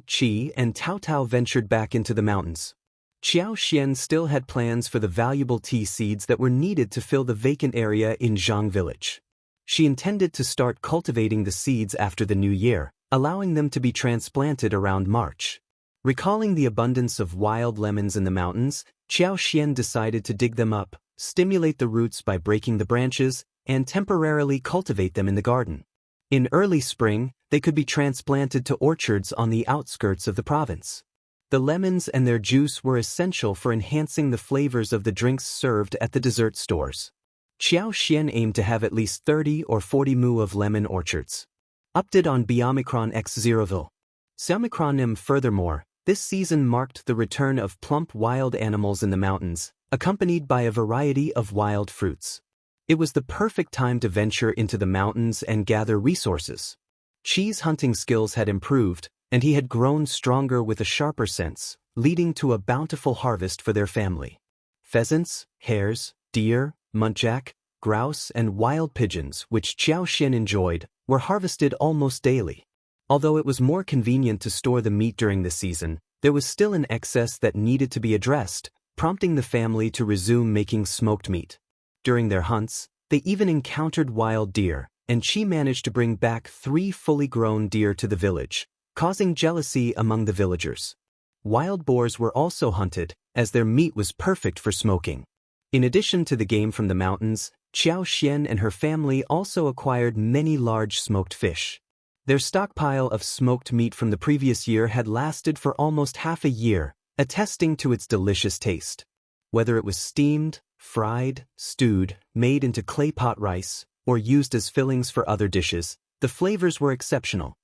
Qi and Tao ventured back into the mountains. Xiao still had plans for the valuable tea seeds that were needed to fill the vacant area in Zhang village. She intended to start cultivating the seeds after the new year, allowing them to be transplanted around March. Recalling the abundance of wild lemons in the mountains, Xiao decided to dig them up, stimulate the roots by breaking the branches, and temporarily cultivate them in the garden. In early spring, they could be transplanted to orchards on the outskirts of the province. The lemons and their juice were essential for enhancing the flavors of the drinks served at the dessert stores. Xiao aimed to have at least 30 or 40 mu of lemon orchards. Update on Biomicron X0ville. Xiaomicronim. Furthermore, this season marked the return of plump wild animals in the mountains, accompanied by a variety of wild fruits. It was the perfect time to venture into the mountains and gather resources. Qi's hunting skills had improved, and he had grown stronger with a sharper sense, leading to a bountiful harvest for their family. Pheasants, hares, deer, muntjac, grouse, and wild pigeons, which Xiao enjoyed, were harvested almost daily. Although it was more convenient to store the meat during the season, there was still an excess that needed to be addressed, prompting the family to resume making smoked meat. During their hunts, they even encountered wild deer, and Qi managed to bring back 3 fully grown deer to the village, causing jealousy among the villagers. Wild boars were also hunted, as their meat was perfect for smoking. In addition to the game from the mountains, Xiao and her family also acquired many large smoked fish. Their stockpile of smoked meat from the previous year had lasted for almost half a year, attesting to its delicious taste. Whether it was steamed, fried, stewed, made into clay pot rice, or used as fillings for other dishes, the flavors were exceptional.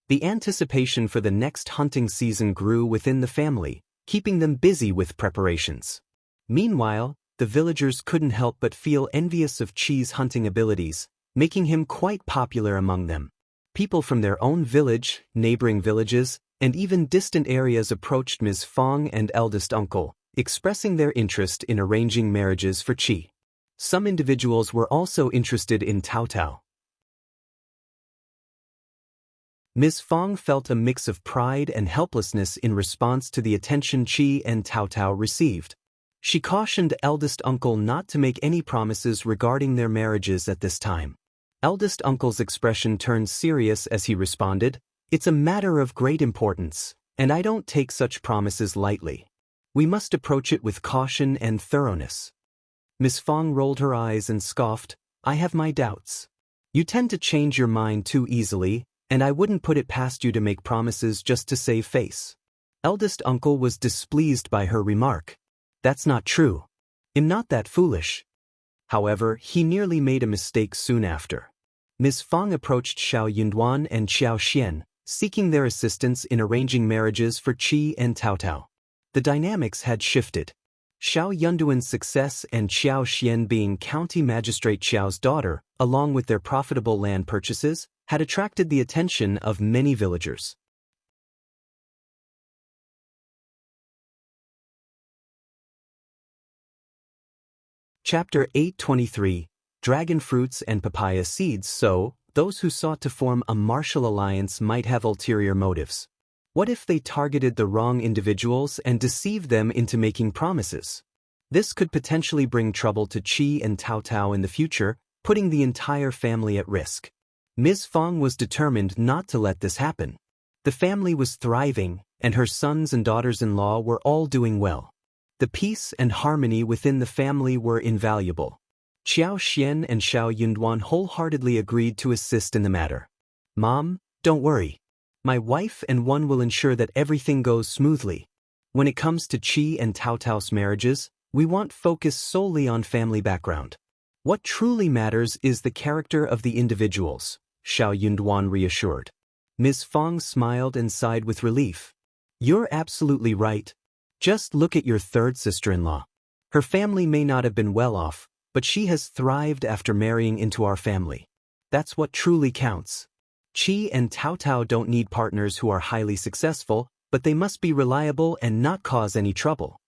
The anticipation for the next hunting season grew within the family, keeping them busy with preparations. Meanwhile, the villagers couldn't help but feel envious of Qi's hunting abilities, making him quite popular among them. People from their own village, neighboring villages, and even distant areas approached Ms. Fong and eldest uncle, expressing their interest in arranging marriages for Qi. Some individuals were also interested in Tao. Ms. Fong felt a mix of pride and helplessness in response to the attention Qi and Tao received. She cautioned eldest uncle not to make any promises regarding their marriages at this time. Eldest uncle's expression turned serious as he responded, "It's a matter of great importance, and I don't take such promises lightly. We must approach it with caution and thoroughness." Ms. Fong rolled her eyes and scoffed, "I have my doubts. You tend to change your mind too easily, and I wouldn't put it past you to make promises just to save face." Eldest uncle was displeased by her remark. "That's not true. I'm not that foolish." However, he nearly made a mistake soon after. Ms. Fong approached Shao Yunduan and Xiao, seeking their assistance in arranging marriages for Qi and Tao. The dynamics had shifted. Shao Yunduan's success and Xiao being county magistrate Qiao's daughter, along with their profitable land purchases, had attracted the attention of many villagers. Chapter 8:23. Dragon Fruits and Papaya Seeds. So, those who sought to form a martial alliance might have ulterior motives. What if they targeted the wrong individuals and deceived them into making promises? This could potentially bring trouble to Qi and Tao Tao in the future, putting the entire family at risk. Ms. Fong was determined not to let this happen. The family was thriving, and her sons and daughters-in-law were all doing well. The peace and harmony within the family were invaluable. Qiao Xian and Shao Yunduan wholeheartedly agreed to assist in the matter. "Mom, don't worry. My wife and one will ensure that everything goes smoothly. When it comes to Qi and Tao Tao's marriages, we want focus solely on family background. What truly matters is the character of the individuals," Shao Yunduan reassured. Ms. Fong smiled and sighed with relief. "You're absolutely right. Just look at your third sister-in-law. Her family may not have been well off, but she has thrived after marrying into our family. That's what truly counts. Qi and Tao Tao don't need partners who are highly successful, but they must be reliable and not cause any trouble."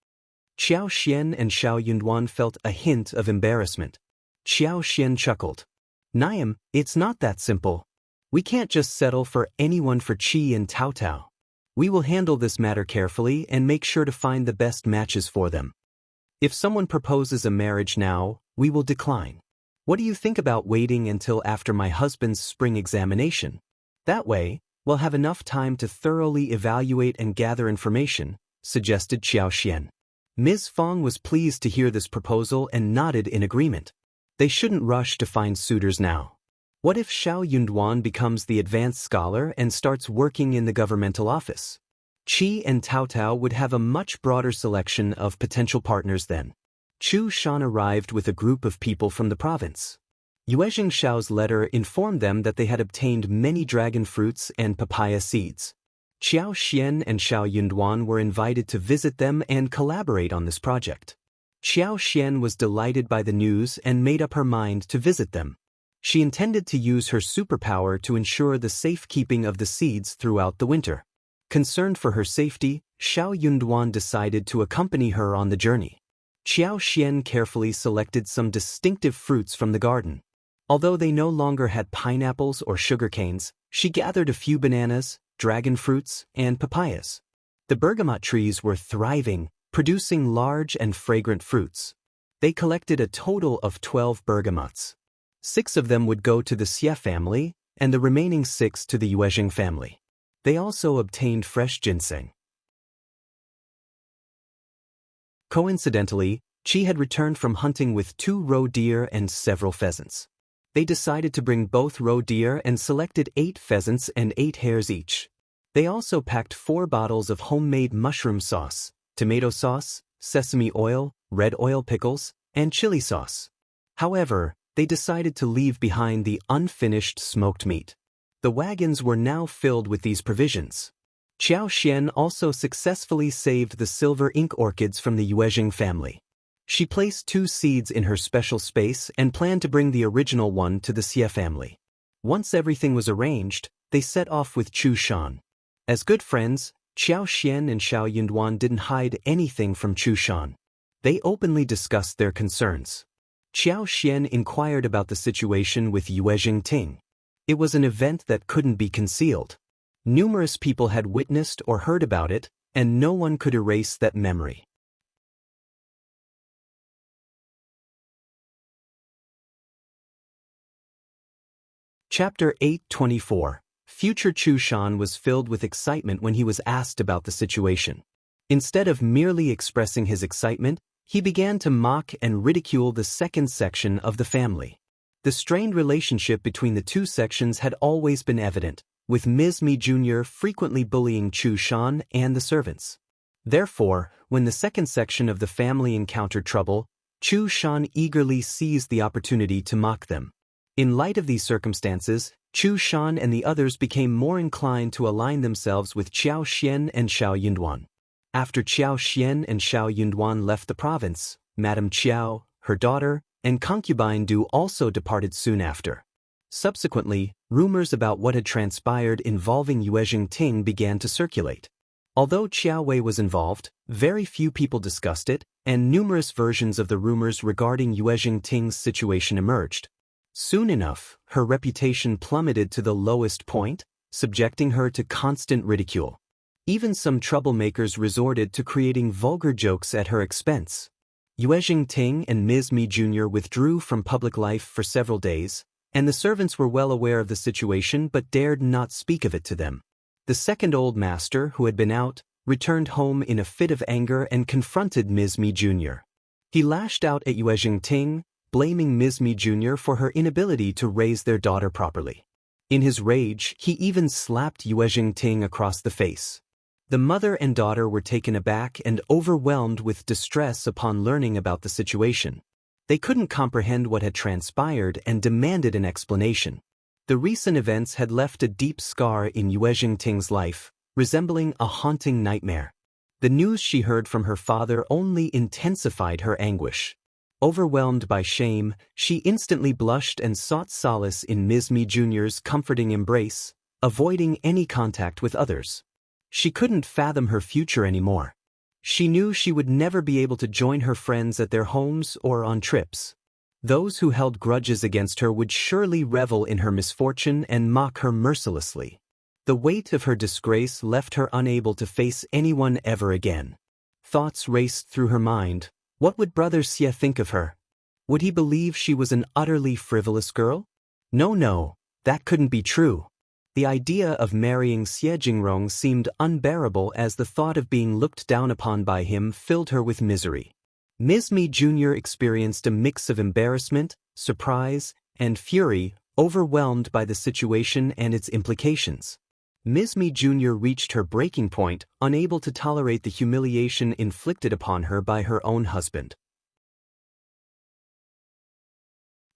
Qiao Xian and Shao Yunduan felt a hint of embarrassment. Qiao Xian chuckled. "Niam, it's not that simple. We can't just settle for anyone for Qi and Tao Tao. We will handle this matter carefully and make sure to find the best matches for them. If someone proposes a marriage now, we will decline. What do you think about waiting until after my husband's spring examination? That way, we'll have enough time to thoroughly evaluate and gather information," suggested Qiao Xian. Ms. Fong was pleased to hear this proposal and nodded in agreement. They shouldn't rush to find suitors now. What if Shao Yunduan becomes the advanced scholar and starts working in the governmental office? Qi and Tao Tao would have a much broader selection of potential partners then. Chu Shan arrived with a group of people from the province. Yuezheng Shao's letter informed them that they had obtained many dragon fruits and papaya seeds. Qiao Xian and Shao Yunduan were invited to visit them and collaborate on this project. Qiao Xian was delighted by the news and made up her mind to visit them. She intended to use her superpower to ensure the safekeeping of the seeds throughout the winter. Concerned for her safety, Shao Yunduan decided to accompany her on the journey. Qiao Xian carefully selected some distinctive fruits from the garden. Although they no longer had pineapples or sugarcanes, she gathered a few bananas, dragon fruits, and papayas. The bergamot trees were thriving, producing large and fragrant fruits. They collected a total of 12 bergamots. 6 of them would go to the Xie family, and the remaining 6 to the Yuezheng family. They also obtained fresh ginseng. Coincidentally, Qi had returned from hunting with 2 roe deer and several pheasants. They decided to bring both roe deer and selected 8 pheasants and 8 hares each. They also packed 4 bottles of homemade mushroom sauce, tomato sauce, sesame oil, red oil pickles, and chili sauce. However, they decided to leave behind the unfinished smoked meat. The wagons were now filled with these provisions. Qiao Xian also successfully saved the silver ink orchids from the Yuezheng family. She placed 2 seeds in her special space and planned to bring the original one to the Xie family. Once everything was arranged, they set off with Chu Shan. As good friends, Qiao Xian and Shao Yunduan didn't hide anything from Chu Shan. They openly discussed their concerns. Qiao Xian inquired about the situation with Yuezheng Ting. It was an event that couldn't be concealed. Numerous people had witnessed or heard about it, and no one could erase that memory. Chapter 824. Future Chu Shan was filled with excitement when he was asked about the situation. Instead of merely expressing his excitement, he began to mock and ridicule the second section of the family. The strained relationship between the 2 sections had always been evident, with Ms.Mi Jr. frequently bullying Chu Shan and the servants. Therefore, when the second section of the family encountered trouble, Chu Shan eagerly seized the opportunity to mock them. In light of these circumstances, Chu Shan and the others became more inclined to align themselves with Qiao Xian and Shao Yunduan. After Qiao Xian and Shao Yunduan left the province, Madame Qiao, her daughter, and concubine Du also departed soon after. Subsequently, rumors about what had transpired involving Yuezheng Ting began to circulate. Although Qiao Wei was involved, very few people discussed it, and numerous versions of the rumors regarding Yuezheng Ting's situation emerged. Soon enough, her reputation plummeted to the lowest point, subjecting her to constant ridicule. Even some troublemakers resorted to creating vulgar jokes at her expense. Yuezheng Ting and Ms.Mi Jr. withdrew from public life for several days, and the servants were well aware of the situation but dared not speak of it to them. The second old master, who had been out, returned home in a fit of anger and confronted Ms.Mi Jr. He lashed out at Yuezheng Ting, blaming Ms.Mi Jr. for her inability to raise their daughter properly. In his rage, he even slapped Yuezheng Ting across the face. The mother and daughter were taken aback and overwhelmed with distress upon learning about the situation. They couldn't comprehend what had transpired and demanded an explanation. The recent events had left a deep scar in Yuezheng Ting's life, resembling a haunting nightmare. The news she heard from her father only intensified her anguish. Overwhelmed by shame, she instantly blushed and sought solace in Ms.Mi Jr.'s comforting embrace, avoiding any contact with others. She couldn't fathom her future anymore. She knew she would never be able to join her friends at their homes or on trips. Those who held grudges against her would surely revel in her misfortune and mock her mercilessly. The weight of her disgrace left her unable to face anyone ever again. Thoughts raced through her mind. What would Brother Xie think of her? Would he believe she was an utterly frivolous girl? No, that couldn't be true. The idea of marrying Xie Jingrong seemed unbearable as the thought of being looked down upon by him filled her with misery. Ms.Mi Jr. experienced a mix of embarrassment, surprise, and fury, overwhelmed by the situation and its implications. Ms.Mi Jr. reached her breaking point, unable to tolerate the humiliation inflicted upon her by her own husband.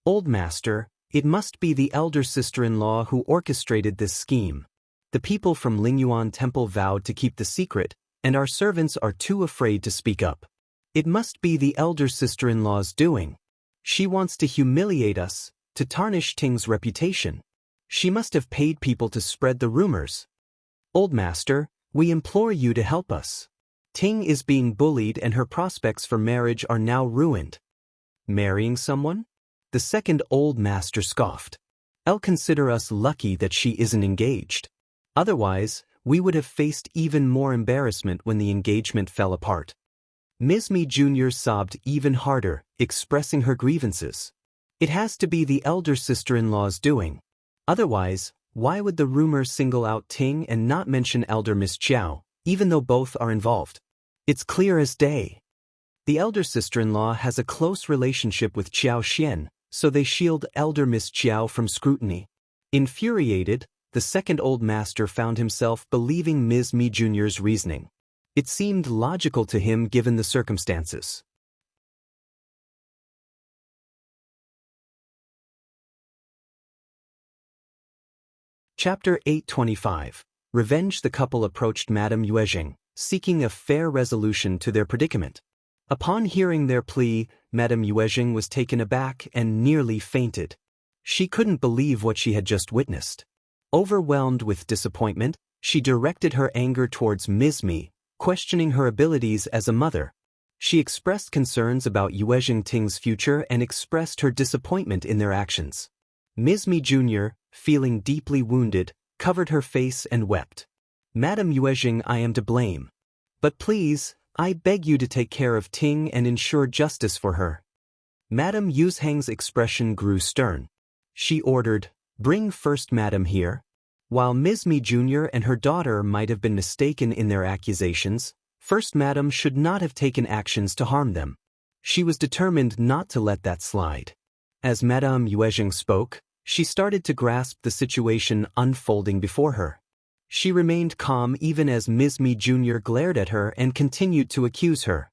Old Master, it must be the elder sister-in-law who orchestrated this scheme. The people from Liulang Temple vowed to keep the secret, and our servants are too afraid to speak up. It must be the elder sister-in-law's doing. She wants to humiliate us, to tarnish Ting's reputation. She must have paid people to spread the rumors. Old Master, we implore you to help us. Ting is being bullied and her prospects for marriage are now ruined. Marrying someone? The second old master scoffed. I'll consider us lucky that she isn't engaged. Otherwise, we would have faced even more embarrassment when the engagement fell apart. Ms.Mi Jr. sobbed even harder, expressing her grievances. It has to be the elder sister-in-law's doing. Otherwise, why would the rumor single out Ting and not mention elder Miss Qiao, even though both are involved? It's clear as day. The elder sister-in-law has a close relationship with Qiao Xian, so they shield elder Miss Qiao from scrutiny. Infuriated, the second old master found himself believing Ms.Mi Jr.'s reasoning. It seemed logical to him given the circumstances. Chapter 825. Revenge. The couple approached Madame Yuezheng, seeking a fair resolution to their predicament. Upon hearing their plea, Madame Yuezheng was taken aback and nearly fainted. She couldn't believe what she had just witnessed. Overwhelmed with disappointment, she directed her anger towards Ms.Mi, questioning her abilities as a mother. She expressed concerns about Yuezheng Ting's future and expressed her disappointment in their actions. Ms.Mi Jr., feeling deeply wounded, covered her face and wept. Madame Yuezheng, I am to blame. But please, I beg you to take care of Ting and ensure justice for her. Madame Yuezheng's expression grew stern. She ordered, bring first Madame here. While Ms.Mi Jr. and her daughter might have been mistaken in their accusations, First Madame should not have taken actions to harm them. She was determined not to let that slide. As Madame Yuezheng spoke, she started to grasp the situation unfolding before her. She remained calm even as Ms.Mi Jr. glared at her and continued to accuse her.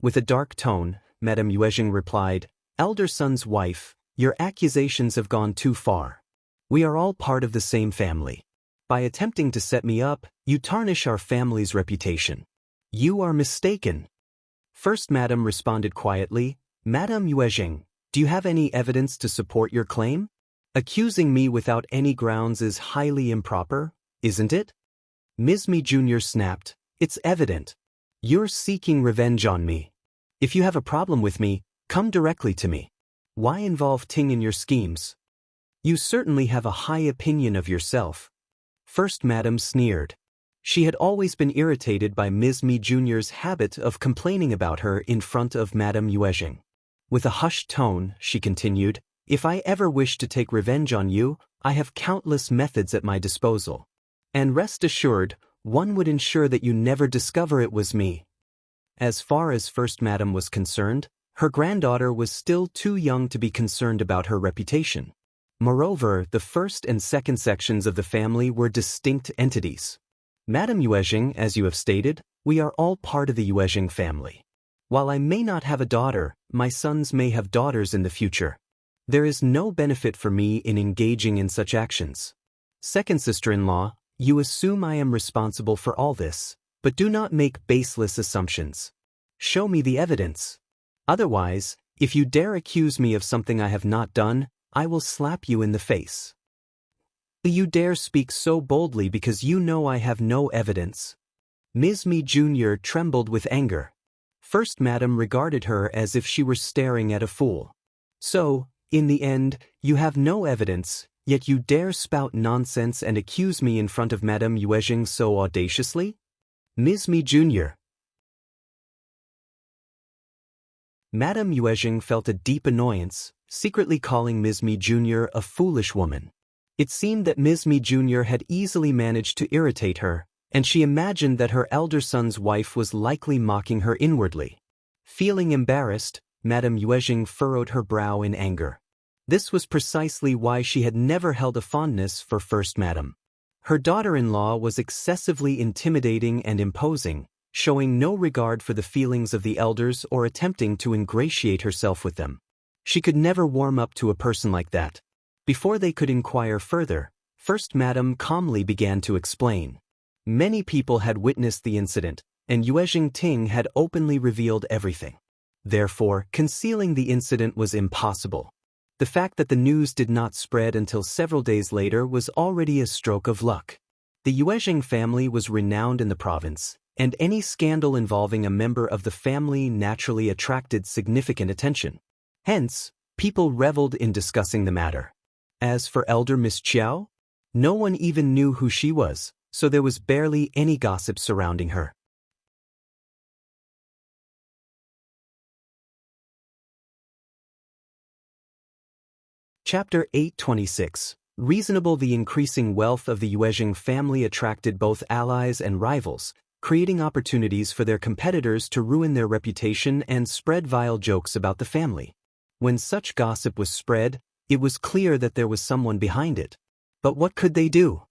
With a dark tone, Madame Yuezheng replied, Elder son's wife, your accusations have gone too far. We are all part of the same family. By attempting to set me up, you tarnish our family's reputation. You are mistaken. First Madame responded quietly, Madame Yuezheng, do you have any evidence to support your claim? Accusing me without any grounds is highly improper, isn't it? Ms.Mi Jr. snapped, it's evident. You're seeking revenge on me. If you have a problem with me, come directly to me. Why involve Ting in your schemes? You certainly have a high opinion of yourself. First Madam sneered. She had always been irritated by Ms.Mi Jr.'s habit of complaining about her in front of Madame Yuezheng. With a hushed tone, she continued, "If I ever wish to take revenge on you, I have countless methods at my disposal. And rest assured, one would ensure that you never discover it was me." As far as First Madam was concerned, her granddaughter was still too young to be concerned about her reputation. Moreover, the first and second sections of the family were distinct entities. Madame Yuezheng, as you have stated, we are all part of the Yuezheng family. While I may not have a daughter, my sons may have daughters in the future. There is no benefit for me in engaging in such actions. Second sister-in-law, you assume I am responsible for all this, but do not make baseless assumptions. Show me the evidence. Otherwise, if you dare accuse me of something I have not done, I will slap you in the face. You dare speak so boldly because you know I have no evidence. Ms.Mi Jr. trembled with anger. First Madam regarded her as if she were staring at a fool. So, in the end, you have no evidence, yet you dare spout nonsense and accuse me in front of Madame Yuezheng so audaciously? Ms.Mi Jr. Madame Yuezheng felt a deep annoyance, secretly calling Ms.Mi Jr. a foolish woman. It seemed that Ms.Mi Jr. had easily managed to irritate her, and she imagined that her elder son's wife was likely mocking her inwardly. Feeling embarrassed, Madame Yuezheng furrowed her brow in anger. This was precisely why she had never held a fondness for First Madam. Her daughter-in-law was excessively intimidating and imposing, showing no regard for the feelings of the elders or attempting to ingratiate herself with them. She could never warm up to a person like that. Before they could inquire further, First Madam calmly began to explain. Many people had witnessed the incident, and Yuezheng Ting had openly revealed everything. Therefore, concealing the incident was impossible. The fact that the news did not spread until several days later was already a stroke of luck. The Yuezheng family was renowned in the province, and any scandal involving a member of the family naturally attracted significant attention. Hence, people reveled in discussing the matter. As for elder Miss Qiao, no one even knew who she was, so there was barely any gossip surrounding her. Chapter 826. Reasonable. The increasing wealth of the Yuezheng family attracted both allies and rivals, creating opportunities for their competitors to ruin their reputation and spread vile jokes about the family. When such gossip was spread, it was clear that there was someone behind it. But what could they do?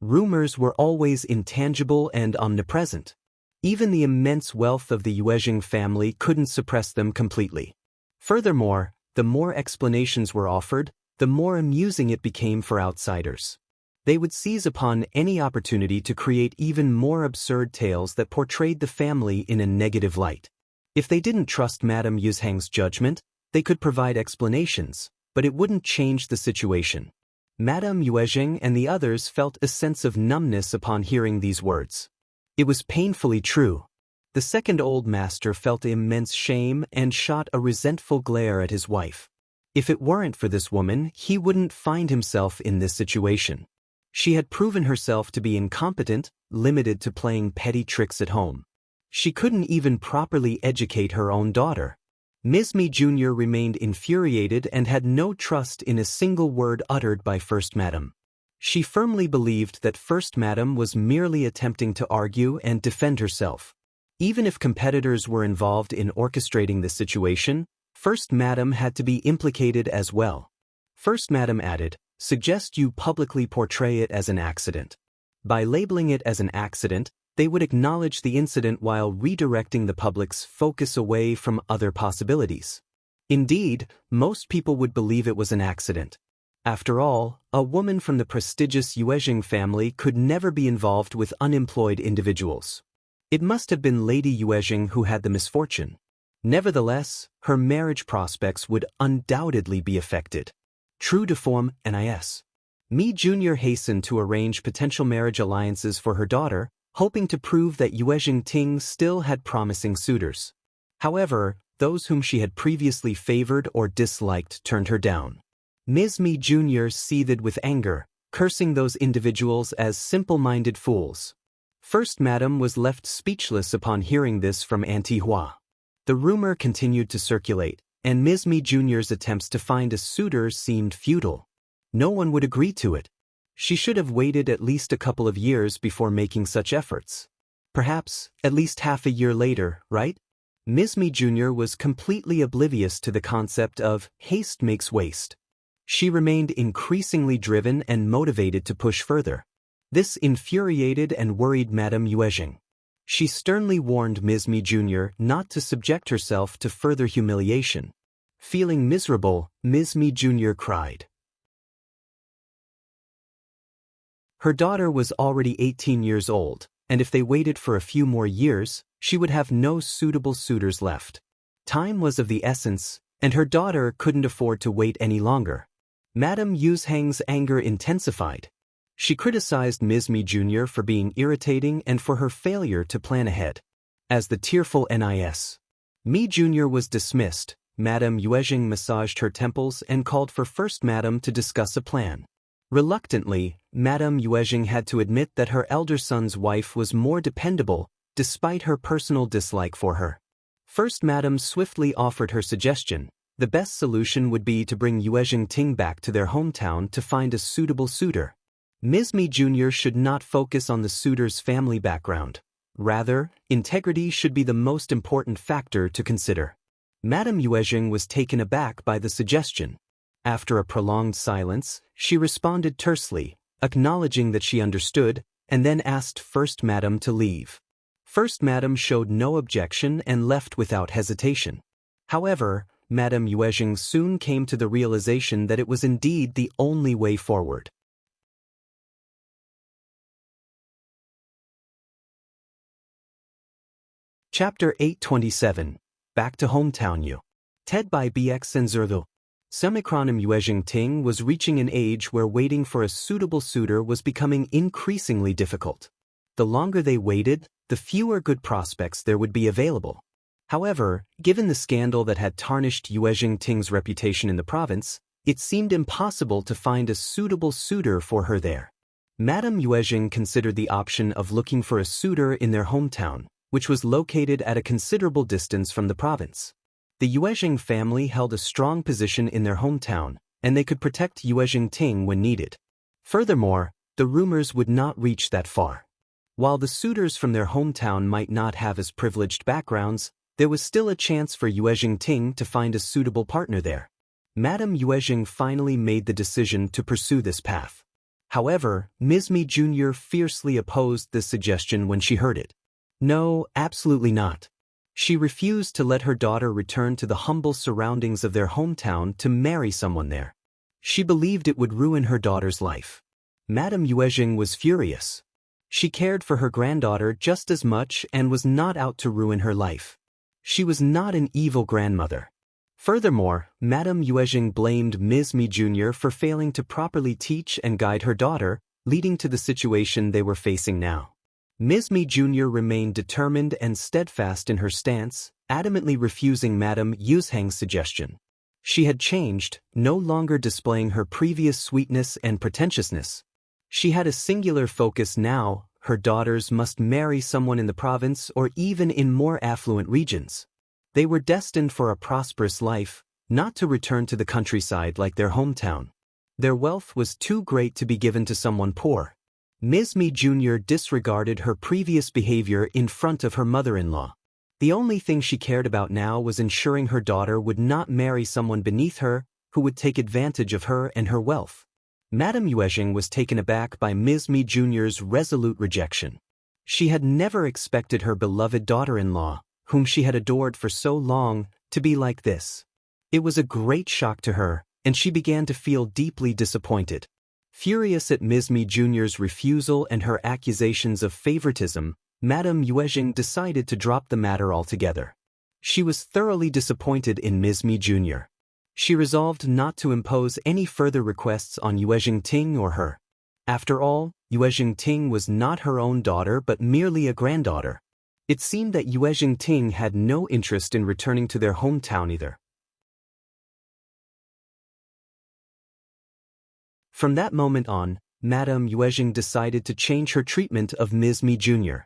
Rumors were always intangible and omnipresent. Even the immense wealth of the Yuezheng family couldn't suppress them completely. Furthermore, the more explanations were offered, the more amusing it became for outsiders. They would seize upon any opportunity to create even more absurd tales that portrayed the family in a negative light. If they didn't trust Madame Yuezheng's judgment, they could provide explanations, but it wouldn't change the situation. Madame Yuezheng and the others felt a sense of numbness upon hearing these words. It was painfully true. The second old master felt immense shame and shot a resentful glare at his wife. If it weren't for this woman, he wouldn't find himself in this situation. She had proven herself to be incompetent, limited to playing petty tricks at home. She couldn't even properly educate her own daughter. Ms.Mi Jr. remained infuriated and had no trust in a single word uttered by First Madam. She firmly believed that First Madam was merely attempting to argue and defend herself. Even if competitors were involved in orchestrating the situation, First Madam had to be implicated as well. First Madam added, "Suggest you publicly portray it as an accident." By labeling it as an accident, they would acknowledge the incident while redirecting the public's focus away from other possibilities. Indeed, most people would believe it was an accident. After all, a woman from the prestigious Yuezheng family could never be involved with unemployed individuals. It must have been Lady Yuezheng who had the misfortune. Nevertheless, her marriage prospects would undoubtedly be affected. True to form, Nis. Mi Jr. hastened to arrange potential marriage alliances for her daughter, hoping to prove that Yuezheng Ting still had promising suitors. However, those whom she had previously favored or disliked turned her down. Ms.Mi Jr. seethed with anger, cursing those individuals as simple-minded fools. First Madam was left speechless upon hearing this from Auntie Hua. The rumor continued to circulate, and Ms.Mi Jr.'s attempts to find a suitor seemed futile. No one would agree to it. She should have waited at least a couple of years before making such efforts. Perhaps, at least half a year later, right? Ms.Mi Jr. was completely oblivious to the concept of haste makes waste. She remained increasingly driven and motivated to push further. This infuriated and worried Madame Yuezheng. She sternly warned Ms.Mi Jr. not to subject herself to further humiliation. Feeling miserable, Ms.Mi Jr. cried. Her daughter was already 18 years old, and if they waited for a few more years, she would have no suitable suitors left. Time was of the essence, and her daughter couldn't afford to wait any longer. Madame Yuezheng's anger intensified. She criticized Ms.Mi Jr. for being irritating and for her failure to plan ahead. As the tearful Ms.Mi Jr. was dismissed, Madame Yuezheng massaged her temples and called for First Madam to discuss a plan. Reluctantly, Madame Yuezheng had to admit that her elder son's wife was more dependable, despite her personal dislike for her. First Madam swiftly offered her suggestion. The best solution would be to bring Yuezheng Ting back to their hometown to find a suitable suitor. Ms.Mi Jr. should not focus on the suitor's family background. Rather, integrity should be the most important factor to consider. Madame Yuezheng was taken aback by the suggestion. After a prolonged silence, she responded tersely, acknowledging that she understood, and then asked First Madam to leave. First Madam showed no objection and left without hesitation. However, Madame Yuezheng soon came to the realization that it was indeed the only way forward. Chapter 827. Back to Hometown U. Ted by BX and Zerlu. Semikronim Yuezheng Ting was reaching an age where waiting for a suitable suitor was becoming increasingly difficult. The longer they waited, the fewer good prospects there would be available. However, given the scandal that had tarnished Yuezheng Ting's reputation in the province, it seemed impossible to find a suitable suitor for her there. Madame Yuezheng considered the option of looking for a suitor in their hometown, which was located at a considerable distance from the province. The Yuezheng family held a strong position in their hometown, and they could protect Yuezheng Ting when needed. Furthermore, the rumors would not reach that far. While the suitors from their hometown might not have as privileged backgrounds, there was still a chance for Yuezheng Ting to find a suitable partner there. Madame Yuezheng finally made the decision to pursue this path. However, Ms.Mi Jr. fiercely opposed this suggestion when she heard it. No, absolutely not. She refused to let her daughter return to the humble surroundings of their hometown to marry someone there. She believed it would ruin her daughter's life. Madame Yuezheng was furious. She cared for her granddaughter just as much and was not out to ruin her life. She was not an evil grandmother. Furthermore, Madame Yuezheng blamed Ms.Mi Jr. for failing to properly teach and guide her daughter, leading to the situation they were facing now. Ms.Mi Jr. remained determined and steadfast in her stance, adamantly refusing Madame Yuezheng's suggestion. She had changed, no longer displaying her previous sweetness and pretentiousness. She had a singular focus now: her daughters must marry someone in the province or even in more affluent regions. They were destined for a prosperous life, not to return to the countryside like their hometown. Their wealth was too great to be given to someone poor. Ms.Mi Jr. disregarded her previous behavior in front of her mother-in-law. The only thing she cared about now was ensuring her daughter would not marry someone beneath her who would take advantage of her and her wealth. Madame Yuezheng was taken aback by Ms.Mi Jr.'s resolute rejection. She had never expected her beloved daughter-in-law, whom she had adored for so long, to be like this. It was a great shock to her, and she began to feel deeply disappointed. Furious at Ms.Mi Jr.'s refusal and her accusations of favoritism, Madame Yuezheng decided to drop the matter altogether. She was thoroughly disappointed in Ms.Mi Jr. She resolved not to impose any further requests on Yuezheng Ting or her. After all, Yuezheng Ting was not her own daughter but merely a granddaughter. It seemed that Yuezheng Ting had no interest in returning to their hometown either. From that moment on, Madame Yuezheng decided to change her treatment of Ms.Mi Jr.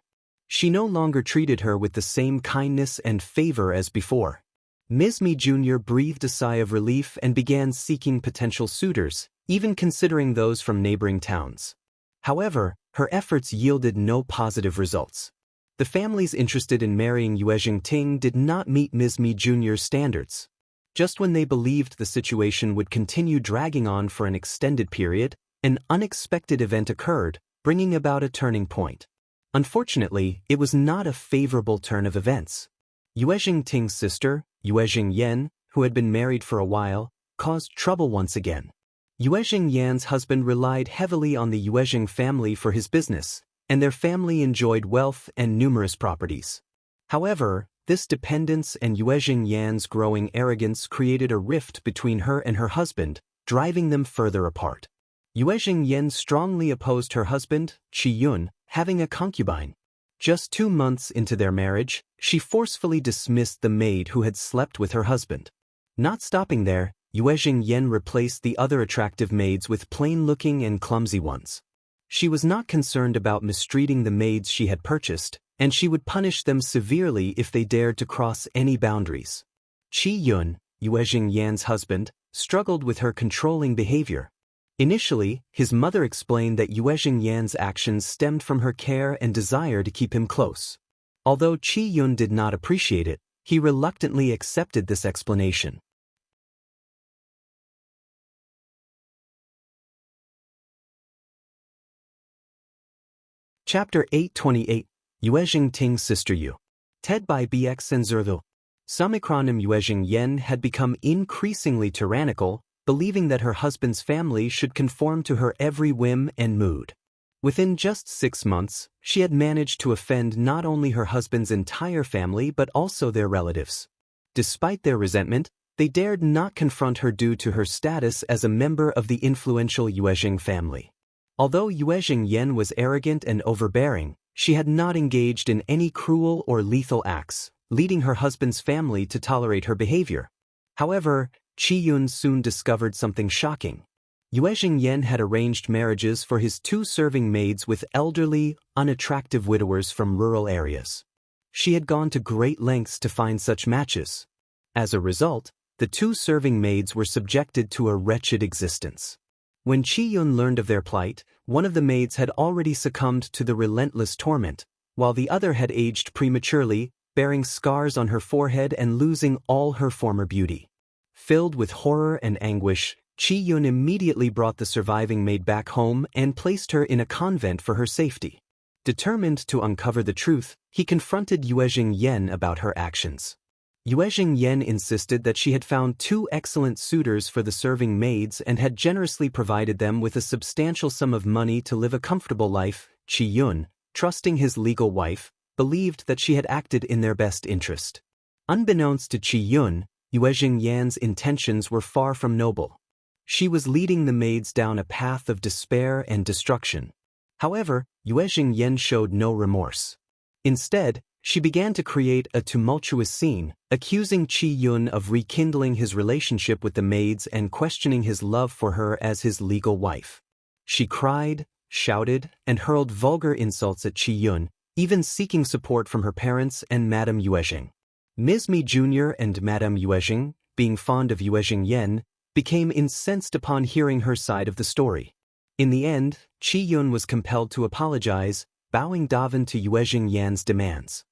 She no longer treated her with the same kindness and favor as before. Ms.Mi Jr. breathed a sigh of relief and began seeking potential suitors, even considering those from neighboring towns. However, her efforts yielded no positive results. The families interested in marrying Yuezheng Ting did not meet Ms.Mi Jr.'s standards. Just when they believed the situation would continue dragging on for an extended period, an unexpected event occurred, bringing about a turning point. Unfortunately, it was not a favorable turn of events. Yuezheng Ting's sister, Yuezheng Yan, who had been married for a while, caused trouble once again. Yuezheng Yan's husband relied heavily on the Yuezheng family for his business, and their family enjoyed wealth and numerous properties. However, this dependence and Yuezheng Yan's growing arrogance created a rift between her and her husband, driving them further apart. Yuezheng Yan strongly opposed her husband, Qiyun, having a concubine. Just 2 months into their marriage, she forcefully dismissed the maid who had slept with her husband. Not stopping there, Yuezheng Yan replaced the other attractive maids with plain-looking and clumsy ones. She was not concerned about mistreating the maids she had purchased, and she would punish them severely if they dared to cross any boundaries. Qiyun, Yuezheng Yan's husband, struggled with her controlling behavior. Initially, his mother explained that Yuezheng Yan's actions stemmed from her care and desire to keep him close. Although Qiyun did not appreciate it, he reluctantly accepted this explanation. Chapter 828, Yuezheng Ting's sister Yu. Ted by BX and Zervil. Samikronim Yuezheng Yan had become increasingly tyrannical, believing that her husband's family should conform to her every whim and mood. Within just 6 months, she had managed to offend not only her husband's entire family but also their relatives. Despite their resentment, they dared not confront her due to her status as a member of the influential Yuezheng family. Although Yuezheng Yan was arrogant and overbearing, she had not engaged in any cruel or lethal acts, leading her husband's family to tolerate her behavior. However, Qiyun soon discovered something shocking. Yuezheng Yan had arranged marriages for his 2 serving maids with elderly, unattractive widowers from rural areas. She had gone to great lengths to find such matches. As a result, the 2 serving maids were subjected to a wretched existence. When Qiyun learned of their plight, one of the maids had already succumbed to the relentless torment, while the other had aged prematurely, bearing scars on her forehead and losing all her former beauty. Filled with horror and anguish, Qiyun immediately brought the surviving maid back home and placed her in a convent for her safety. Determined to uncover the truth, he confronted Yuezheng Yan about her actions. Yuezheng Yan insisted that she had found 2 excellent suitors for the serving maids and had generously provided them with a substantial sum of money to live a comfortable life. Qiyun, trusting his legal wife, believed that she had acted in their best interest. Unbeknownst to Qiyun, Yuezheng Yan's intentions were far from noble. She was leading the maids down a path of despair and destruction. However, Yuezheng Yan showed no remorse. Instead, she began to create a tumultuous scene, accusing Qiyun of rekindling his relationship with the maids and questioning his love for her as his legal wife. She cried, shouted, and hurled vulgar insults at Qiyun, even seeking support from her parents and Madame Yuezheng. Ms.Mi Jr. and Madame Yuezheng, being fond of Yuezheng Yan, became incensed upon hearing her side of the story. In the end, Qiyun was compelled to apologize, bowing down to Yuezheng Yan's demands.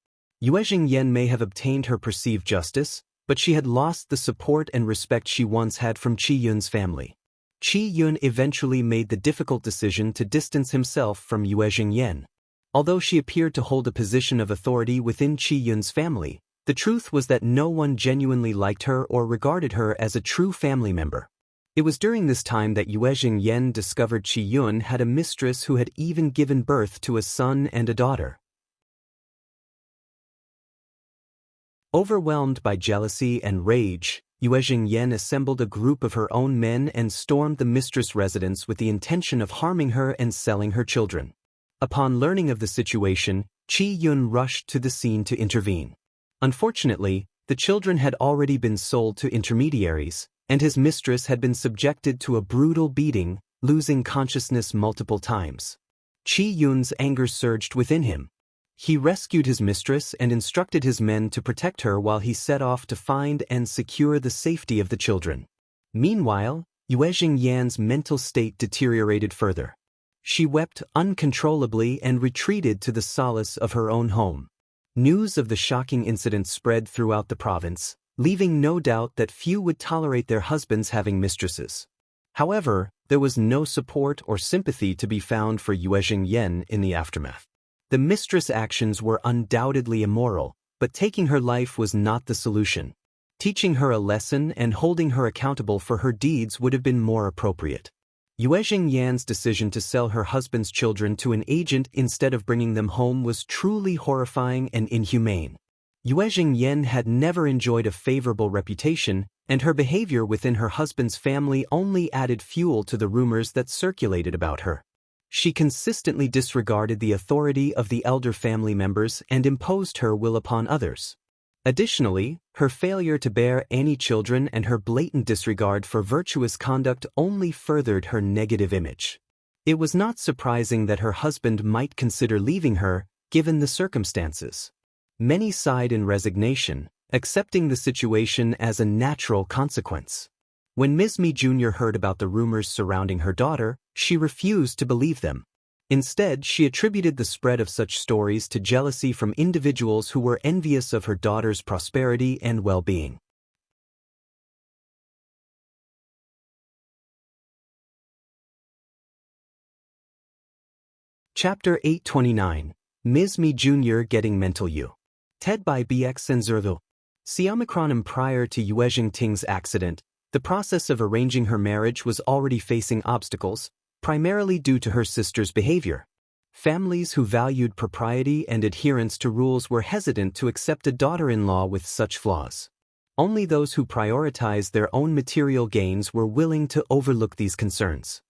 Yuezheng Yan may have obtained her perceived justice, but she had lost the support and respect she once had from Qiyun's family. Qiyun eventually made the difficult decision to distance himself from Yuezheng Yan. Although she appeared to hold a position of authority within Qiyun's family, the truth was that no one genuinely liked her or regarded her as a true family member. It was during this time that Yuezheng Yan discovered Qiyun had a mistress who had even given birth to a son and a daughter. Overwhelmed by jealousy and rage, Yuezheng Yan assembled a group of her own men and stormed the mistress' residence with the intention of harming her and selling her children. Upon learning of the situation, Qiyun rushed to the scene to intervene. Unfortunately, the children had already been sold to intermediaries, and his mistress had been subjected to a brutal beating, losing consciousness multiple times. Qi anger surged within him. He rescued his mistress and instructed his men to protect her while he set off to find and secure the safety of the children. Meanwhile, Yuezheng's mental state deteriorated further. She wept uncontrollably and retreated to the solace of her own home. News of the shocking incident spread throughout the province, leaving no doubt that few would tolerate their husbands having mistresses. However, there was no support or sympathy to be found for Yuezheng in the aftermath. The mistress' actions were undoubtedly immoral, but taking her life was not the solution. Teaching her a lesson and holding her accountable for her deeds would have been more appropriate. Yuezheng's decision to sell her husband's children to an agent instead of bringing them home was truly horrifying and inhumane. Yuezheng had never enjoyed a favorable reputation, and her behavior within her husband's family only added fuel to the rumors that circulated about her. She consistently disregarded the authority of the elder family members and imposed her will upon others. Additionally, her failure to bear any children and her blatant disregard for virtuous conduct only furthered her negative image. It was not surprising that her husband might consider leaving her, given the circumstances. Many sighed in resignation, accepting the situation as a natural consequence. When Ms.Mi Jr. heard about the rumors surrounding her daughter, she refused to believe them. Instead, she attributed the spread of such stories to jealousy from individuals who were envious of her daughter's prosperity and well-being. Chapter 829. Ms.Mi Jr. Getting Mental U. TED by BX and Zervu. Xiaomicronim. Prior to Yuezheng Ting's accident, the process of arranging her marriage was already facing obstacles, primarily due to her sister's behavior. Families who valued propriety and adherence to rules were hesitant to accept a daughter-in-law with such flaws. Only those who prioritized their own material gains were willing to overlook these concerns.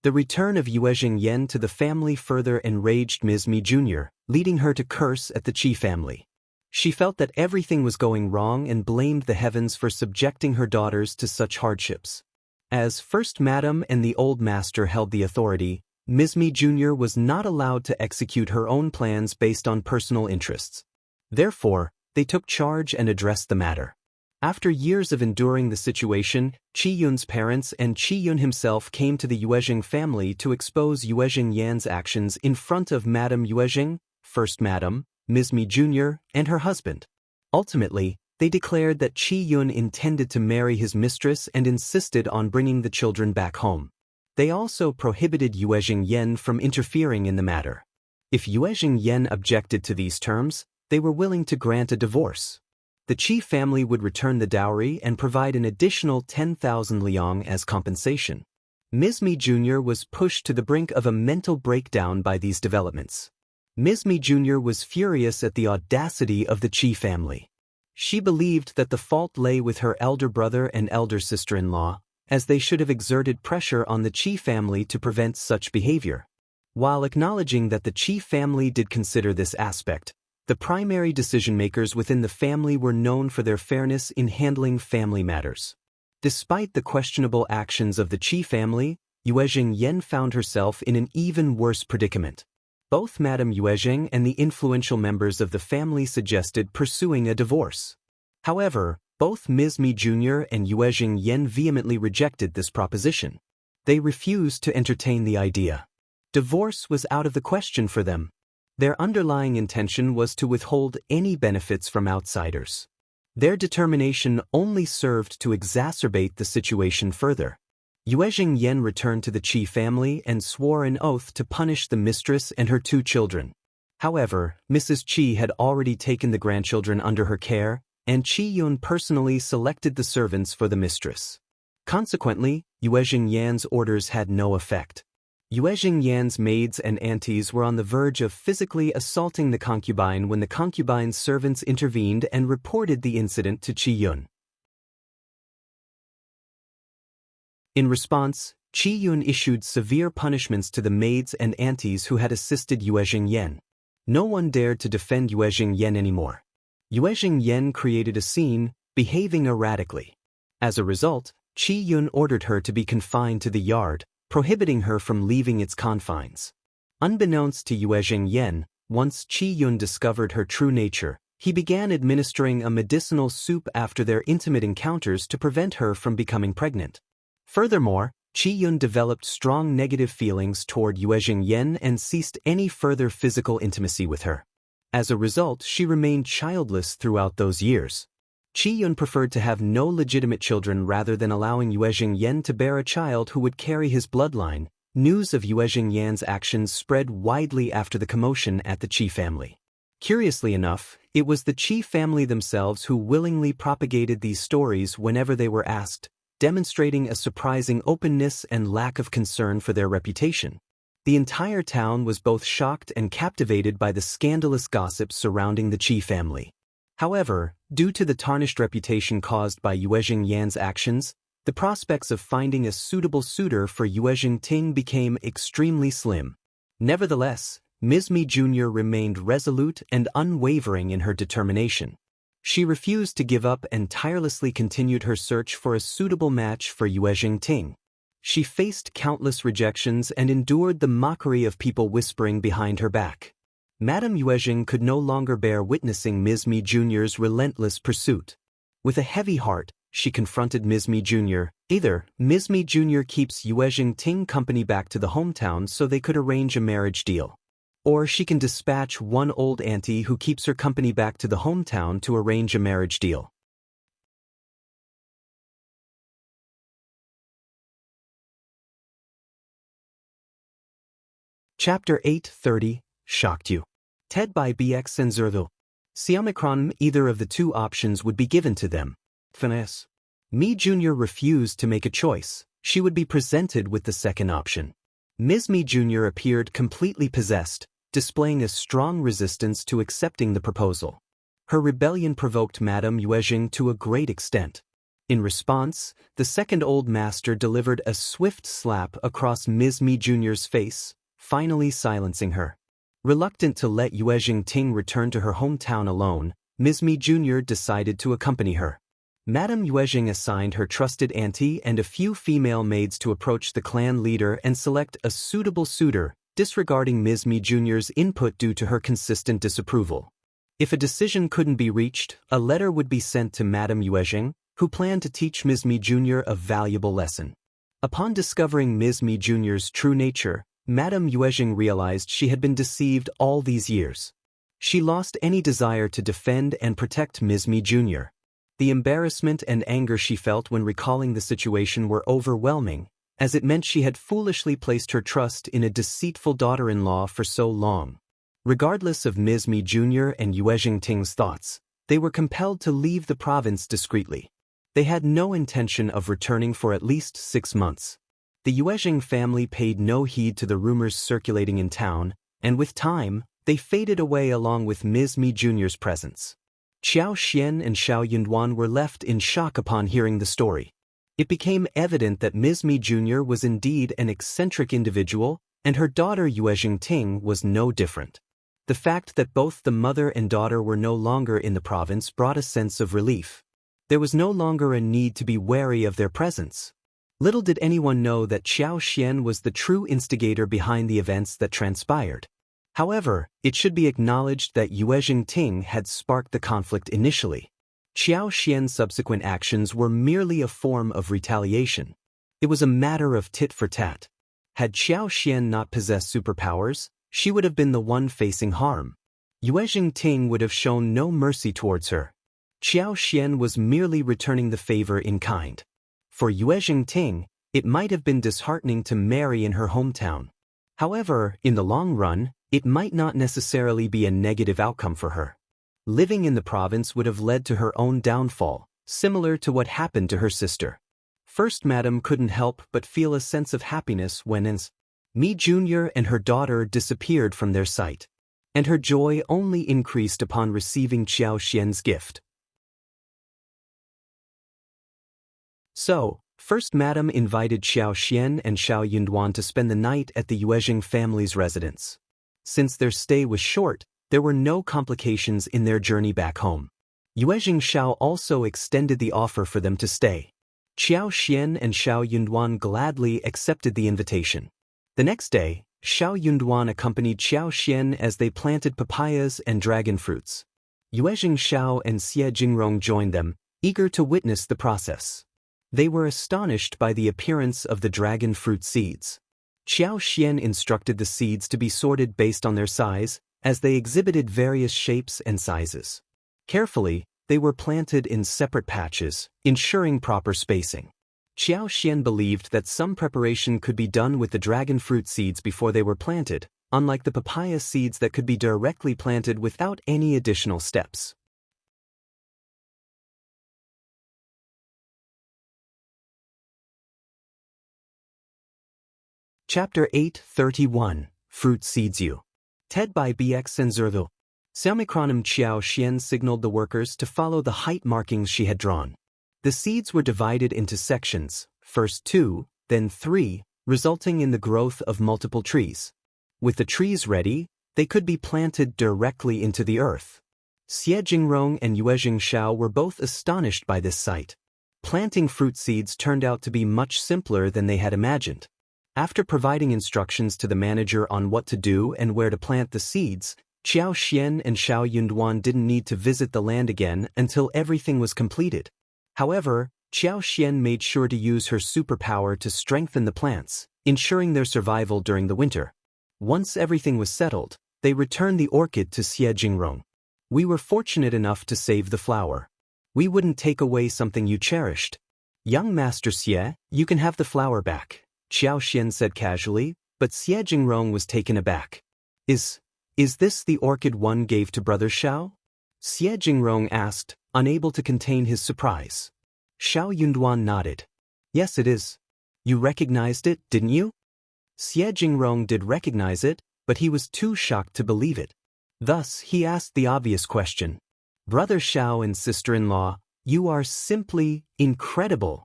The return of Yuezheng to the family further enraged Ms.Mi Jr., leading her to curse at the Qi family. She felt that everything was going wrong and blamed the heavens for subjecting her daughters to such hardships. As First Madam and the Old Master held the authority, Ms.Mi Jr. was not allowed to execute her own plans based on personal interests. Therefore, they took charge and addressed the matter. After years of enduring the situation, Qiyun's parents and Qiyun himself came to the Yuezheng family to expose Yuezheng's actions in front of Madame Yuezheng, First Madam, Ms.Mi Jr., and her husband. Ultimately, they declared that Qiyun intended to marry his mistress and insisted on bringing the children back home. They also prohibited Yuezheng from interfering in the matter. If Yuezheng objected to these terms, they were willing to grant a divorce. The Qi family would return the dowry and provide an additional 10,000 liang as compensation. Ms.Mi Jr. was pushed to the brink of a mental breakdown by these developments. Ms.Mi Jr. was furious at the audacity of the Qi family. She believed that the fault lay with her elder brother and elder sister-in-law, as they should have exerted pressure on the Qi family to prevent such behavior. While acknowledging that the Qi family did consider this aspect, the primary decision-makers within the family were known for their fairness in handling family matters. Despite the questionable actions of the Qi family, Yuezheng found herself in an even worse predicament. Both Madame Yuezheng and the influential members of the family suggested pursuing a divorce. However, both Ms.Mi Jr. and Yuezheng vehemently rejected this proposition. They refused to entertain the idea. Divorce was out of the question for them. Their underlying intention was to withhold any benefits from outsiders. Their determination only served to exacerbate the situation further. Yuezheng returned to the Qi family and swore an oath to punish the mistress and her 2 children. However, Mrs. Qi had already taken the grandchildren under her care, and Qiyun personally selected the servants for the mistress. Consequently, Yuezheng's orders had no effect. Yuezheng's maids and aunties were on the verge of physically assaulting the concubine when the concubine's servants intervened and reported the incident to Qiyun. In response, Qiyun issued severe punishments to the maids and aunties who had assisted Yuezheng. No one dared to defend Yuezheng anymore. Yuezheng created a scene, behaving erratically. As a result, Qiyun ordered her to be confined to the yard, prohibiting her from leaving its confines. Unbeknownst to Yuezheng, once Qi discovered her true nature, he began administering a medicinal soup after their intimate encounters to prevent her from becoming pregnant. Furthermore, Qi developed strong negative feelings toward Yuezheng and ceased any further physical intimacy with her. As a result, she remained childless throughout those years. Qi preferred to have no legitimate children rather than allowing Yuezheng to bear a child who would carry his bloodline. News of Yuezheng's actions spread widely after the commotion at the Qi family. Curiously enough, it was the Qi family themselves who willingly propagated these stories whenever they were asked, demonstrating a surprising openness and lack of concern for their reputation. The entire town was both shocked and captivated by the scandalous gossip surrounding the Qi family. However, due to the tarnished reputation caused by Yuezheng's actions, the prospects of finding a suitable suitor for Ting became extremely slim. Nevertheless, Ms.Mi Jr. remained resolute and unwavering in her determination. She refused to give up and tirelessly continued her search for a suitable match for Ting. She faced countless rejections and endured the mockery of people whispering behind her back. Madame Yuezheng could no longer bear witnessing Ms.Mi Jr.'s relentless pursuit. With a heavy heart, she confronted Ms.Mi Jr. Either Ms.Mi Jr. keeps Ting company back to the hometown so they could arrange a marriage deal, or she can dispatch one old auntie who keeps her company back to the hometown to arrange a marriage deal. Chapter 830, Shocked You. TED by BX and Zerdo. Xiaomicron, either of the two options would be given to them. Finesse. Mi Jr. refused to make a choice. She would be presented with the second option. Ms.Mi Jr. appeared completely possessed, displaying a strong resistance to accepting the proposal. Her rebellion provoked Madame Yuezheng to a great extent. In response, the second old master delivered a swift slap across Ms.Mi Jr.'s face, finally silencing her. Reluctant to let Ting return to her hometown alone, Ms.Mi Jr. decided to accompany her. Madame Yuezheng assigned her trusted auntie and a few female maids to approach the clan leader and select a suitable suitor, disregarding Ms.Mi Jr.'s input due to her consistent disapproval. If a decision couldn't be reached, a letter would be sent to Madame Yuezheng, who planned to teach Ms.Mi Jr. a valuable lesson. Upon discovering Ms.Mi Jr.'s true nature, Madame Yuezheng realized she had been deceived all these years. She lost any desire to defend and protect Ms.Mi Jr. The embarrassment and anger she felt when recalling the situation were overwhelming, as it meant she had foolishly placed her trust in a deceitful daughter-in-law for so long. Regardless of Ms.Mi Jr. and Yuezheng's thoughts, they were compelled to leave the province discreetly. They had no intention of returning for at least 6 months. The Yuezheng family paid no heed to the rumors circulating in town, and with time, they faded away along with Ms.Mi Jr.'s presence. Xian and Shao Yunduan were left in shock upon hearing the story. It became evident that Ms.Mi Jr. was indeed an eccentric individual, and her daughter Ting was no different. The fact that both the mother and daughter were no longer in the province brought a sense of relief. There was no longer a need to be wary of their presence. Little did anyone know that Xian was the true instigator behind the events that transpired. However, it should be acknowledged that Ting had sparked the conflict initially. Xian's subsequent actions were merely a form of retaliation. It was a matter of tit for tat. Had Xian not possessed superpowers, she would have been the one facing harm. Ting would have shown no mercy towards her. Xian was merely returning the favor in kind. For Ting, it might have been disheartening to marry in her hometown. However, in the long run, it might not necessarily be a negative outcome for her. Living in the province would have led to her own downfall, similar to what happened to her sister. First Madame couldn't help but feel a sense of happiness when Ms.Mi Jr. and her daughter disappeared from their sight, and her joy only increased upon receiving Xian's gift. So, First Madame invited Xian and Shao Yunduan to spend the night at the Yuezheng family's residence. Since their stay was short, there were no complications in their journey back home. Yuezheng Shao also extended the offer for them to stay. Xian and Shao Yunduan gladly accepted the invitation. The next day, Shao Yunduan accompanied Xian as they planted papayas and dragon fruits. Yuezheng Shao and Jingrong joined them, eager to witness the process. They were astonished by the appearance of the dragon fruit seeds. Xian instructed the seeds to be sorted based on their size, as they exhibited various shapes and sizes. Carefully, they were planted in separate patches, ensuring proper spacing. Xian believed that some preparation could be done with the dragon fruit seeds before they were planted, unlike the papaya seeds that could be directly planted without any additional steps. Chapter 8:31 Fruit Seeds You. TED by BX and Zerlu. Xiaomicronim Qiao signaled the workers to follow the height markings she had drawn. The seeds were divided into sections, first 2, then 3, resulting in the growth of multiple trees. With the trees ready, they could be planted directly into the earth. Jingrong and Yuezheng Shao were both astonished by this sight. Planting fruit seeds turned out to be much simpler than they had imagined. After providing instructions to the manager on what to do and where to plant the seeds, Xian and Shao Yunduan didn't need to visit the land again until everything was completed. However, Xian made sure to use her superpower to strengthen the plants, ensuring their survival during the winter. Once everything was settled, they returned the orchid to Jingrong. We were fortunate enough to save the flower. We wouldn't take away something you cherished. Young Master Xie, you can have the flower back, Xian said casually, but Jingrong was taken aback. Is this the orchid one gave to Brother Shao? Jingrong asked, unable to contain his surprise. Shao Yunduan nodded. Yes, it is. You recognized it, didn't you? Jingrong did recognize it, but he was too shocked to believe it. Thus, he asked the obvious question. Brother Shao and sister-in-law, you are simply incredible.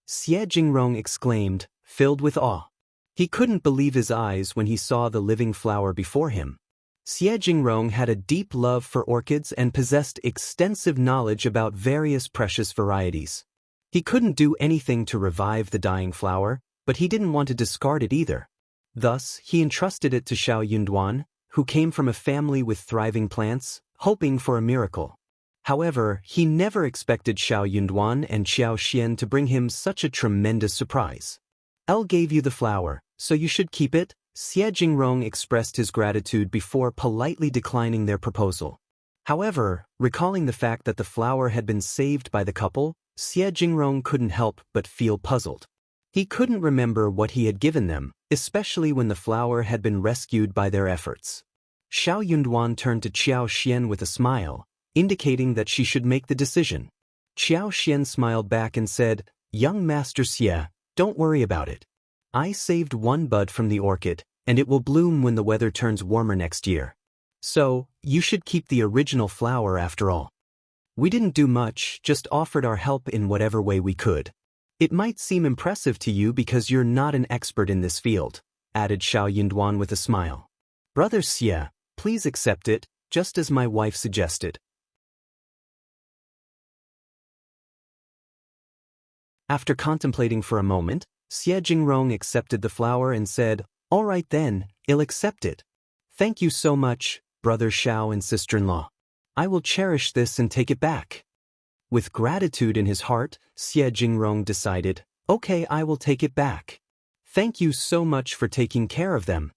Jingrong exclaimed, filled with awe. He couldn't believe his eyes when he saw the living flower before him. Jingrong had a deep love for orchids and possessed extensive knowledge about various precious varieties. He couldn't do anything to revive the dying flower, but he didn't want to discard it either. Thus, he entrusted it to Shao Yunduan, who came from a family with thriving plants, hoping for a miracle. However, he never expected Shao Yunduan and Xian to bring him such a tremendous surprise. "El gave you the flower, so you should keep it," Jingrong expressed his gratitude before politely declining their proposal. However, recalling the fact that the flower had been saved by the couple, Jingrong couldn't help but feel puzzled. He couldn't remember what he had given them, especially when the flower had been rescued by their efforts. Shao Yunduan turned to Xian with a smile, indicating that she should make the decision. Xian smiled back and said, "Young Master Xie, don't worry about it. I saved one bud from the orchid, and it will bloom when the weather turns warmer next year. So, you should keep the original flower after all. We didn't do much, just offered our help in whatever way we could. It might seem impressive to you because you're not an expert in this field," added Shao Yunduan with a smile. "Brother Xie, please accept it, just as my wife suggested." After contemplating for a moment, Jingrong accepted the flower and said, "All right then, I'll accept it. Thank you so much, Brother Shao and sister-in-law. I will cherish this and take it back." With gratitude in his heart, Jingrong decided, "Okay, I will take it back. Thank you so much for taking care of them."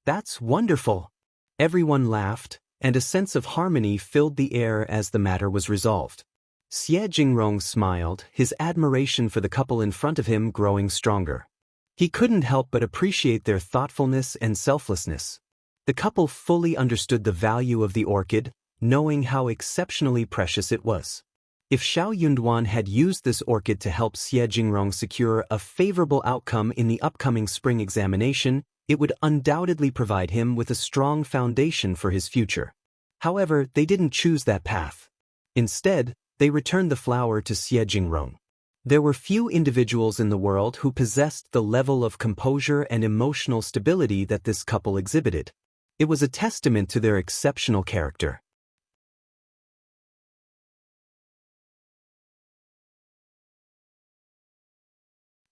"That's wonderful." Everyone laughed, and a sense of harmony filled the air as the matter was resolved. Jingrong smiled, his admiration for the couple in front of him growing stronger. He couldn't help but appreciate their thoughtfulness and selflessness. The couple fully understood the value of the orchid, knowing how exceptionally precious it was. If Shao Yunduan had used this orchid to help Jingrong secure a favorable outcome in the upcoming spring examination, it would undoubtedly provide him with a strong foundation for his future. However, they didn't choose that path. Instead, they returned the flower to Jingrong. There were few individuals in the world who possessed the level of composure and emotional stability that this couple exhibited. It was a testament to their exceptional character.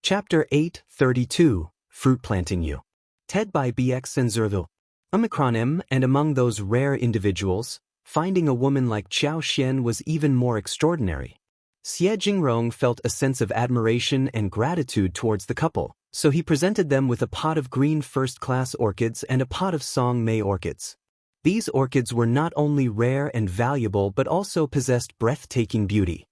Chapter 832, Fruit Planting You. TED by BX and Zerdo. Omicron M, and among those rare individuals, finding a woman like Qiao Xian was even more extraordinary. Yuezheng felt a sense of admiration and gratitude towards the couple, so he presented them with a pot of green first-class orchids and a pot of Song Mei orchids. These orchids were not only rare and valuable but also possessed breathtaking beauty.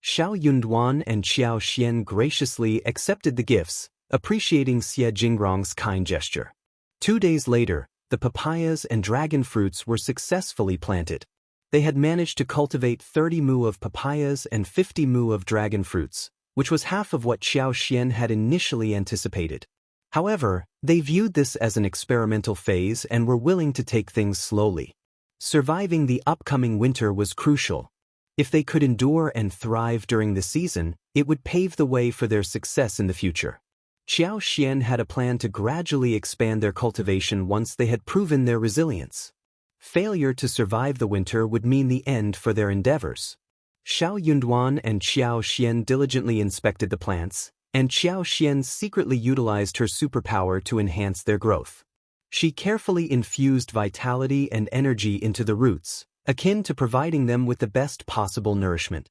Shao Yunduan and Qiao Xian graciously accepted the gifts, appreciating Yuezheng's kind gesture. 2 days later, the papayas and dragon fruits were successfully planted. They had managed to cultivate 30 mu of papayas and 50 mu of dragon fruits, which was half of what Qiao Xian had initially anticipated. However, they viewed this as an experimental phase and were willing to take things slowly. Surviving the upcoming winter was crucial. If they could endure and thrive during the season, it would pave the way for their success in the future. Qiao Xian had a plan to gradually expand their cultivation once they had proven their resilience. Failure to survive the winter would mean the end for their endeavors. Shao Yunduan and Qiao Xian diligently inspected the plants, and Qiao Xian secretly utilized her superpower to enhance their growth. She carefully infused vitality and energy into the roots, akin to providing them with the best possible nourishment.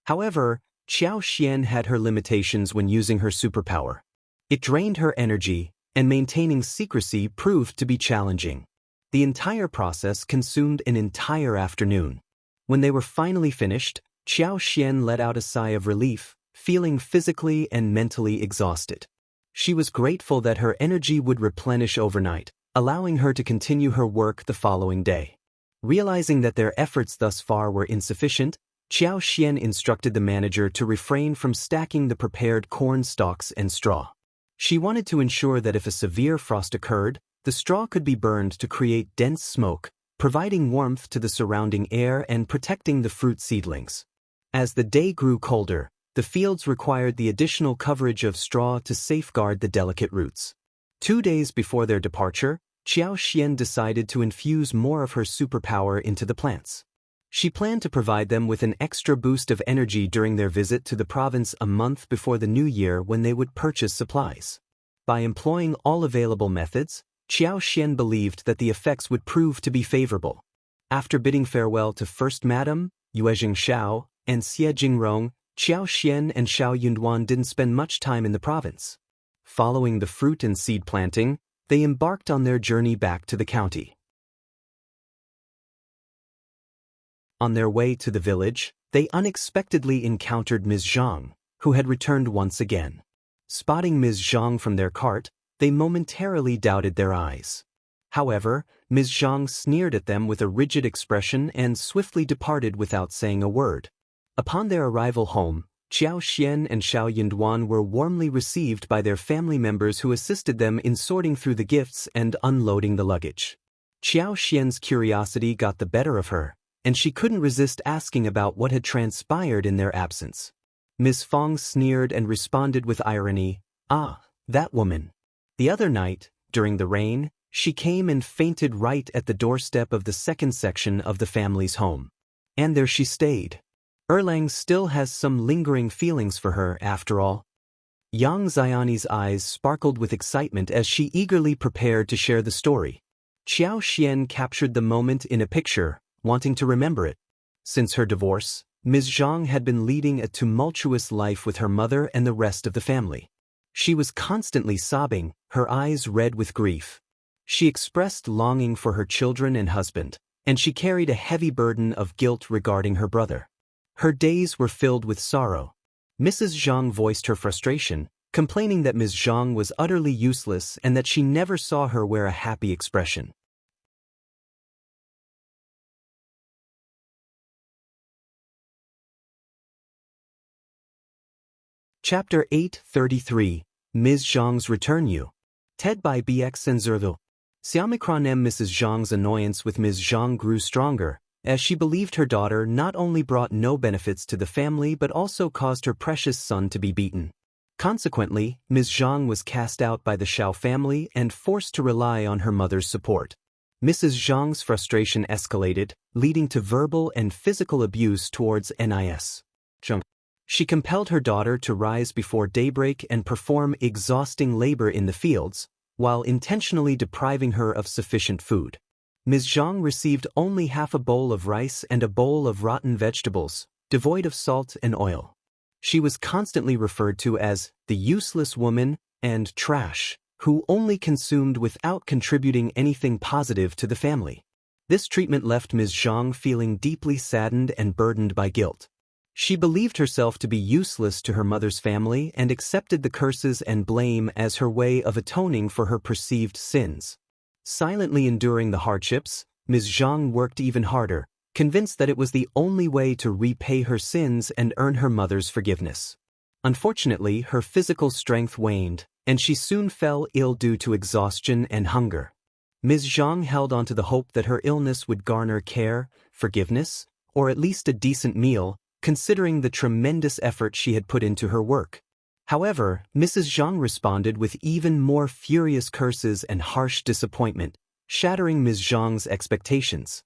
However, Qiao Xian had her limitations when using her superpower. It drained her energy, and maintaining secrecy proved to be challenging. The entire process consumed an entire afternoon. When they were finally finished, Qiao Xian let out a sigh of relief, feeling physically and mentally exhausted. She was grateful that her energy would replenish overnight, allowing her to continue her work the following day. Realizing that their efforts thus far were insufficient, Qiao Xian instructed the manager to refrain from stacking the prepared corn stalks and straw. She wanted to ensure that if a severe frost occurred, the straw could be burned to create dense smoke, providing warmth to the surrounding air and protecting the fruit seedlings. As the day grew colder, the fields required the additional coverage of straw to safeguard the delicate roots. 2 days before their departure, Qiao Xian decided to infuse more of her superpower into the plants. She planned to provide them with an extra boost of energy during their visit to the province a month before the new year when they would purchase supplies. By employing all available methods, Qiao Xian believed that the effects would prove to be favorable. After bidding farewell to First Madam, Yuezheng Shao, and Yuezheng, Qiao Xian and Shao Yunduan didn't spend much time in the province. Following the fruit and seed planting, they embarked on their journey back to the county. On their way to the village, they unexpectedly encountered Ms.Zhang, who had returned once again. Spotting Ms.Zhang from their cart, they momentarily doubted their eyes. However, Ms.Zhang sneered at them with a rigid expression and swiftly departed without saying a word. Upon their arrival home, Qiao Xian and Shao Yunduan were warmly received by their family members who assisted them in sorting through the gifts and unloading the luggage. Qiao Xian's curiosity got the better of her, and she couldn't resist asking about what had transpired in their absence. Ms. Fong sneered and responded with irony, "Ah, that woman. The other night, during the rain, she came and fainted right at the doorstep of the second section of the family's home. And there she stayed. Erlang still has some lingering feelings for her, after all." Yang Xiani's eyes sparkled with excitement as she eagerly prepared to share the story. Qiao Xian captured the moment in a picture, wanting to remember it. Since her divorce, Ms.Zhang had been leading a tumultuous life with her mother and the rest of the family. She was constantly sobbing, her eyes red with grief. She expressed longing for her children and husband, and she carried a heavy burden of guilt regarding her brother. Her days were filled with sorrow. Mrs. Zhang voiced her frustration, complaining that Ms. Zhang was utterly useless and that she never saw her wear a happy expression. Chapter 833, Ms. Zhang's Return You. TED by BX and Zerdo. Xiaomicron M. Mrs. Zhang's annoyance with Ms. Zhang grew stronger, as she believed her daughter not only brought no benefits to the family but also caused her precious son to be beaten. Consequently, Ms. Zhang was cast out by the Shao family and forced to rely on her mother's support. Mrs. Zhang's frustration escalated, leading to verbal and physical abuse towards Ms. Zhang. She compelled her daughter to rise before daybreak and perform exhausting labor in the fields, while intentionally depriving her of sufficient food. Ms.Zhang received only half a bowl of rice and a bowl of rotten vegetables, devoid of salt and oil. She was constantly referred to as the useless woman and trash, who only consumed without contributing anything positive to the family. This treatment left Ms. Zhang feeling deeply saddened and burdened by guilt. She believed herself to be useless to her mother's family and accepted the curses and blame as her way of atoning for her perceived sins. Silently enduring the hardships, Ms. Zhang worked even harder, convinced that it was the only way to repay her sins and earn her mother's forgiveness. Unfortunately, her physical strength waned, and she soon fell ill due to exhaustion and hunger. Ms. Zhang held on to the hope that her illness would garner care, forgiveness, or at least a decent meal, considering the tremendous effort she had put into her work. However, Mrs. Zhang responded with even more furious curses and harsh disappointment, shattering Ms. Zhang's expectations.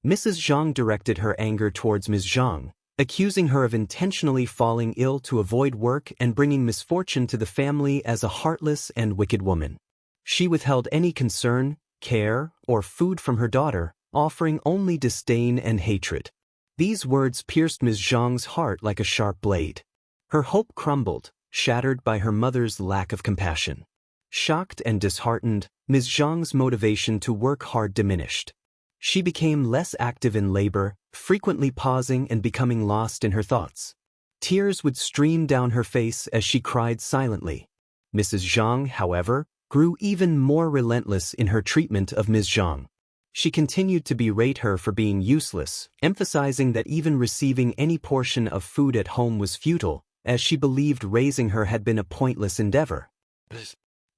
Mrs. Zhang directed her anger towards Ms. Zhang, accusing her of intentionally falling ill to avoid work and bringing misfortune to the family as a heartless and wicked woman. She withheld any concern, care, or food from her daughter, offering only disdain and hatred. These words pierced Ms. Zhang's heart like a sharp blade. Her hope crumbled, shattered by her mother's lack of compassion. Shocked and disheartened, Ms. Zhang's motivation to work hard diminished. She became less active in labor, frequently pausing and becoming lost in her thoughts. Tears would stream down her face as she cried silently. Mrs. Zhang, however, grew even more relentless in her treatment of Ms. Zhang. She continued to berate her for being useless, emphasizing that even receiving any portion of food at home was futile, as she believed raising her had been a pointless endeavor.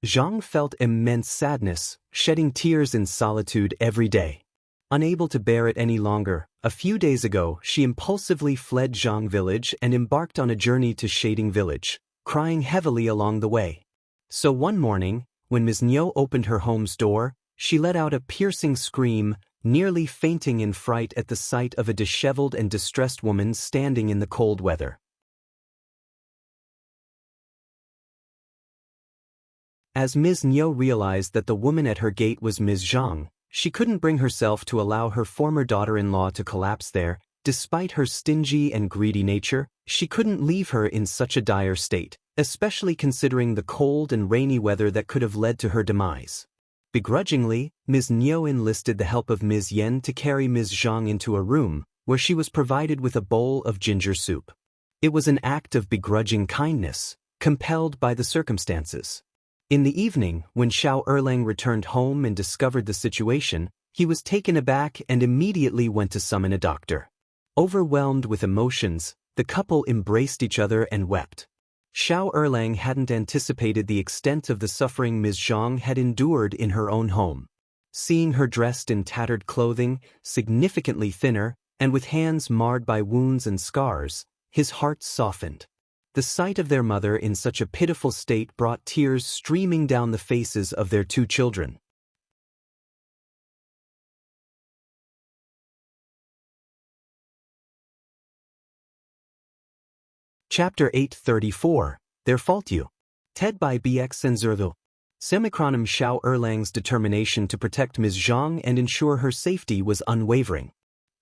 Zhang felt immense sadness, shedding tears in solitude every day. Unable to bear it any longer, a few days ago she impulsively fled Zhang village and embarked on a journey to Shading village, crying heavily along the way. So one morning, when Ms.Mi opened her home's door, she let out a piercing scream, nearly fainting in fright at the sight of a disheveled and distressed woman standing in the cold weather. As Ms.Mi realized that the woman at her gate was Ms. Zhang, she couldn't bring herself to allow her former daughter-in-law to collapse there. Despite her stingy and greedy nature, she couldn't leave her in such a dire state, especially considering the cold and rainy weather that could have led to her demise. Begrudgingly, Ms.Mi enlisted the help of Ms. Yan to carry Ms. Zhang into a room, where she was provided with a bowl of ginger soup. It was an act of begrudging kindness, compelled by the circumstances. In the evening, when Shao Erlang returned home and discovered the situation, he was taken aback and immediately went to summon a doctor. Overwhelmed with emotions, the couple embraced each other and wept. Shao Erlang hadn't anticipated the extent of the suffering Ms. Zhang had endured in her own home. Seeing her dressed in tattered clothing, significantly thinner, and with hands marred by wounds and scars, his heart softened. The sight of their mother in such a pitiful state brought tears streaming down the faces of their two children. Chapter 834, Their Fault You. Ted by BX and Zerlu. Semicronym Shao Erlang's determination to protect Ms. Zhang and ensure her safety was unwavering.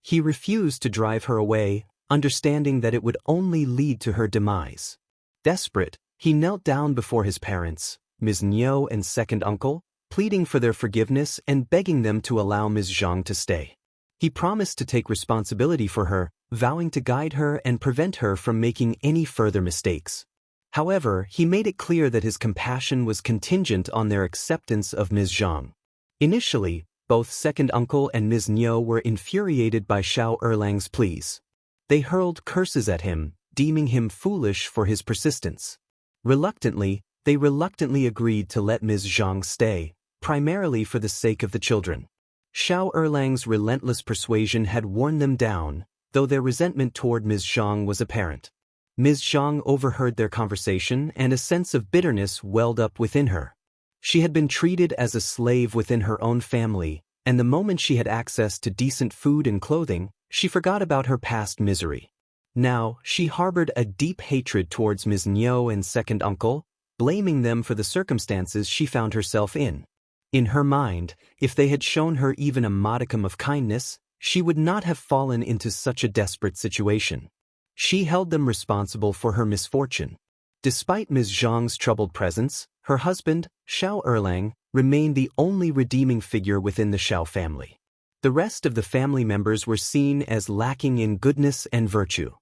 He refused to drive her away, understanding that it would only lead to her demise. Desperate, he knelt down before his parents, Ms.Mi and second uncle, pleading for their forgiveness and begging them to allow Ms. Zhang to stay. He promised to take responsibility for her, vowing to guide her and prevent her from making any further mistakes. However, he made it clear that his compassion was contingent on their acceptance of Ms. Zhang. Initially, both second uncle and Ms.Mi were infuriated by Shao Erlang's pleas. They hurled curses at him, deeming him foolish for his persistence. Reluctantly, they agreed to let Ms. Zhang stay, primarily for the sake of the children. Shao Erlang's relentless persuasion had worn them down, though their resentment toward Ms. Zhang was apparent. Ms. Zhang overheard their conversation and a sense of bitterness welled up within her. She had been treated as a slave within her own family, and the moment she had access to decent food and clothing, she forgot about her past misery. Now, she harbored a deep hatred towards Ms.Mi and second uncle, blaming them for the circumstances she found herself in. In her mind, if they had shown her even a modicum of kindness, she would not have fallen into such a desperate situation. She held them responsible for her misfortune. Despite Ms. Zhang's troubled presence, her husband, Shao Erlang, remained the only redeeming figure within the Shao family. The rest of the family members were seen as lacking in goodness and virtue.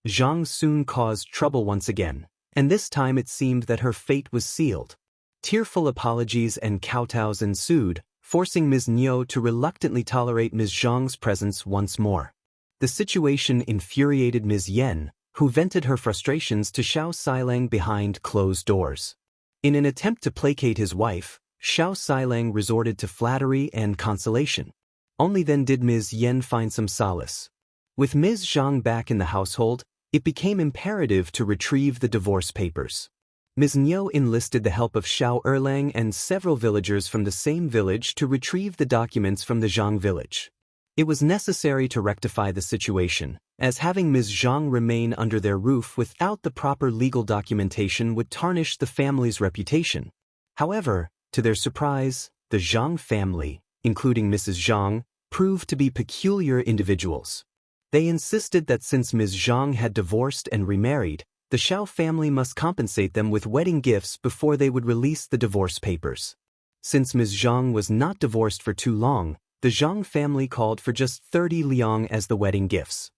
Zhang soon caused trouble once again, and this time it seemed that her fate was sealed. Tearful apologies and kowtows ensued, forcing Ms.Mi to reluctantly tolerate Ms. Zhang's presence once more. The situation infuriated Ms. Yen, who vented her frustrations to Shao Xilang behind closed doors. In an attempt to placate his wife, Shao Xilang resorted to flattery and consolation. Only then did Ms. Yen find some solace. With Ms. Zhang back in the household, it became imperative to retrieve the divorce papers. Ms.Mi enlisted the help of Shao Erlang and several villagers from the same village to retrieve the documents from the Zhang village. It was necessary to rectify the situation, as having Ms. Zhang remain under their roof without the proper legal documentation would tarnish the family's reputation. However, to their surprise, the Zhang family, including Mrs. Zhang, proved to be peculiar individuals. They insisted that since Ms. Zhang had divorced and remarried, the Shao family must compensate them with wedding gifts before they would release the divorce papers. Since Ms. Zhang was not divorced for too long, the Zhang family called for just 30 liang as the wedding gifts.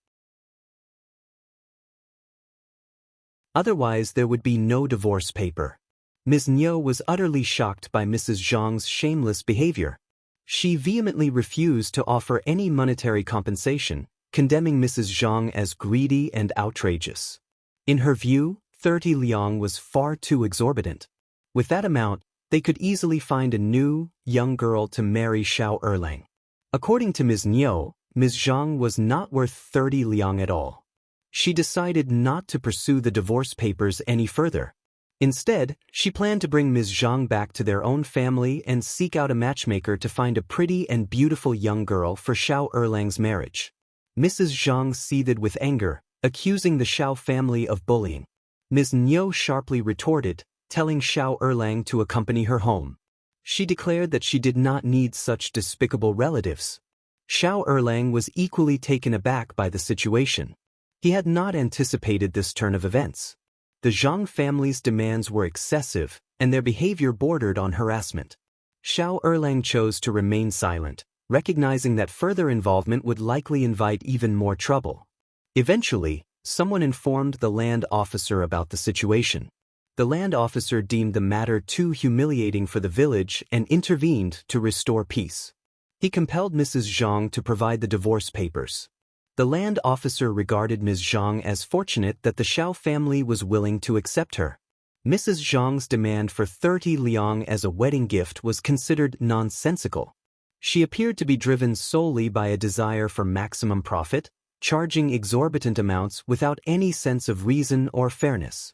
Otherwise, there would be no divorce paper. Ms.Mi was utterly shocked by Mrs. Zhang's shameless behavior. She vehemently refused to offer any monetary compensation, condemning Mrs. Zhang as greedy and outrageous. In her view, 30 liang was far too exorbitant. With that amount, they could easily find a new, young girl to marry Shao Erlang. According to Ms.Mi, Ms. Zhang was not worth 30 liang at all. She decided not to pursue the divorce papers any further. Instead, she planned to bring Ms. Zhang back to their own family and seek out a matchmaker to find a pretty and beautiful young girl for Shao Erlang's marriage. Mrs. Zhang seethed with anger, accusing the Shao family of bullying. Ms.Mi sharply retorted, telling Shao Erlang to accompany her home. She declared that she did not need such despicable relatives. Shao Erlang was equally taken aback by the situation. He had not anticipated this turn of events. The Zhang family's demands were excessive, and their behavior bordered on harassment. Shao Erlang chose to remain silent, recognizing that further involvement would likely invite even more trouble. Eventually, someone informed the land officer about the situation. The land officer deemed the matter too humiliating for the village and intervened to restore peace. He compelled Mrs. Zhang to provide the divorce papers. The land officer regarded Ms. Zhang as fortunate that the Shao family was willing to accept her. Mrs. Zhang's demand for 30 liang as a wedding gift was considered nonsensical. She appeared to be driven solely by a desire for maximum profit, charging exorbitant amounts without any sense of reason or fairness.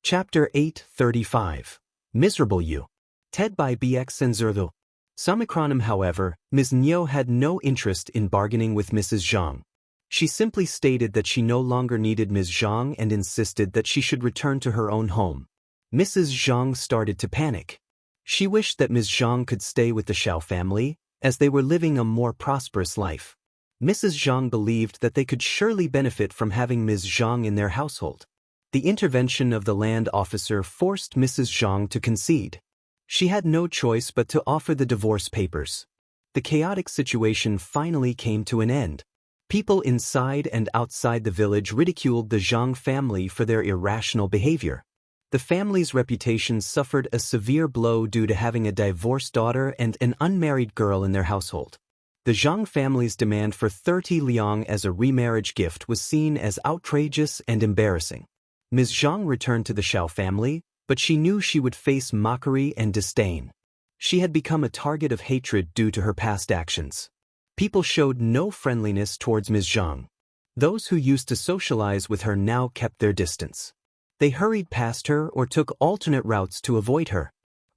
Chapter 8:35. Miserable You. Ted by BX Senzerdo. Samikronim, however, Ms.Mi had no interest in bargaining with Mrs. Zhang. She simply stated that she no longer needed Ms. Zhang and insisted that she should return to her own home. Mrs. Zhang started to panic. She wished that Ms. Zhang could stay with the Shao family, as they were living a more prosperous life. Mrs. Zhang believed that they could surely benefit from having Ms. Zhang in their household. The intervention of the land officer forced Mrs. Zhang to concede. She had no choice but to offer the divorce papers. The chaotic situation finally came to an end. People inside and outside the village ridiculed the Zhang family for their irrational behavior. The family's reputation suffered a severe blow due to having a divorced daughter and an unmarried girl in their household. The Zhang family's demand for 30 liang as a remarriage gift was seen as outrageous and embarrassing. Ms. Zhang returned to the Shao family, but she knew she would face mockery and disdain. She had become a target of hatred due to her past actions. People showed no friendliness towards Ms. Zhang. Those who used to socialize with her now kept their distance. They hurried past her or took alternate routes to avoid her.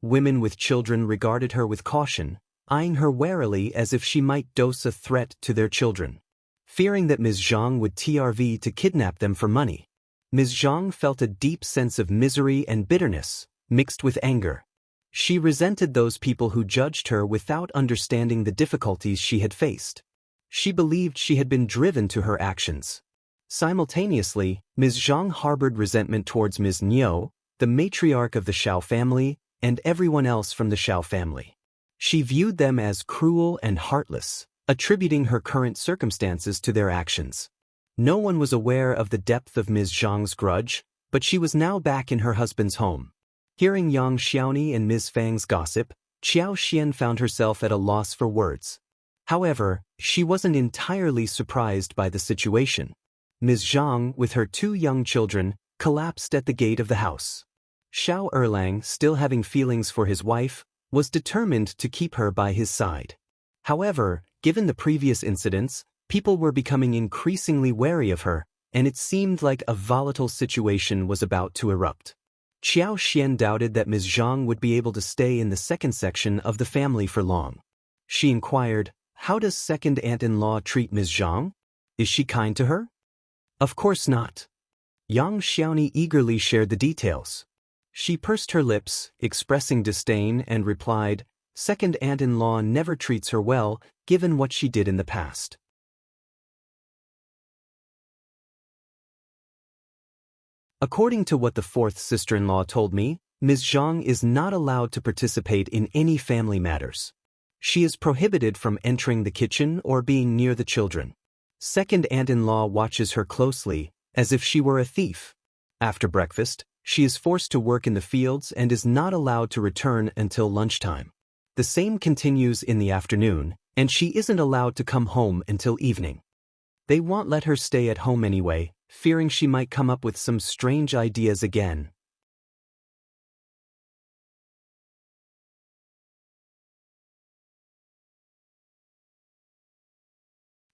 Women with children regarded her with caution, eyeing her warily as if she might dose a threat to their children. Fearing that Ms. Zhang would TRV to kidnap them for money, Ms. Zhang felt a deep sense of misery and bitterness, mixed with anger. She resented those people who judged her without understanding the difficulties she had faced. She believed she had been driven to her actions. Simultaneously, Ms. Zhang harbored resentment towards Ms.Mi, the matriarch of the Shao family, and everyone else from the Shao family. She viewed them as cruel and heartless, attributing her current circumstances to their actions. No one was aware of the depth of Ms. Zhang's grudge, but she was now back in her husband's home. Hearing Yang Xiaoni and Ms. Fang's gossip, Qiao Xian found herself at a loss for words. However, she wasn't entirely surprised by the situation. Ms. Zhang, with her 2 young children, collapsed at the gate of the house. Shao Erlang, still having feelings for his wife, was determined to keep her by his side. However, given the previous incidents, people were becoming increasingly wary of her, and it seemed like a volatile situation was about to erupt. Qiao Xian doubted that Ms. Zhang would be able to stay in the second section of the family for long. She inquired, "How does second aunt-in-law treat Ms. Zhang? Is she kind to her?" "Of course not." Yang Xiaoni eagerly shared the details. She pursed her lips, expressing disdain, and replied, "Second aunt-in-law never treats her well, given what she did in the past." According to what the 4th sister-in-law told me, Ms. Zhang is not allowed to participate in any family matters. She is prohibited from entering the kitchen or being near the children. Second aunt-in-law watches her closely, as if she were a thief. After breakfast, she is forced to work in the fields and is not allowed to return until lunchtime. The same continues in the afternoon, and she isn't allowed to come home until evening. They won't let her stay at home anyway, fearing she might come up with some strange ideas again.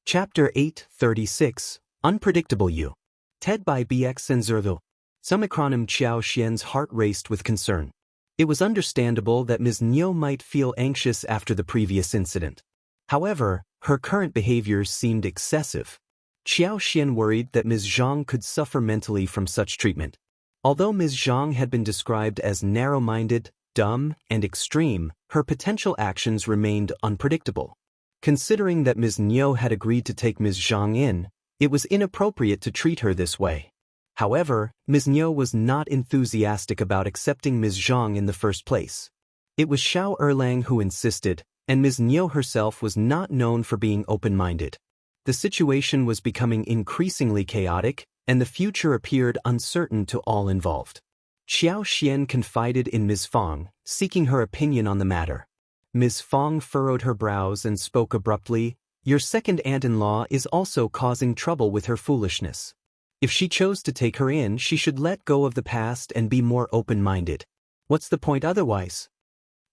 Chapter 836, Unpredictable You. TED by BX and Zerthil. Some acronym. Qiao Xian's heart raced with concern. It was understandable that Ms. Nio might feel anxious after the previous incident. However, her current behavior seemed excessive. Qiao Xian worried that Ms. Zhang could suffer mentally from such treatment. Although Ms. Zhang had been described as narrow-minded, dumb, and extreme, her potential actions remained unpredictable. Considering that Ms. Nio had agreed to take Ms. Zhang in, it was inappropriate to treat her this way. However, Ms. Nio was not enthusiastic about accepting Ms. Zhang in the first place. It was Shao Erlang who insisted, and Ms. Nio herself was not known for being open-minded. The situation was becoming increasingly chaotic, and the future appeared uncertain to all involved. Qiao Xian confided in Ms. Fang, seeking her opinion on the matter. Ms. Fang furrowed her brows and spoke abruptly, "Your second aunt-in-law is also causing trouble with her foolishness. If she chose to take her in, she should let go of the past and be more open-minded. What's the point otherwise?"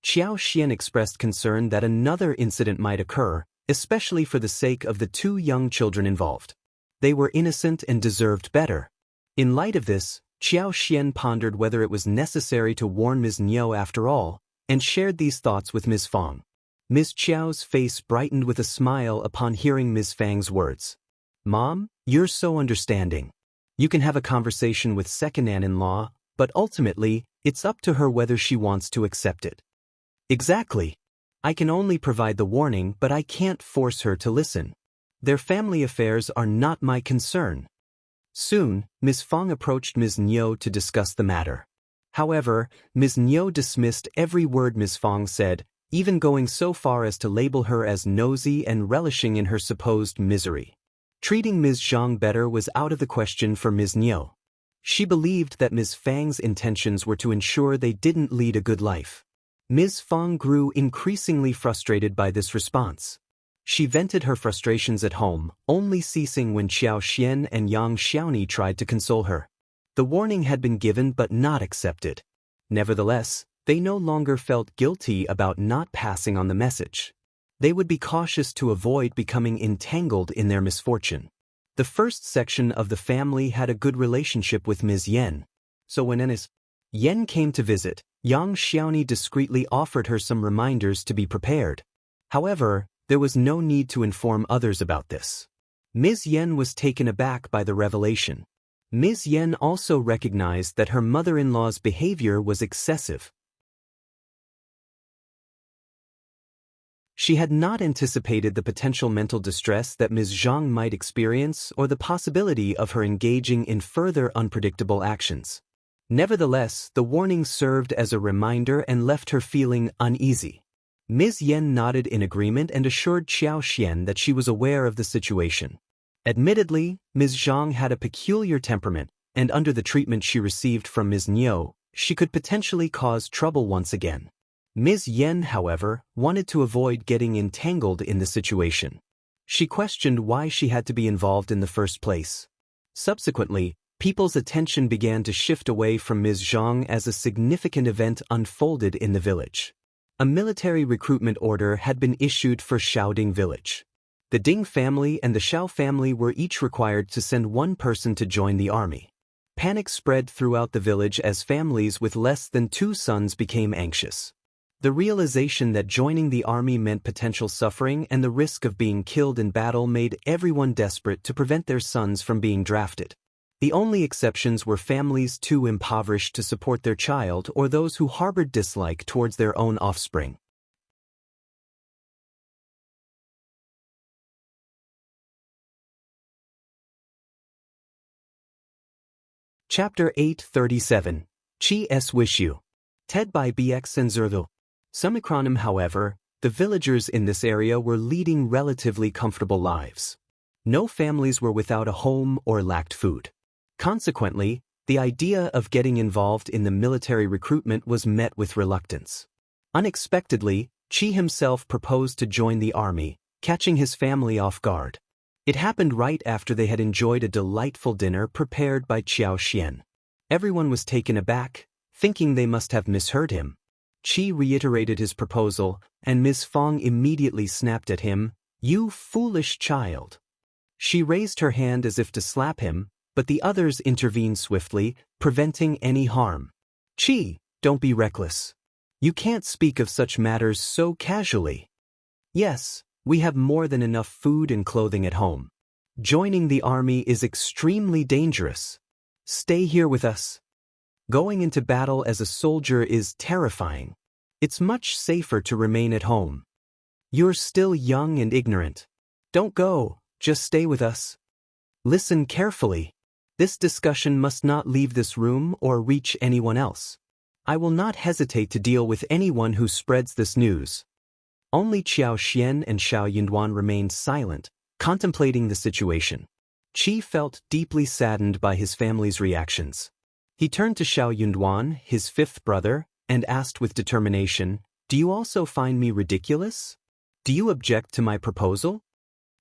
Qiao Xian expressed concern that another incident might occur, especially for the sake of the 2 young children involved. They were innocent and deserved better. In light of this, Qiao Xian pondered whether it was necessary to warn Ms. Nio after all, and shared these thoughts with Ms. Fang. Ms. Qiao's face brightened with a smile upon hearing Ms. Fang's words. "Mom, you're so understanding. You can have a conversation with second aunt-in-law, but ultimately, it's up to her whether she wants to accept it." "Exactly. I can only provide the warning, but I can't force her to listen. Their family affairs are not my concern." Soon, Ms. Fang approached Ms. Nio to discuss the matter. However, Ms. Nio dismissed every word Ms. Fang said, even going so far as to label her as nosy and relishing in her supposed misery. Treating Ms. Zhang better was out of the question for Ms. Nio. She believed that Ms. Fang's intentions were to ensure they didn't lead a good life. Ms. Fang grew increasingly frustrated by this response. She vented her frustrations at home, only ceasing when Qiao Xian and Yang Xiaoni tried to console her. The warning had been given but not accepted. Nevertheless, they no longer felt guilty about not passing on the message. They would be cautious to avoid becoming entangled in their misfortune. The first section of the family had a good relationship with Ms. Yen. So when Ms. Yen came to visit, Yang Xiaoni discreetly offered her some reminders to be prepared. However, there was no need to inform others about this. Ms. Yen was taken aback by the revelation. Ms. Yen also recognized that her mother-in-law's behavior was excessive. She had not anticipated the potential mental distress that Ms.Zhang might experience or the possibility of her engaging in further unpredictable actions. Nevertheless, the warning served as a reminder and left her feeling uneasy. Ms. Yen nodded in agreement and assured Qiao Xian that she was aware of the situation. Admittedly, Ms. Zhang had a peculiar temperament, and under the treatment she received from Ms. Niu, she could potentially cause trouble once again. Ms. Yen, however, wanted to avoid getting entangled in the situation. She questioned why she had to be involved in the first place. Subsequently, people's attention began to shift away from Ms. Zhang as a significant event unfolded in the village. A military recruitment order had been issued for Shaoding village. The Ding family and the Shao family were each required to send one person to join the army. Panic spread throughout the village as families with less than 2 sons became anxious. The realization that joining the army meant potential suffering and the risk of being killed in battle made everyone desperate to prevent their sons from being drafted. The only exceptions were families too impoverished to support their child or those who harbored dislike towards their own offspring. Chapter 837. Q's Wish You. TED by BX and Zerdo. Sumikronim, however, the villagers in this area were leading relatively comfortable lives. No families were without a home or lacked food. Consequently, the idea of getting involved in the military recruitment was met with reluctance. Unexpectedly, Qi himself proposed to join the army, catching his family off guard. It happened right after they had enjoyed a delightful dinner prepared by Qiao Xian. Everyone was taken aback, thinking they must have misheard him. Qi reiterated his proposal, and Ms. Fong immediately snapped at him, "You foolish child." She raised her hand as if to slap him, but the others intervened swiftly, preventing any harm. "Qi, don't be reckless. You can't speak of such matters so casually. Yes, we have more than enough food and clothing at home. Joining the army is extremely dangerous. Stay here with us. Going into battle as a soldier is terrifying. It's much safer to remain at home. You're still young and ignorant. Don't go, just stay with us. Listen carefully. This discussion must not leave this room or reach anyone else. I will not hesitate to deal with anyone who spreads this news." Only Qiao Xian and Shao Yunduan remained silent, contemplating the situation. Qi felt deeply saddened by his family's reactions. He turned to Shao Yunduan, his 5th brother, and asked with determination, "Do you also find me ridiculous? Do you object to my proposal?"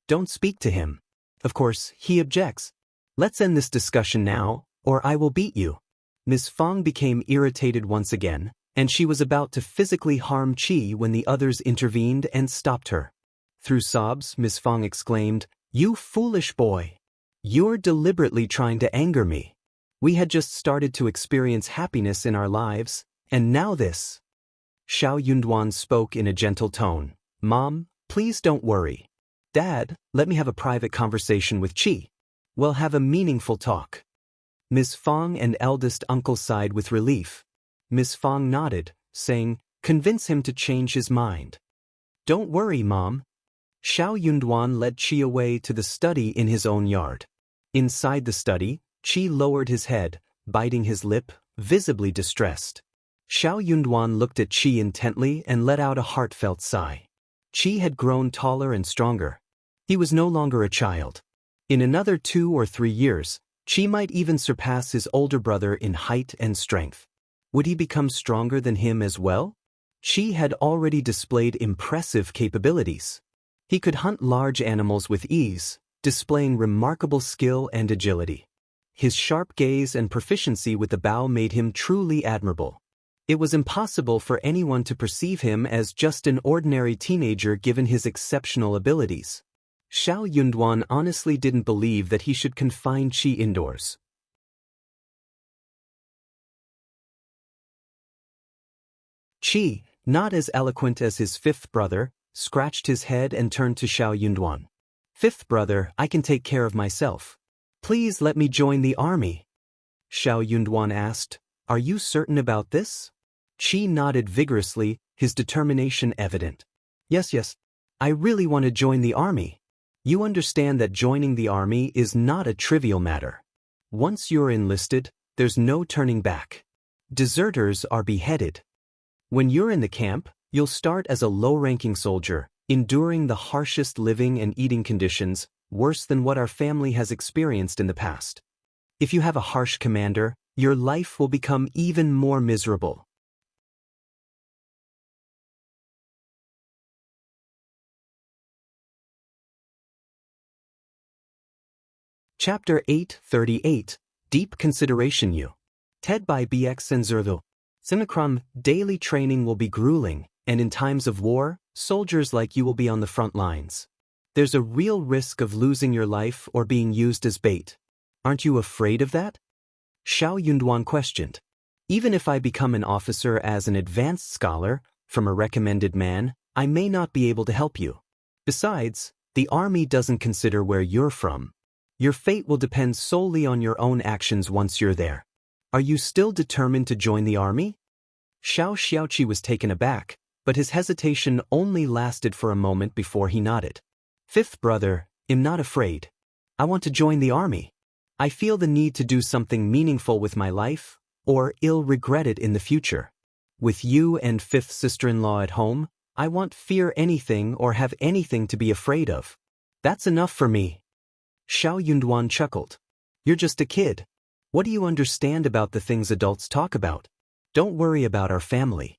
"Don't speak to him. Of course, he objects. Let's end this discussion now, or I will beat you." Ms. Fong became irritated once again, and she was about to physically harm Qi when the others intervened and stopped her. Through sobs, Ms. Fong exclaimed, "You foolish boy! You're deliberately trying to anger me. We had just started to experience happiness in our lives, and now this." Shao Yunduan spoke in a gentle tone, "Mom, please don't worry. Dad, let me have a private conversation with Qi. We'll have a meaningful talk." Ms. Fong and eldest uncle sighed with relief. Ms. Fong nodded, saying, "Convince him to change his mind." "Don't worry, Mom." Shao Yunduan led Qi away to the study in his own yard. Inside the study, Qi lowered his head, biting his lip, visibly distressed. Shao Yunduan looked at Qi intently and let out a heartfelt sigh. Qi had grown taller and stronger. He was no longer a child. In another 2 or 3 years, Qi might even surpass his older brother in height and strength. Would he become stronger than him as well? Qi had already displayed impressive capabilities. He could hunt large animals with ease, displaying remarkable skill and agility. His sharp gaze and proficiency with the bow made him truly admirable. It was impossible for anyone to perceive him as just an ordinary teenager given his exceptional abilities. Shao Yunduan honestly didn't believe that he should confine Qi indoors. Qi, not as eloquent as his fifth brother, scratched his head and turned to Shao Yunduan. Fifth brother, I can take care of myself. Please let me join the army. Shao Yunduan asked, Are you certain about this? Qi nodded vigorously, his determination evident. Yes. I really want to join the army. You understand that joining the army is not a trivial matter. Once you're enlisted, there's no turning back. Deserters are beheaded. When you're in the camp, you'll start as a low-ranking soldier, enduring the harshest living and eating conditions, worse than what our family has experienced in the past. If you have a harsh commander, your life will become even more miserable. Chapter 838, Deep Consideration You. TED by BX and Zervo. Sinakram, daily training will be grueling, and in times of war, soldiers like you will be on the front lines. There's a real risk of losing your life or being used as bait. Aren't you afraid of that? Shao Yunduan questioned. Even if I become an officer as an advanced scholar, from a recommended man, I may not be able to help you. Besides, the army doesn't consider where you're from. Your fate will depend solely on your own actions once you're there. Are you still determined to join the army? Shao Xiaoqi was taken aback, but his hesitation only lasted for a moment before he nodded. Fifth brother, I'm not afraid. I want to join the army. I feel the need to do something meaningful with my life, or I'll regret it in the future. With you and fifth sister-in-law at home, I won't fear anything or have anything to be afraid of. That's enough for me. Shao Yunduan chuckled. You're just a kid. What do you understand about the things adults talk about? Don't worry about our family.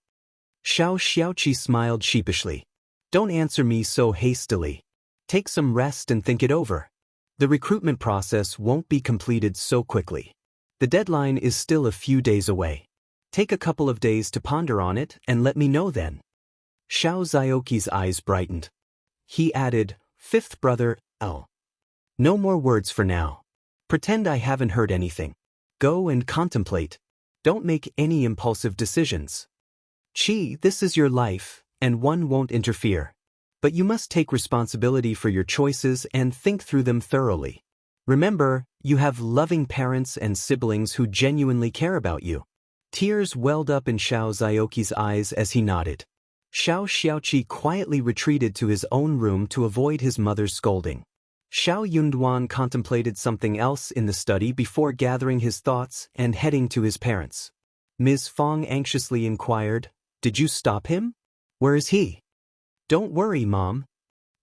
Shao Xiaoqi smiled sheepishly. Don't answer me so hastily. Take some rest and think it over. The recruitment process won't be completed so quickly. The deadline is still a few days away. Take a couple of days to ponder on it and let me know then. Shao Zioki's eyes brightened. He added, Fifth brother, L. No more words for now. Pretend I haven't heard anything. Go and contemplate. Don't make any impulsive decisions. Qi, this is your life, and one won't interfere. But you must take responsibility for your choices and think through them thoroughly. Remember, you have loving parents and siblings who genuinely care about you. Tears welled up in Shao Zioki's eyes as he nodded. Shao Xiaoqi quietly retreated to his own room to avoid his mother's scolding. Shao Yunduan contemplated something else in the study before gathering his thoughts and heading to his parents. Ms. Fong anxiously inquired, Did you stop him? Where is he? Don't worry, Mom.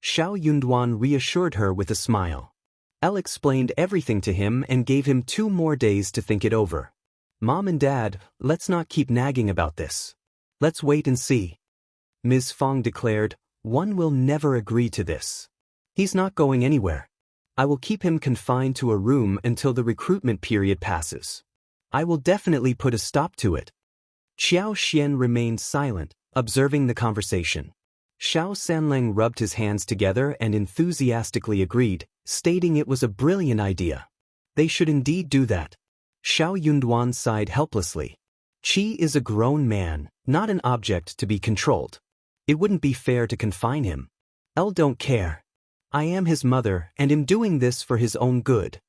Shao Yunduan reassured her with a smile. Elle explained everything to him and gave him 2 more days to think it over. Mom and Dad, let's not keep nagging about this. Let's wait and see. Ms. Fong declared, One will never agree to this. He's not going anywhere. I will keep him confined to a room until the recruitment period passes. I will definitely put a stop to it. Qiao Xian remained silent, observing the conversation. Shao Sanlang rubbed his hands together and enthusiastically agreed, stating it was a brilliant idea. They should indeed do that. Shao Yunduan sighed helplessly. Qi is a grown man, not an object to be controlled. It wouldn't be fair to confine him. Elle don't care. I am his mother and am doing this for his own good.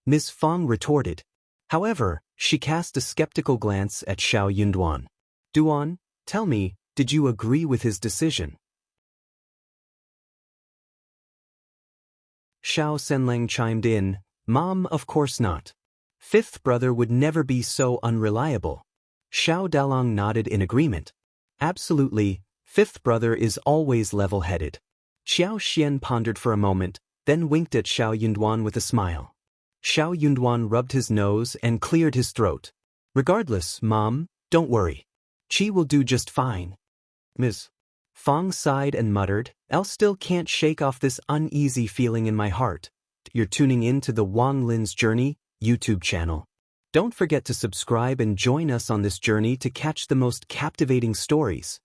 Ms. Fong retorted. However, she cast a skeptical glance at Shao Yunduan. Duan, tell me, did you agree with his decision? Shao Sanlang chimed in, Mom, of course not. Fifth brother would never be so unreliable. Shao Dalong nodded in agreement. Absolutely, fifth brother is always level-headed. Qiao Xian pondered for a moment, then winked at Shao Yunduan with a smile. Shao Yunduan rubbed his nose and cleared his throat. Regardless, Mom, don't worry. Qi will do just fine. Ms. Fong sighed and muttered, I still can't shake off this uneasy feeling in my heart. You're tuning in to the Wang Lin's Journey YouTube channel. Don't forget to subscribe and join us on this journey to catch the most captivating stories.